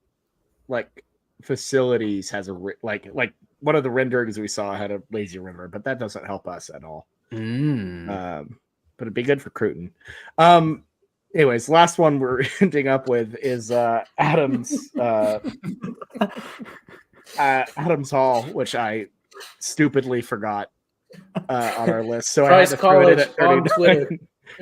like facilities has a like one of the renderings we saw had a lazy river, but that doesn't help us at all. But it'd be good for Cruton. Anyways, last one we're ending up with is Adams Adams Hall, which I stupidly forgot on our list. So Price I had to throw it in at on 39. Twitter.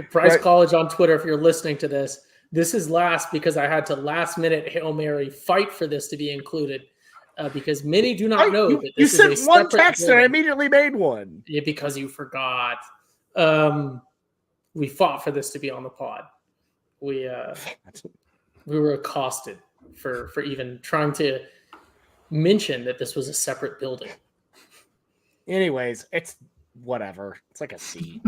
Price College on Twitter, if you're listening to this. This is last because I had to last minute Hail Mary fight for this to be included. Because many do not know that this you is sent a one separate text and I immediately made one. Yeah, because you forgot. We fought for this to be on the pod. We were accosted for even trying to mention that this was a separate building. Anyways, it's whatever. It's like a C.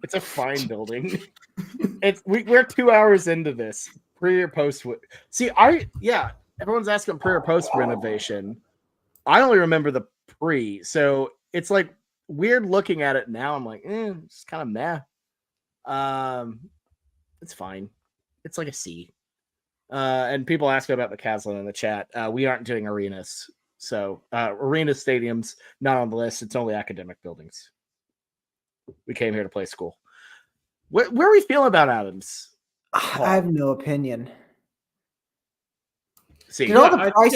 It's a fine building. We're 2 hours into this. Pre or post? See, everyone's asking pre or post renovation. I only remember the pre, so it's like weird looking at it now. I'm like, it's kind of meh. It's fine. It's like a C. And people ask about the Caslin in the chat. We aren't doing arenas, so arena stadiums not on the list. It's only academic buildings. We came here to play school. Where are we feeling about Adams? I have no opinion. See, did all the price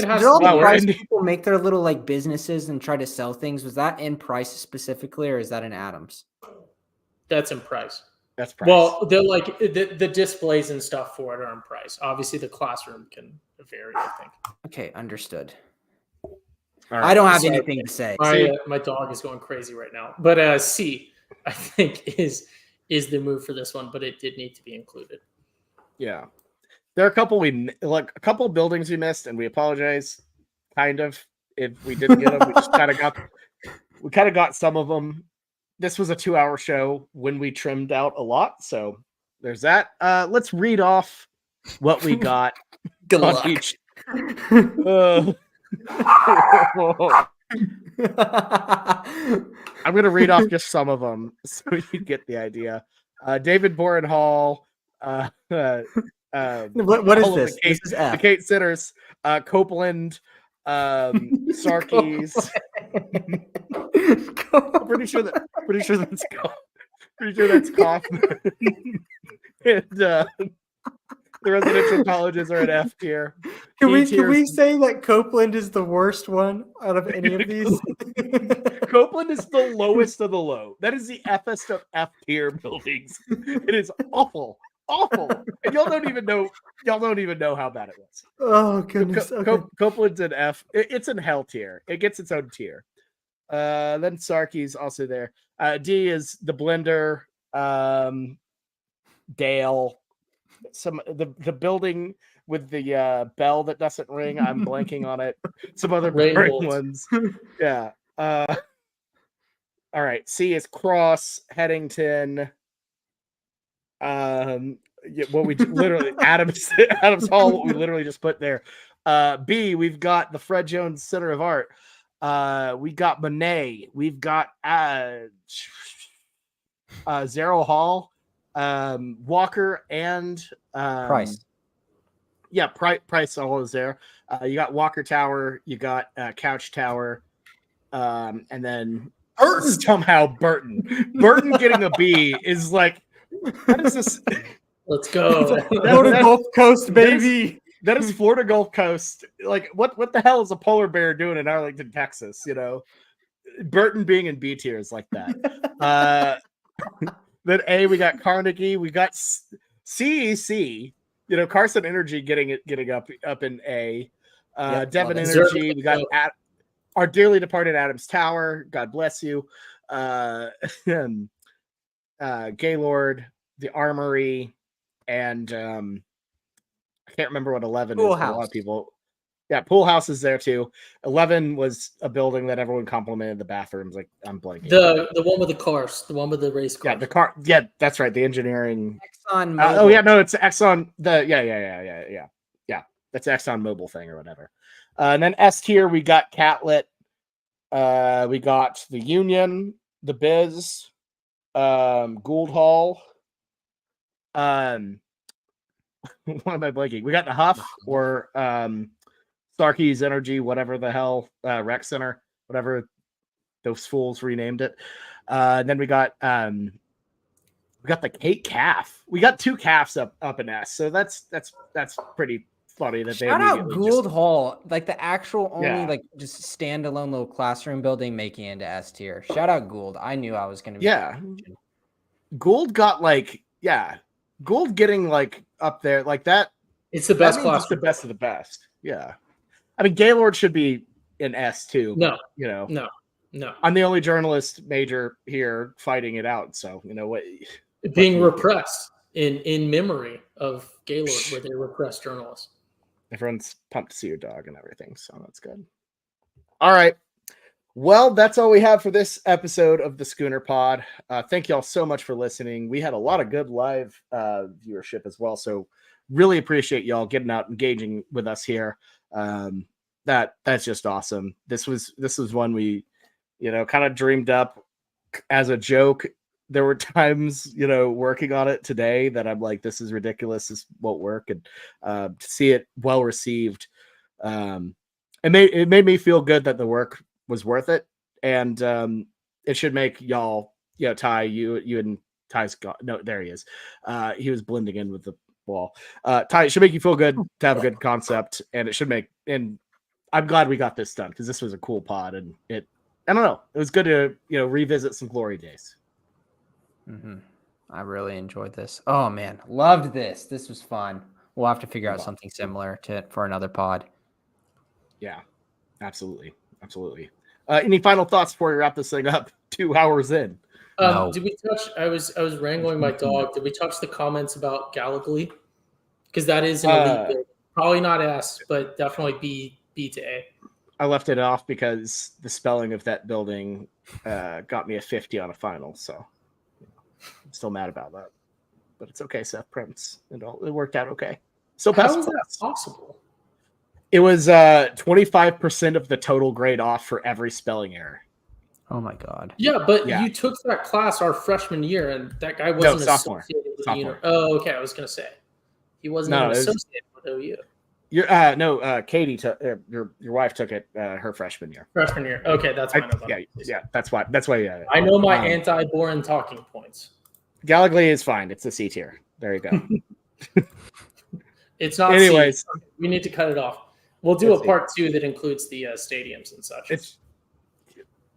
in people make their little like businesses and try to sell things? Was that in Price specifically, or is that in Adams? That's in Price. That's Price. Well, they're like the displays and stuff for it are in Price. Obviously, the classroom can vary, I think. Okay, understood. Right, I don't have anything to say. My dog is going crazy right now. But C, I think, is the move for this one, but it did need to be included. Yeah. There are a couple buildings we missed, and we apologize. Kind of, if we didn't get them, we just kind of got some of them. This was a 2-hour show when we trimmed out a lot, so there's that. Let's read off what we got. Good luck. Each. I'm gonna read off just some of them so you get the idea. David Boren Hall. What is all of this? This is the F. Kate Sitters, Copeland, Sarkeys. I'm pretty sure that's Kaufman. And the residential colleges are at F tier. Can we say that Copeland is the worst one out of any of these? Copeland is the lowest of the low. That is the Fest of F tier buildings. It is awful. And y'all don't even know how bad it was. Oh goodness. Okay. Copeland's an F. It's in hell tier. It gets its own tier. Then Sarkey's also there. D is the Blender. Dale. The building with the bell that doesn't ring. I'm blanking on it. Some other boring ones. Yeah. All right. C is Cross, Headington. What we literally Adams Hall. What we literally just put there. B, we've got the Fred Jones Center of Art. We got Monet. We've got Zero Hall, Walker, and Price. Yeah, Price all is there. You got Walker Tower. You got Couch Tower, and then Burton getting a B is like, what is this? Let's go. Florida Gulf Coast, baby. That is Florida Gulf Coast. Like, what the hell is a polar bear doing in Arlington, Texas? You know, Burton being in B tier is like that. Then A, we got Carnegie. We got CEC. You know, Carson Energy getting up in A. Devon Energy. We got our dearly departed Adams Tower. God bless you. Gaylord, the Armory, and I can't remember what 11 Pool is. House. A lot of people. Yeah, Pool House is there too. 11 was a building that everyone complimented the bathrooms. Like, I'm blanking. The one with the cars, the one with the race cars. Yeah, the car. Yeah, that's right. The engineering. Exxon. Oh yeah, no, it's Exxon. Yeah. That's Exxon Mobil thing or whatever. And then S tier, we got Catlett. We got the Union, the Biz, Gould Hall. What am I blanking? We got the Huff or Starkey's Energy, whatever the hell, Rec Center, whatever those fools renamed it. And then we got the Kate Calf. We got two calves up in S, so that's pretty funny that they shout out Gould Hall, like the actual only like just standalone little classroom building making it into S tier. Shout out Gould. I knew I was gonna be Gould got Gould getting like up there like that. It's the best class. It's the best of the best. Yeah. I mean, Gaylord should be in S too. No, you know, no. I'm the only journalist major here fighting it out. So, you know what? Being repressed in memory of Gaylord, where they repressed journalists. Everyone's pumped to see your dog and everything. So that's good. All right. Well, that's all we have for this episode of the Schooner Pod. Thank y'all so much for listening. We had a lot of good live viewership as well. So really appreciate y'all getting out, engaging with us here. That's just awesome. This was one we, kind of dreamed up as a joke. There were times, working on it today that I'm like, this is ridiculous. This won't work. And to see it well received, it made me feel good that the work was worth it. And it should make y'all, Ty, you and Ty's gone. No, there he is. He was blending in with the wall. Ty, it should make you feel good to have a good concept, and it should make, and I'm glad we got this done because this was a cool pod, and I don't know, it was good to revisit some glory days. Mm-hmm. I really enjoyed this. Oh man, loved this. This was fun. We'll have to figure out something similar for another pod. Yeah, absolutely. Any final thoughts before we wrap this thing up? 2 hours in. No. Did we touch? I was wrangling my dog. Did we touch the comments about Gallagly? Because that is an elite build. Probably not S, but definitely B to A. I left it off because the spelling of that building got me a 50 on a final. So I'm still mad about that, but it's okay. Seth Prince, it worked out okay. So how is that possible? It was 25% of the total grade off for every spelling error. Oh my God. Yeah, but Yeah. you took that class our freshman year, and that guy wasn't sophomore. associated with Sophomore. Oh, okay. I was gonna say he wasn't even associated with OU. Katie took your wife took it her freshman year. Freshman year. Okay, that's fine. Yeah. That's why. I know my anti-Boren talking points. Gallagly is fine. It's a C tier. There you go. It's not. Anyways, C. We need to cut it off. We'll do a part 2 that includes the stadiums and such.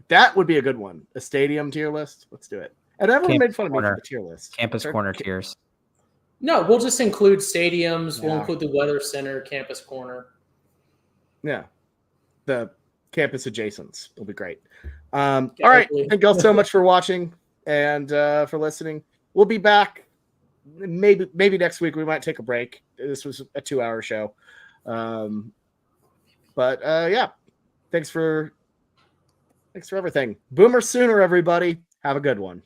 That would be a good one. A stadium tier list. Let's do it. And everyone made fun of me for the tier list. Campus corner tiers. No, we'll just include stadiums. Yeah. We'll include the weather center, campus corner. Yeah. The campus adjacents will be great. All right. Thank you all so much for watching and for listening. We'll be back. Maybe next week. We might take a break. This was a 2-hour show. But yeah, thanks for everything. Boomer Sooner, everybody. Have a good one.